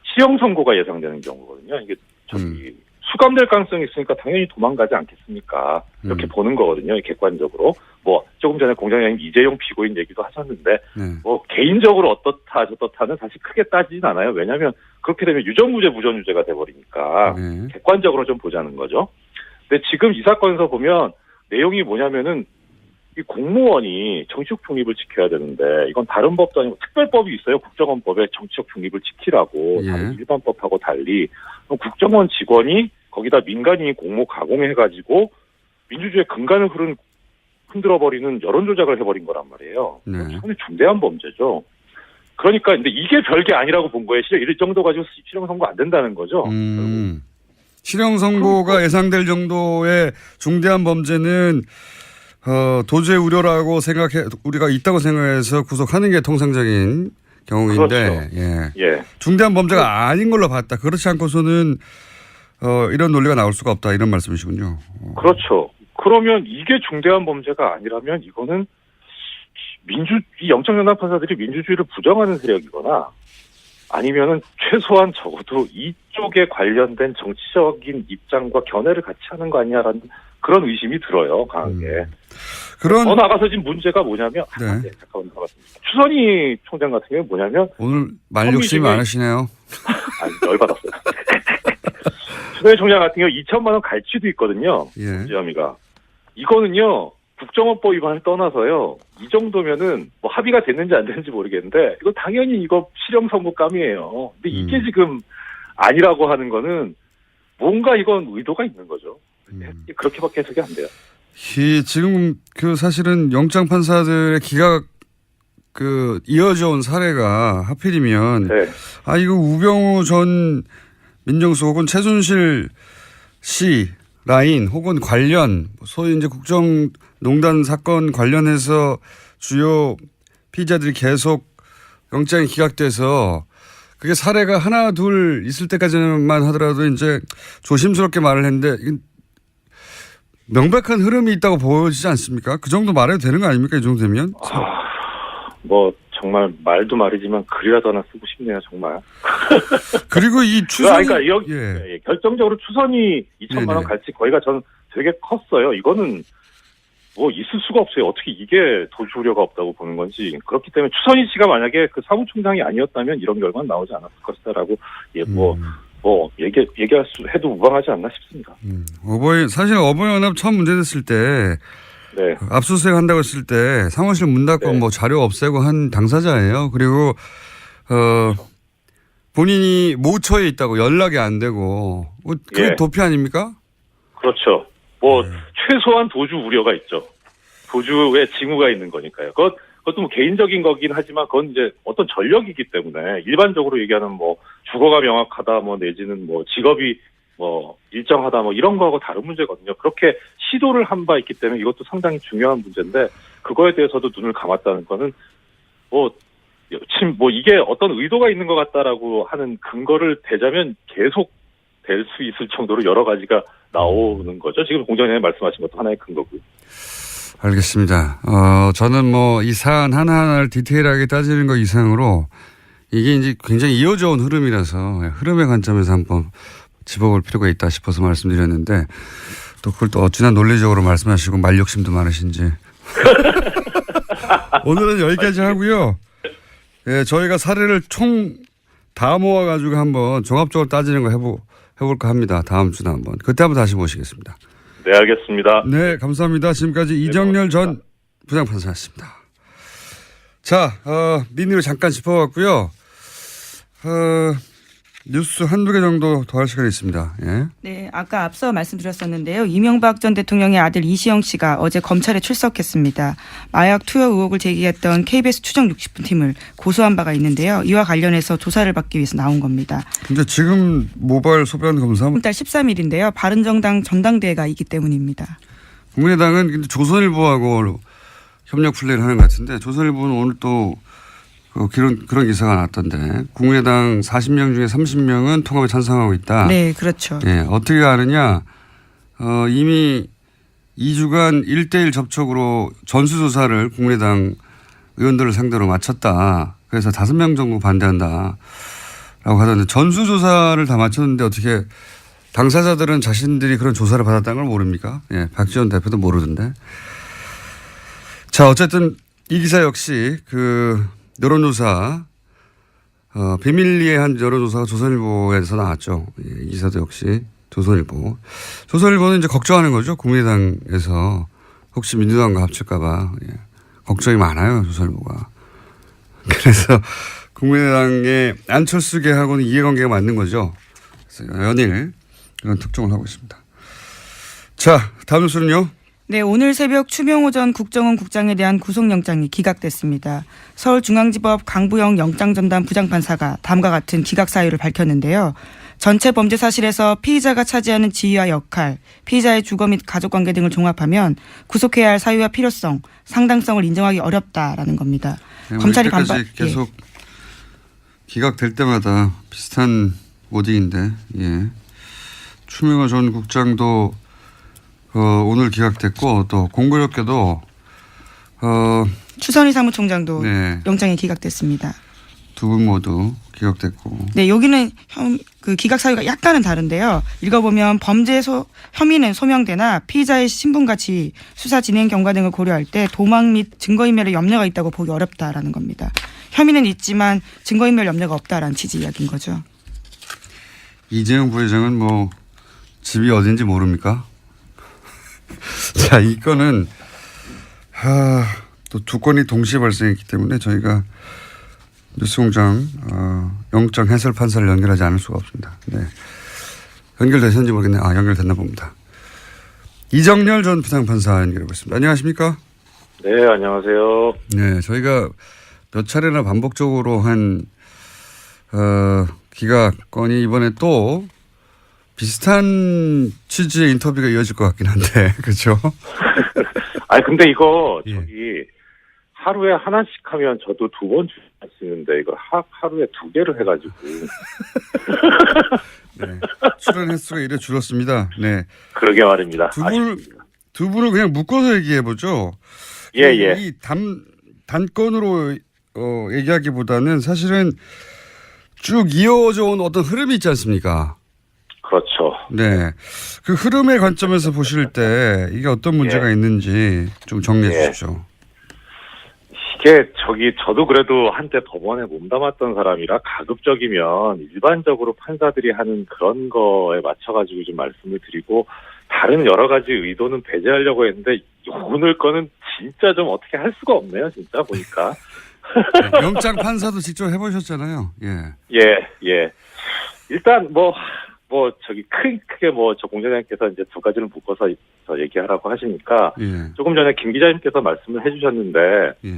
실형 선고가 예상되는 경우거든요. 이게 수감될 가능성이 있으니까 당연히 도망가지 않겠습니까? 이렇게 보는 거거든요. 객관적으로. 뭐 조금 전에 공장장님 이재용 피고인 얘기도 하셨는데 네. 뭐 개인적으로 어떻다 저떻다는 사실 크게 따지진 않아요. 왜냐하면 그렇게 되면 유전무죄 무전유죄가 돼버리니까 네. 객관적으로 좀 보자는 거죠. 근데 지금 이 사건에서 보면 내용이 뭐냐면은 이 공무원이 정치적 중립을 지켜야 되는데 이건 다른 법도 아니고 특별법이 있어요. 국정원법에 정치적 중립을 지키라고 예. 다른 일반 법하고 달리 그럼 국정원 직원이 거기다 민간인이 공모 가공해가지고 민주주의의 근간을 흔들어버리는 여론 조작을 해버린 거란 말이에요. 네. 상당히 중대한 범죄죠. 그러니까 근데 이게 별게 아니라고 본 거예요. 이 정도 가지고 실형 선고 안 된다는 거죠. 실형 선고가 예상될 정도의 중대한 범죄는 도주의 우려라고 우리가 있다고 생각해서 구속하는 게 통상적인 경우인데, 그렇죠. 예. 중대한 범죄가 아닌 걸로 봤다. 그렇지 않고서는 이런 논리가 나올 수가 없다. 이런 말씀이시군요. 그렇죠. 그러면 이게 중대한 범죄가 아니라면 이거는 이 영장연합 판사들이 민주주의를 부정하는 세력이거나 아니면은 최소한 적어도 이쪽에 관련된 정치적인 입장과 견해를 같이 하는 거 아니냐라는 그런 의심이 들어요, 강하게. 더 나가서 지금 문제가 뭐냐면, 네. 잠깐만 나갔습니다. 추선희 총장 같은 경우는 뭐냐면, 오늘 말 욕심이 많으시네요. 열받았어요. 추선희 총장 같은 경우 2천만 원 갈취도 있거든요. 예. 혐의가. 이거는요, 국정원법 위반을 떠나서요, 이 정도면은 뭐 합의가 됐는지 안 됐는지 모르겠는데, 이거 당연히 이거 실형 선고감이에요. 근데 이게 지금 아니라고 하는 거는 뭔가 이건 의도가 있는 거죠. 그렇게밖에 해석이 안 돼요. 지금 사실은 영장 판사들의 기가 이어져 온 사례가 하필이면 네. 이거 우병우 전 민정수석 혹은 최순실 씨 라인 혹은 관련 소위 이제 국정농단 사건 관련해서 주요 피의자들이 계속 영장이 기각돼서 그게 사례가 하나 둘 있을 때까지만 하더라도 이제 조심스럽게 말을 했는데 명백한 흐름이 있다고 보여지지 않습니까? 그 정도 말해도 되는 거 아닙니까? 이 정도 되면? 뭐 정말 말도 말이지만 글이라도 하나 쓰고 싶네요, 정말. 그리고 이 추선이 예, 결정적으로 추선이 2천만 원 갈치 거기가 저는 되게 컸어요. 이거는 뭐 있을 수가 없어요. 어떻게 이게 도주 우려가 없다고 보는 건지. 그렇기 때문에 추선희 씨가 만약에 그 사무총장이 아니었다면 이런 결과는 나오지 않았을 것이다라고 해도 무방하지 않나 싶습니다. 사실 어버이연합 처음 문제됐을 때 네. 압수수색 한다고 했을 때 사무실 문 닫고 네. 뭐 자료 없애고 한 당사자예요. 그리고 본인이 모처에 있다고 연락이 안 되고 그게 예. 도피 아닙니까? 그렇죠. 최소한 도주 우려가 있죠. 도주에 징후가 있는 거니까요. 그것도 뭐 개인적인 거긴 하지만 그건 이제 어떤 전력이기 때문에 일반적으로 얘기하는 뭐 주거가 명확하다 뭐 내지는 뭐 직업이 뭐 일정하다 뭐 이런 거하고 다른 문제거든요. 그렇게 시도를 한 바 있기 때문에 이것도 상당히 중요한 문제인데 그거에 대해서도 눈을 감았다는 거는 이게 어떤 의도가 있는 것 같다라고 하는 근거를 대자면 계속 될 수 있을 정도로 여러 가지가 나오는 거죠. 지금 공장장님 말씀하신 것도 하나의 근거고요. 알겠습니다. 저는 뭐 이 사안 하나하나를 디테일하게 따지는 것 이상으로 이게 이제 굉장히 이어져 온 흐름이라서 흐름의 관점에서 한번 짚어볼 필요가 있다 싶어서 말씀드렸는데 또 그걸 또 어찌나 논리적으로 말씀하시고 말 욕심도 많으신지. 오늘은 여기까지 하고요. 예, 저희가 사례를 총 다 모아가지고 한번 종합적으로 따지는 거 해볼까 합니다. 다음 주에 한번. 그때 한번 다시 모시겠습니다. 네, 알겠습니다. 네, 감사합니다. 지금까지 이정렬 전 부장판사였습니다. 자, 민의를 잠깐 짚어봤고요. 뉴스 한두 개 정도 더 할 시간이 있습니다. 예. 네, 아까 앞서 말씀드렸었는데요. 이명박 전 대통령의 아들 이시영 씨가 어제 검찰에 출석했습니다. 마약 투여 의혹을 제기했던 KBS 추정 60분 팀을 고소한 바가 있는데요. 이와 관련해서 조사를 받기 위해서 나온 겁니다. 근데 지금 모바일 소변 검사 다음 달 13일인데요. 바른정당 전당대회가 있기 때문입니다. 국민의당은 조선일보하고 협력 플레이를 하는 것 같은데 조선일보는 오늘 또 그런 기사가 났던데 국민의당 40명 중에 30명은 통합에 찬성하고 있다. 네, 그렇죠. 예, 어떻게 아느냐? 이미 2주간 1대1 접촉으로 전수조사를 국민의당 의원들을 상대로 마쳤다. 그래서 5명 정도 반대한다. 라고 하던데 전수조사를 다 마쳤는데 어떻게 당사자들은 자신들이 그런 조사를 받았다는 걸 모릅니까? 예, 박지원 대표도 모르던데. 자, 어쨌든 이 기사 역시 그 여론조사, 비밀리에 한 여론조사가 조선일보에서 나왔죠. 이 기사도 역시 조선일보. 조선일보는 이제 걱정하는 거죠. 국민의당에서 혹시 민주당과 합칠까봐. 예. 걱정이 많아요. 조선일보가. 그래서 국민의당의 안철수계하고는 이해관계가 맞는 거죠. 그래서 연일 그런 특종을 하고 있습니다. 자, 다음 뉴스는요. 네, 오늘 새벽 추명호 전 국정원 국장에 대한 구속영장이 기각됐습니다. 서울중앙지법 강부영 영장전담 부장판사가 다음과 같은 기각 사유를 밝혔는데요. 전체 범죄 사실에서 피의자가 차지하는 지위와 역할, 피의자의 주거 및 가족관계 등을 종합하면 구속해야 할 사유와 필요성, 상당성을 인정하기 어렵다라는 겁니다. 네, 검찰이 반발. 계속 기각될 때마다 비슷한 워딩인데, 예. 추명호 전 국장도 오늘 기각됐고 또 공교롭게도 추선희 사무총장도 네. 영장이 기각됐습니다. 두 분 모두 기각됐고. 네, 여기는 그 기각 사유가 약간은 다른데요. 읽어보면 혐의는 소명되나 피의자의 신분과 지위, 수사 진행 경과 등을 고려할 때 도망 및 증거인멸의 염려가 있다고 보기 어렵다라는 겁니다. 혐의는 있지만 증거인멸 염려가 없다라는 취지 이야기인 거죠. 이재용 부회장은 뭐 집이 어딘지 모릅니까? 자, 이 건은 또 두 건이 동시에 발생했기 때문에 저희가 뉴스공장 영장 해설 판사를 연결하지 않을 수가 없습니다. 네. 연결되셨는지 모르겠네요. 연결됐나 봅니다. 이정렬 전 부장판사 연결해보겠습니다. 안녕하십니까? 네, 안녕하세요. 네, 저희가 몇 차례나 반복적으로 한 기각 건이 이번에 또 비슷한 취지의 인터뷰가 이어질 것 같긴 한데, 그렇죠? 아니 근데 이거 예. 저기 하루에 하나씩 하면 저도 2번 할 수 있는데 이거 하루에 2개를 해가지고. 네, 출연 횟수가 이래 줄었습니다. 네. 그러게 말입니다. 두 분을 그냥 묶어서 얘기해 보죠. 예, 예. 이 단건으로 얘기하기보다는 사실은 쭉 이어져 온 어떤 흐름이 있지 않습니까? 그렇죠. 네. 그 흐름의 관점에서 보실 때 이게 어떤 문제가 있는지 좀 정리해 주십시오. 이게 저도 그래도 한때 법원에 몸담았던 사람이라 가급적이면 일반적으로 판사들이 하는 그런 거에 맞춰가지고 좀 말씀을 드리고 다른 여러 가지 의도는 배제하려고 했는데 오늘 거는 진짜 좀 어떻게 할 수가 없네요. 진짜 보니까. 네, 영장 판사도 직접 해보셨잖아요. 예. 예. 일단 크게 저 공장장님께서 이제 두 가지를 묶어서 더 얘기하라고 하시니까 예. 조금 전에 김 기자님께서 말씀을 해주셨는데 예.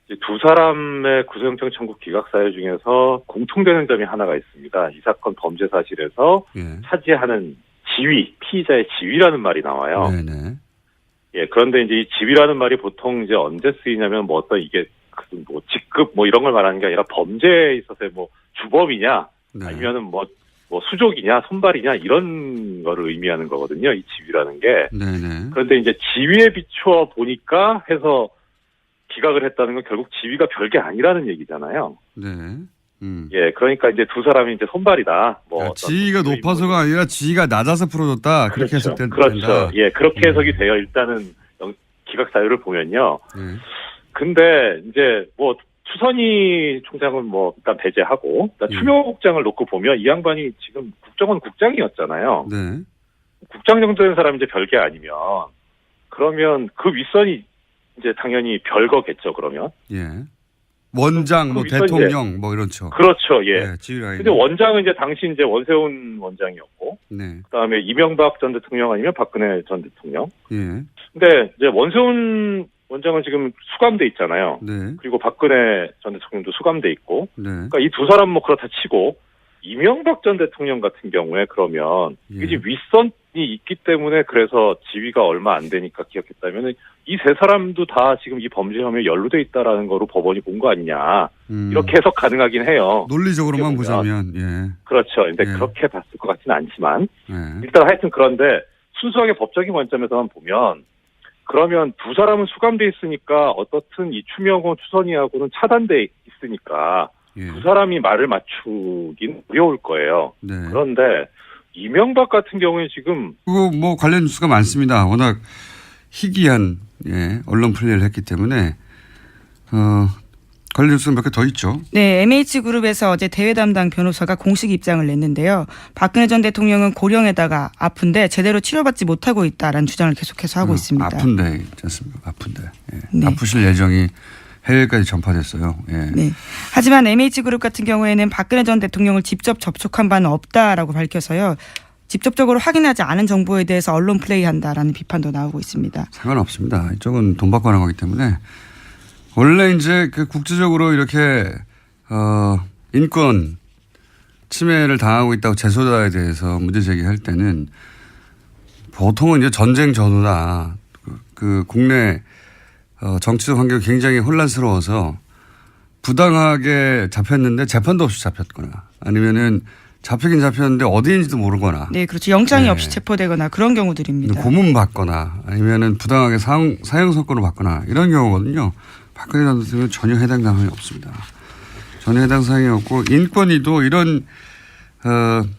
이제 두 사람의 구속영장 청구 기각 사유 중에서 공통되는 점이 하나가 있습니다. 이 사건 범죄 사실에서 예. 차지하는 지위, 피의자의 지위라는 말이 나와요. 네네. 예, 그런데 이제 이 지위라는 말이 보통 이제 언제 쓰이냐면 어떤 이게 직급 이런 걸 말하는 게 아니라 범죄에 있어서의 주범이냐 네. 아니면은 수족이냐 손발이냐 이런 거를 의미하는 거거든요. 이 지위라는 게. 네네. 그런데 이제 지위에 비추어 보니까 해서 기각을 했다는 건 결국 지위가 별게 아니라는 얘기잖아요. 네. 예, 그러니까 이제 두 사람이 이제 손발이다. 지위가 높아서가 아니라 지위가 낮아서 풀어졌다. 그렇게 그렇죠. 해석된다. 그렇죠. 예, 그렇게 해석이 돼요. 일단은 기각 사유를 보면요. 네. 근데 이제 추선희 총장은 일단 배제하고 추명호 국장을 놓고 보면 이 양반이 지금 국정원 국장이었잖아요. 네. 국장 정도 된 사람이 이제 별게 아니면 그러면 그 윗선이 이제 당연히 별거겠죠. 그러면. 예. 원장, 대통령, 이런죠. 그렇죠. 예. 네, 지휘라인. 근데 원장은 이제 당시 이제 원세훈 원장이었고. 네. 그다음에 이명박 전 대통령 아니면 박근혜 전 대통령. 예. 근데 이제 원세훈 원장은 지금 수감돼 있잖아요. 네. 그리고 박근혜 전 대통령도 수감돼 있고. 네. 그러니까 이 두 사람 그렇다 치고 이명박 전 대통령 같은 경우에 그러면 예. 이제 윗선이 있기 때문에 그래서 지위가 얼마 안 되니까 기억했다면은 이 세 사람도 다 지금 이 범죄 혐의에 연루돼 있다라는 거로 법원이 본 거 아니냐 이렇게 해석 가능하긴 해요. 논리적으로만 보자면 예. 그렇죠. 근데 예. 그렇게 봤을 것 같지는 않지만 예. 일단 하여튼 그런데 순수하게 법적인 관점에서만 보면 그러면 두 사람은 수감돼 있으니까 어떻든 이 추명호 추선이하고는 차단돼 있으니까 예. 두 사람이 말을 맞추긴 어려울 거예요. 네. 그런데 이명박 같은 경우에 지금 그거 뭐 관련 뉴스가 많습니다. 워낙 희귀한 예, 언론 플레이를 했기 때문에 관련 뉴스는 몇 개 더 있죠. 네, MH그룹에서 어제 대외 담당 변호사가 공식 입장을 냈는데요. 박근혜 전 대통령은 고령에다가 아픈데 제대로 치료받지 못하고 있다라는 주장을 계속해서 하고 있습니다. 아픈데 있지 않습니까? 아픈데. 예. 네. 아프실 예정이 해외까지 전파됐어요. 예. 네. 하지만 MH그룹 같은 경우에는 박근혜 전 대통령을 직접 접촉한 바는 없다라고 밝혀서요. 직접적으로 확인하지 않은 정보에 대해서 언론 플레이한다라는 비판도 나오고 있습니다. 상관없습니다. 이쪽은 돈 받고 하는 거기 때문에 원래 이제 그 국제적으로 이렇게 인권 침해를 당하고 있다고 제소자에 대해서 문제 제기할 때는 보통은 이제 전쟁 전후다. 그 국내 정치적 환경이 굉장히 혼란스러워서 부당하게 잡혔는데 재판도 없이 잡혔거나 아니면은 잡히긴 잡혔는데 어디인지도 모르거나. 네, 그렇죠. 영장이 네. 없이 체포되거나 그런 경우들입니다. 고문 받거나 아니면은 부당하게 사형 선고를 받거나 이런 경우거든요. 박근혜 전 대통령은 전혀 해당 사항이 없습니다. 전혀 해당 사항이 없고 인권위도 이런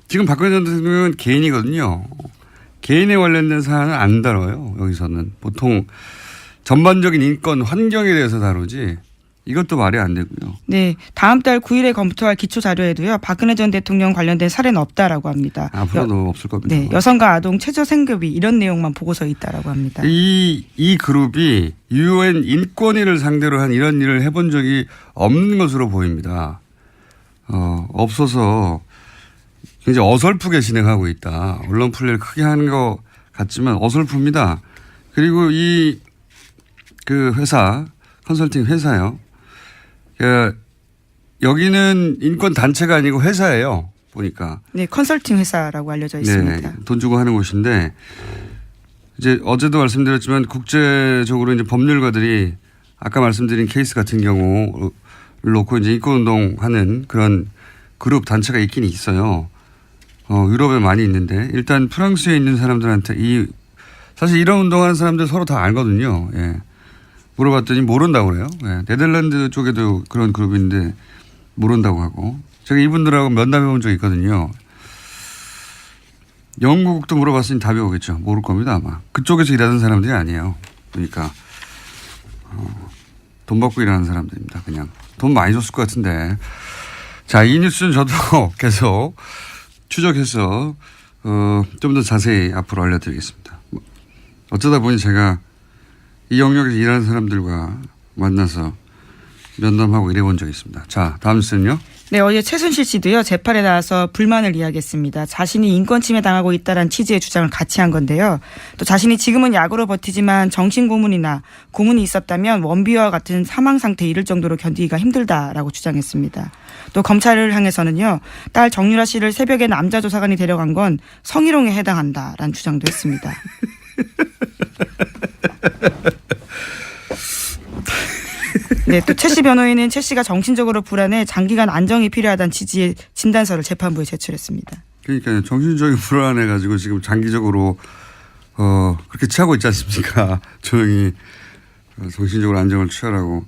지금 박근혜 전 대통령은 개인이거든요. 개인에 관련된 사안은 안 다뤄요. 여기서는 보통 전반적인 인권 환경에 대해서 다루지 이것도 말이 안 되고요. 네, 다음 달 9일에 검토할 기초 자료에도요. 박근혜 전 대통령 관련된 사례는 없다라고 합니다. 앞으로도 없을 겁니다. 네, 여성과 아동 최저 생급이 이런 내용만 보고서에 있다라고 합니다. 이 그룹이 UN 인권위를 상대로 한 이런 일을 해본 적이 없는 것으로 보입니다. 없어서 굉장히 어설프게 진행하고 있다. 언론 플레이를 크게 하는 것 같지만 어설픕니다. 그리고 그 회사 컨설팅 회사요. 여기는 인권 단체가 아니고 회사예요. 보니까. 네, 컨설팅 회사라고 알려져 있습니다. 네, 돈 주고 하는 곳인데 이제 어제도 말씀드렸지만 국제적으로 이제 법률가들이 아까 말씀드린 케이스 같은 경우를 놓고 이제 인권운동 하는 그런 그룹 단체가 있긴 있어요. 유럽에 많이 있는데 일단 프랑스에 있는 사람들한테 사실 이런 운동하는 사람들 서로 다 알거든요. 예. 물어봤더니 모른다고 그래요. 예. 네덜란드 쪽에도 그런 그룹인데 모른다고 하고 제가 이분들하고 면담해 본 적이 있거든요. 영국도 물어봤으니 답이 오겠죠. 모를 겁니다 아마. 그쪽에서 일하는 사람들이 아니에요. 그러니까 돈 받고 일하는 사람들입니다. 그냥 돈 많이 줬을 것 같은데. 자, 이 뉴스는 저도 계속 추적해서 좀 더 자세히 앞으로 알려드리겠습니다. 어쩌다 보니 제가 이 영역에서 일하는 사람들과 만나서 면담하고 일해본 적이 있습니다. 자, 다음 뉴스는요. 네, 어제 최순실 씨도요. 재판에 나와서 불만을 이야기했습니다. 자신이 인권 침해 당하고 있다는 취지의 주장을 같이 한 건데요. 또 자신이 지금은 약으로 버티지만 정신고문이나 고문이 있었다면 원비와 같은 사망 상태에 이를 정도로 견디기가 힘들다라고 주장했습니다. 또 검찰을 향해서는요. 딸 정유라 씨를 새벽에 남자 조사관이 데려간 건 성희롱에 해당한다라는 주장도 했습니다. 네, 또 최 씨 변호인은 최 씨가 정신적으로 불안해 장기간 안정이 필요하다는 취지의 진단서를 재판부에 제출했습니다. 그러니까 정신적인 불안해 가지고 지금 장기적으로 그렇게 취하고 있지 않습니까? 조용히 정신적으로 안정을 취하라고.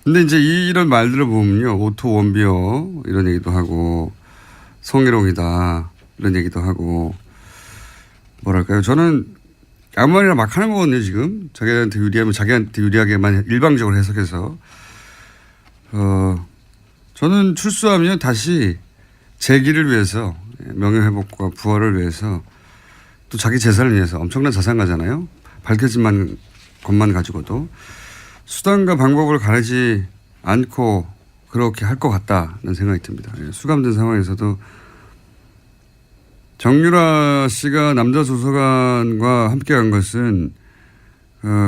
근데 이제 이런 말들을 보면요, 오토 원비어 이런 얘기도 하고 성희롱이다 이런 얘기도 하고 뭐랄까요? 저는 아무 말이나 막 하는 거거든요, 지금. 자기한테 유리하면 자기한테 유리하게만 일방적으로 해석해서. 저는 출소하면 다시 재기를 위해서, 명예회복과 부활을 위해서, 또 자기 재산을 위해서 엄청난 자산가잖아요. 밝혀진 것만 가지고도. 수단과 방법을 가리지 않고 그렇게 할 것 같다는 생각이 듭니다. 수감된 상황에서도 정유라 씨가 남자 조사관과 함께 간 것은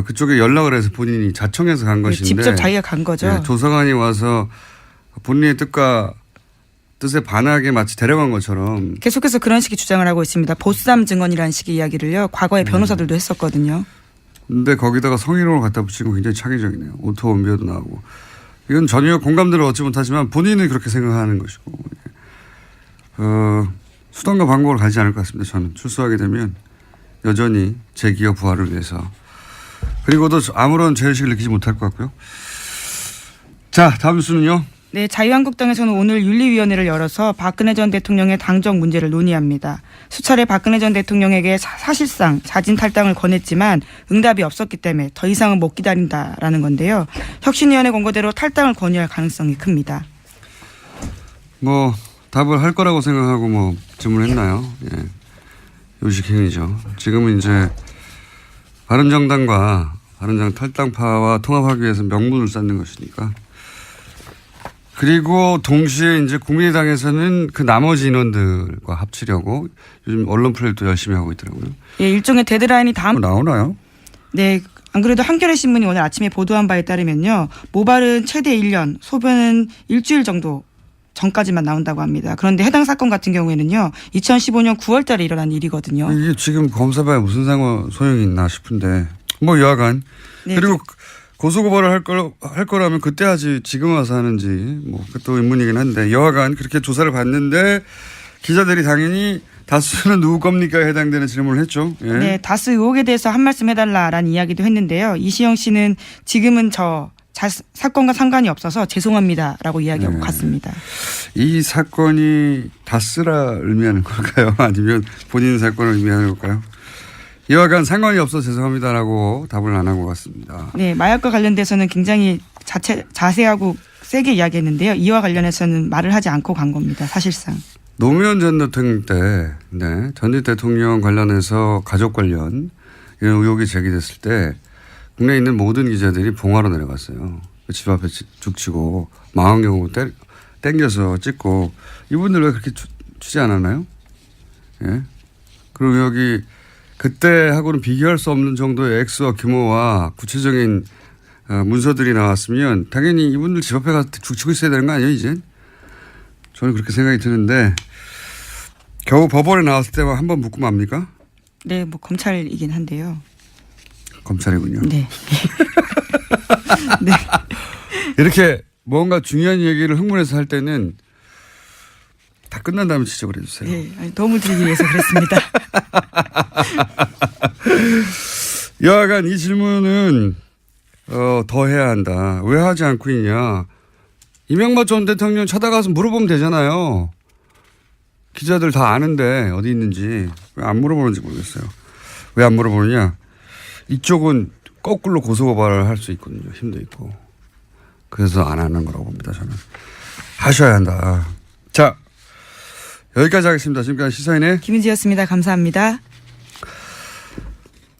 그쪽에 연락을 해서 본인이 자청해서 간 것인데 직접 자기가 간 거죠. 네, 조사관이 와서 본인의 뜻과 뜻에 반하게 마치 데려간 것처럼 계속해서 그런 식의 주장을 하고 있습니다. 보쌈 증언이라는 식의 이야기를요. 과거에 변호사들도 했었거든요. 근데 거기다가 성희롱을 갖다 붙이고 굉장히 창의적이네요. 오토 원비어도 나오고. 이건 전혀 공감대를 얻지 못하지만 본인은 그렇게 생각하는 것이고. 수단과 방법을 가지지 않을 것 같습니다. 저는 출소하게 되면 여전히 제 기업 부활을 위해서. 그리고도 아무런 죄의식을 느끼지 못할 것 같고요. 자, 다음 뉴스는요. 네, 자유한국당에서는 오늘 윤리위원회를 열어서 박근혜 전 대통령의 당적 문제를 논의합니다. 수차례 박근혜 전 대통령에게 사실상 자진 탈당을 권했지만 응답이 없었기 때문에 더 이상은 못 기다린다라는 건데요. 혁신위원회 권고대로 탈당을 권유할 가능성이 큽니다. 뭐 답을 할 거라고 생각하고 뭐 질문했나요? 예. 요식행위죠. 지금은 이제 바른정당과 바른정당 탈당파와 통합하기 위해서 명분을 쌓는 것이니까. 그리고 동시에 이제 국민의당에서는 그 나머지 인원들과 합치려고 요즘 언론 플레이도 열심히 하고 있더라고요. 예, 일종의 데드라인이 다음. 나오나요? 네. 안 그래도 한겨레 신문이 오늘 아침에 보도한 바에 따르면요. 모발은 최대 1년, 소변은 일주일 정도 전까지만 나온다고 합니다. 그런데 해당 사건 같은 경우에는요. 2015년 9월 달에 일어난 일이거든요. 이게 지금 검사봐야 무슨 소용이 있나 싶은데. 뭐 여하간. 네, 그리고 고소고발을 할 거라면 그때 하지 지금 와서 하는지 뭐 그것도 의문이긴 한데 여하간 그렇게 조사를 받는데 기자들이 당연히 다스는 누구 겁니까 해당되는 질문을 했죠. 예. 네, 다스 의혹에 대해서 한 말씀 해달라라는 이야기도 했는데요. 이시영 씨는 지금은 사건과 상관이 없어서 죄송합니다라고 이야기하고 갔습니다. 이 사건이 다스라 의미하는 걸까요? 아니면 본인 사건을 의미하는 걸까요? 여하간 상관이 없어서 죄송합니다라고 답을 안 하고 갔습니다. 네, 마약과 관련돼서는 굉장히 자세하고 세게 이야기했는데요. 이와 관련해서는 말을 하지 않고 간 겁니다. 사실상. 노무현 전 대통령 때, 네, 전 대통령 관련해서 가족 관련 이런 의혹이 제기됐을 때 국내에 있는 모든 기자들이 봉화로 내려갔어요. 집 앞에 죽치고 망원경으로 땡겨서 찍고 이분들 왜 그렇게 주지 않았나요? 예. 그리고 여기 그때하고는 비교할 수 없는 정도의 액수와 규모와 구체적인 문서들이 나왔으면 당연히 이분들 집 앞에 가서 죽치고 있어야 되는 거 아니에요, 이제? 저는 그렇게 생각이 드는데 겨우 법원에 나왔을 때만 한 번 묻고 맙니까? 네, 뭐 검찰이긴 한데요. 검찰이군요. 네. 네. 이렇게 뭔가 중요한 얘기를 흥분해서 할 때는 다 끝난 다음에 지적을 해주세요. 네, 아니, 도움을 드리기 위해서 그랬습니다. 여하간 이 질문은 더 해야 한다. 왜 하지 않고 있냐. 이명박 전 대통령 찾아가서 물어보면 되잖아요. 기자들 다 아는데 어디 있는지 왜 안 물어보는지 모르겠어요. 왜 안 물어보느냐. 이쪽은 거꾸로 고소고발을 할 수 있거든요. 힘도 있고. 그래서 안 하는 거라고 봅니다. 저는. 하셔야 한다. 자, 여기까지 하겠습니다. 지금까지 시사인의 김은지였습니다. 감사합니다.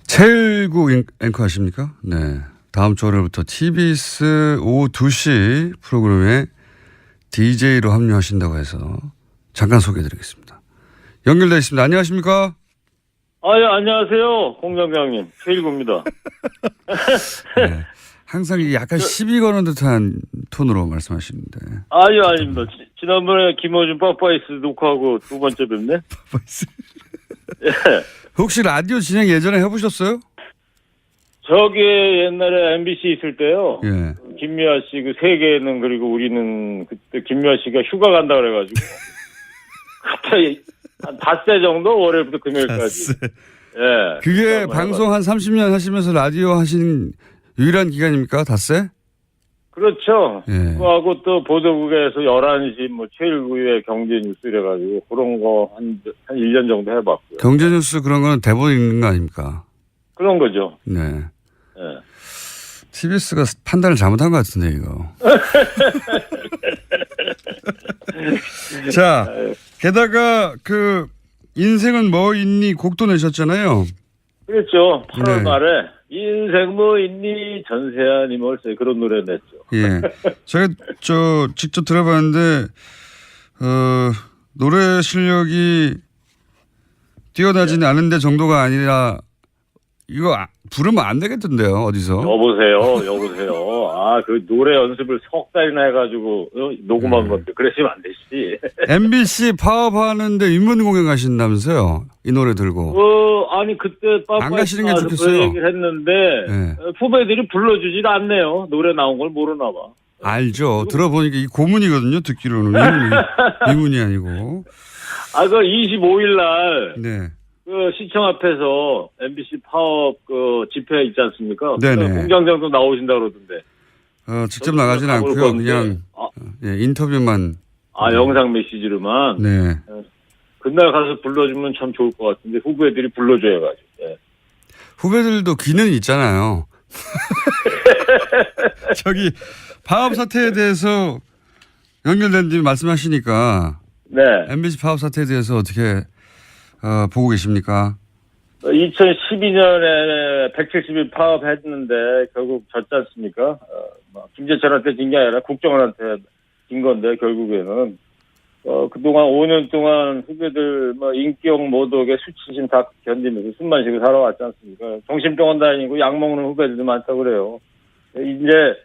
최일구 앵커 하십니까? 네. 다음 주 월요일부터 TBS 오후 2시 프로그램에 DJ로 합류하신다고 해서 잠깐 소개해드리겠습니다. 연결되어 있습니다. 안녕하십니까? 예, 안녕하세요. 공장장님. 최일구입니다. 네. 항상 약간 시비 거는 듯한 톤으로 말씀하시는데. 아닙니다. 지난번에 김어준 빠빠이스 녹화하고 두 번째 뵙네. 빠빠이스. 혹시 라디오 진행 예전에 해보셨어요? 저기 옛날에 MBC 있을 때요. 예. 김미아 씨 그 세계는 그리고 우리는 그때 김미아 씨가 휴가 간다 그래가지고 그때 한 닷새 정도 월요일부터 금요일까지. 예. 그게 방송 한 30년 하시면서 라디오 하신 유일한 기간입니까? 닷새? 그렇죠. 예. 그거하고 또 보도국에서 11시 뭐 최일구의 경제뉴스 이래가지고 그런 거 한 1년 정도 해봤고요. 경제뉴스 그런 거는 대본 있는 거 아닙니까? 그런 거죠. 네. 예. TBS가 판단을 잘못한 것 같은데, 이거. 자, 게다가 그 인생은 뭐 있니 곡도 내셨잖아요. 그렇죠. 8월 네. 말에 인생 뭐 있니 전세아니 멀세 그런 노래 냈죠. 예. 제가 직접 들어봤는데, 노래 실력이 뛰어나지는 않은데 정도가 아니라 이거 부르면 안 되겠던데요, 어디서? 여보세요. 아, 그 노래 연습을 석 달이나 해가지고 녹음한 건데 그러시면 안 되지. MBC 파업하는데 인문 공연 가신다면서요? 이 노래 들고. 아니 그때 안 가시는 게 그 좋겠어요. 얘기를 했는데 네. 후배들이 불러주질 않네요. 노래 나온 걸 모르나 봐. 알죠. 들어보니까 이 고문이거든요. 듣기로는 위문이 아니고. 아, 그 25일 날 네. 그 시청 앞에서 MBC 파업 그 집회 있지 않습니까? 네네. 공장장도 나오신다 그러던데. 직접 나가진 않고요. 그냥 인터뷰만. 영상 메시지로만. 네. 그날 가서 불러주면 참 좋을 것 같은데 후배들이 불러줘야가지고. 네. 후배들도 귀는 있잖아요. 저기 파업 사태에 대해서 연결된 뒤 말씀하시니까 네. MBC 파업 사태에 대해서 어떻게 보고 계십니까? 2012년에 170일 파업했는데 결국 졌지 않습니까? 김재철한테 진 게 아니라 국정원한테 진 건데 결국에는 그동안 5년 동안 후배들 인격 모독에 수치심 다 견디면서 숨만 쉬고 살아왔지 않습니까? 정신병원 다니고 약 먹는 후배들도 많다고 그래요. 이제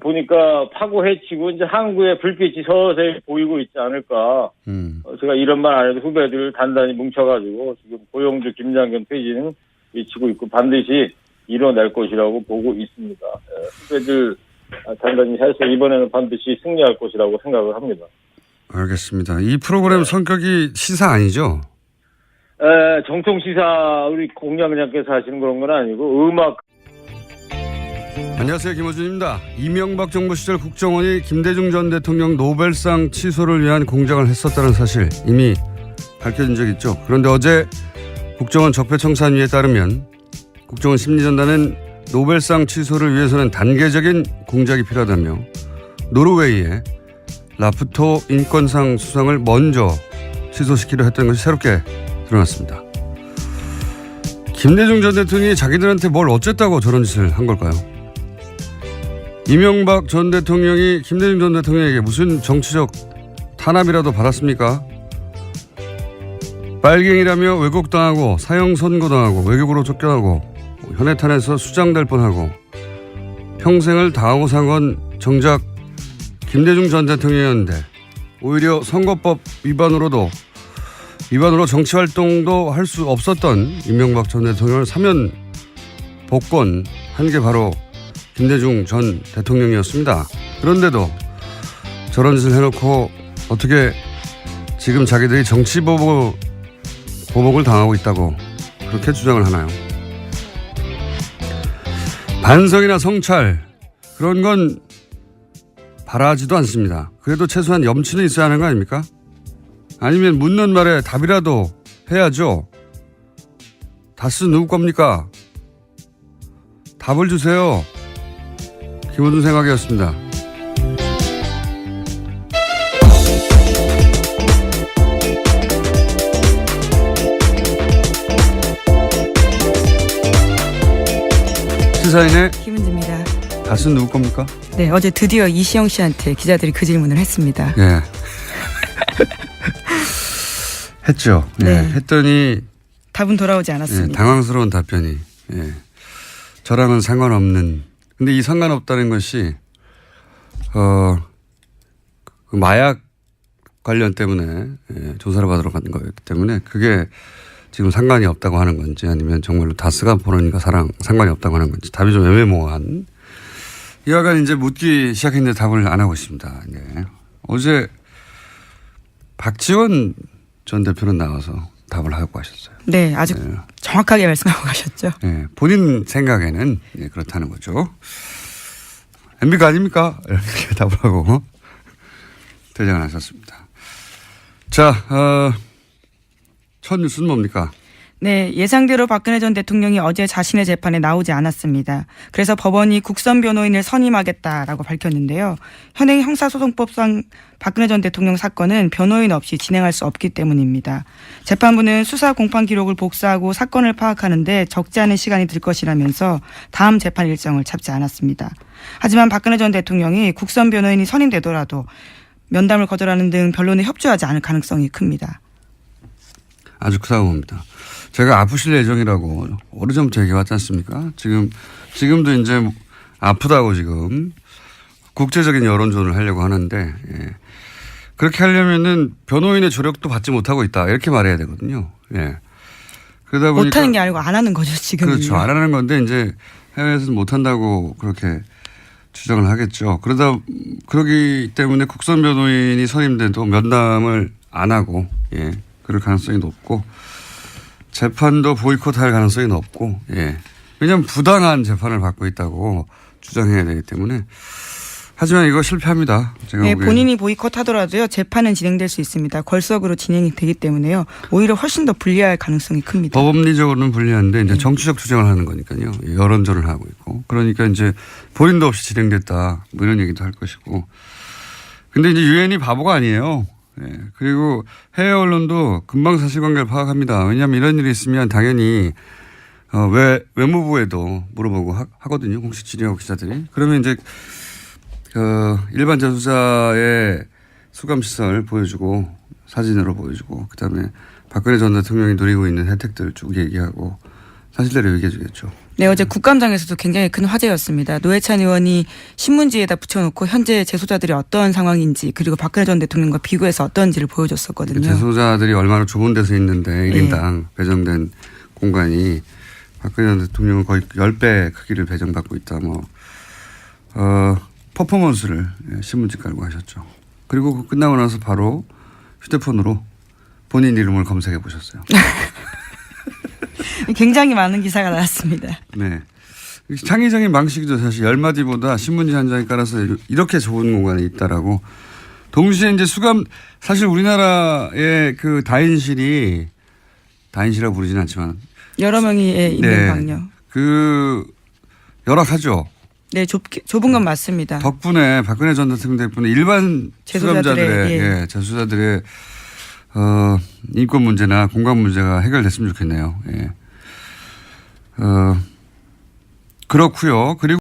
보니까 파고 해치고 이제 항구에 불빛이 서서히 보이고 있지 않을까. 제가 이런 말 안 해도 후배들 단단히 뭉쳐가지고 지금 고용주 김장겸 퇴진은 외치고 있고 반드시 이뤄낼 것이라고 보고 있습니다. 후배들 단단히 해서 이번에는 반드시 승리할 것이라고 생각을 합니다. 알겠습니다. 이 프로그램 성격이 시사 아니죠? 정통 시사 우리 공장장께서 하시는 그런 건 아니고 음악. 안녕하세요. 김호준입니다. 이명박 정부 시절 국정원이 김대중 전 대통령 노벨상 취소를 위한 공작을 했었다는 사실 이미 밝혀진 적 있죠. 그런데 어제 국정원 적폐청산위에 따르면 국정원 심리전단은 노벨상 취소를 위해서는 단계적인 공작이 필요하다며 노르웨이에 라프토 인권상 수상을 먼저 취소시키려 했던 것이 새롭게 드러났습니다. 김대중 전 대통령이 자기들한테 뭘 어쨌다고 저런 짓을 한 걸까요? 이명박 전 대통령이 김대중 전 대통령에게 무슨 정치적 탄압이라도 받았습니까? 빨갱이라며 왜곡당하고 사형선고당하고 외국으로 쫓겨나고 현해탄에서 수장될 뻔하고 평생을 당하고 산 건 정작 김대중 전 대통령이었는데 오히려 선거법 위반으로 정치활동도 할 수 없었던 이명박 전 대통령을 사면 복권한 게 바로 김대중 전 대통령이었습니다. 그런데도 저런 짓을 해놓고 어떻게 지금 자기들이 정치보복을 당하고 있다고 그렇게 주장을 하나요? 반성이나 성찰 그런 건 바라지도 않습니다. 그래도 최소한 염치는 있어야 하는 거 아닙니까? 아니면 묻는 말에 답이라도 해야죠. 다스 누구 겁니까? 답을 주세요. 김호준 생각이었습니다. 시사인의 김은지입니다. 다스 누구 겁니까? 네, 어제 드디어 이시영 씨한테 기자들이 그 질문을 했습니다. 예. 했죠. 예. 네. 했더니 답은 돌아오지 않았습니다. 예, 당황스러운 답변이. 예. 저랑은 상관없는. 근데 이 상관없다는 것이 그 마약 관련 때문에 조사를 받으러 간 거였기 때문에 그게 지금 상관이 없다고 하는 건지 아니면 정말로 다스가 보니까 상관이 없다고 하는 건지 답이 좀 애매모호한. 이와간 이제 묻기 시작했는데 답을 안 하고 있습니다. 네. 어제 박지원 전 대표는 나와서 답을 하고 가셨어요. 네, 아주 정확하게 말씀하고 가셨죠. 네, 본인 생각에는 그렇다는 거죠. MB가 아닙니까? 이렇게 답을 하고 퇴장을 하셨습니다. 자, 첫 뉴스는 뭡니까? 네, 예상대로 박근혜 전 대통령이 어제 자신의 재판에 나오지 않았습니다. 그래서 법원이 국선 변호인을 선임하겠다라고 밝혔는데요. 현행 형사소송법상 박근혜 전 대통령 사건은 변호인 없이 진행할 수 없기 때문입니다. 재판부는 수사 공판 기록을 복사하고 사건을 파악하는데 적지 않은 시간이 들 것이라면서 다음 재판 일정을 잡지 않았습니다. 하지만 박근혜 전 대통령이 국선 변호인이 선임되더라도 면담을 거절하는 등 변론에 협조하지 않을 가능성이 큽니다. 아주 크다고 봅니다. 제가 아프실 예정이라고 오래전부터 얘기해왔지 않습니까? 지금도 이제 아프다고 지금 국제적인 여론전을 하려고 하는데, 예. 그렇게 하려면은 변호인의 조력도 받지 못하고 있다. 이렇게 말해야 되거든요. 예. 그러다 보니까. 못하는 게 아니고 안 하는 거죠, 지금. 그렇죠. 안 하는 건데 이제 해외에서는 못한다고 그렇게 주장을 하겠죠. 그러기 때문에 국선 변호인이 선임돼도 면담을 안 하고, 예. 그럴 가능성이 높고, 재판도 보이콧할 가능성이 높고, 예. 왜냐하면 부당한 재판을 받고 있다고 주장해야 되기 때문에. 하지만 이거 실패합니다. 제가 네, 보기에는. 본인이 보이콧하더라도요, 재판은 진행될 수 있습니다. 걸석으로 진행이 되기 때문에요. 오히려 훨씬 더 불리할 가능성이 큽니다. 법리적으로는 불리한데 이제 정치적 투쟁을 하는 거니까요. 여론전을 하고 있고. 그러니까 이제 본인도 없이 진행됐다. 뭐 이런 얘기도 할 것이고. 근데 이제 유엔이 바보가 아니에요. 예. 그리고 해외 언론도 금방 사실관계를 파악합니다. 왜냐하면 이런 일이 있으면 당연히 외무부에도 물어보고 하거든요. 공식 질의하고 기자들이. 그러면 이제 일반 재수자의 수감시설 보여주고 사진으로 보여주고 그다음에 박근혜 전 대통령이 누리고 있는 혜택들 쭉 얘기하고 사실대로 얘기해 주겠죠. 네, 어제 국감장에서도 굉장히 큰 화제였습니다. 노회찬 의원이 신문지에다 붙여놓고 현재 재소자들이 어떤 상황인지 그리고 박근혜 전 대통령과 비교해서 어떤지를 보여줬었거든요. 재소자들이 얼마나 좁은 데서 있는데 1인당 배정된 공간이 박근혜 전 대통령은 거의 10배 크기를 배정받고 있다. 퍼포먼스를 신문지 깔고 하셨죠. 그리고 끝나고 나서 바로 휴대폰으로 본인 이름을 검색해 보셨어요. 굉장히 많은 기사가 나왔습니다. 네. 창의적인 방식이죠. 사실 10마디보다 신문지 한 장에 깔아서 이렇게 좁은 공간에 있다라고. 동시에 이제 사실 우리나라의 그 다인실이라고 부르지는 않지만 여러 명이 있는 네. 방요. 열악하죠. 네, 좁은 건 맞습니다. 덕분에 박근혜 전 대통령 덕분에 일반 수감자들의 재수자들의 인권 문제나 공간 문제가 해결됐으면 좋겠네요. 예. 그렇고요. 그리고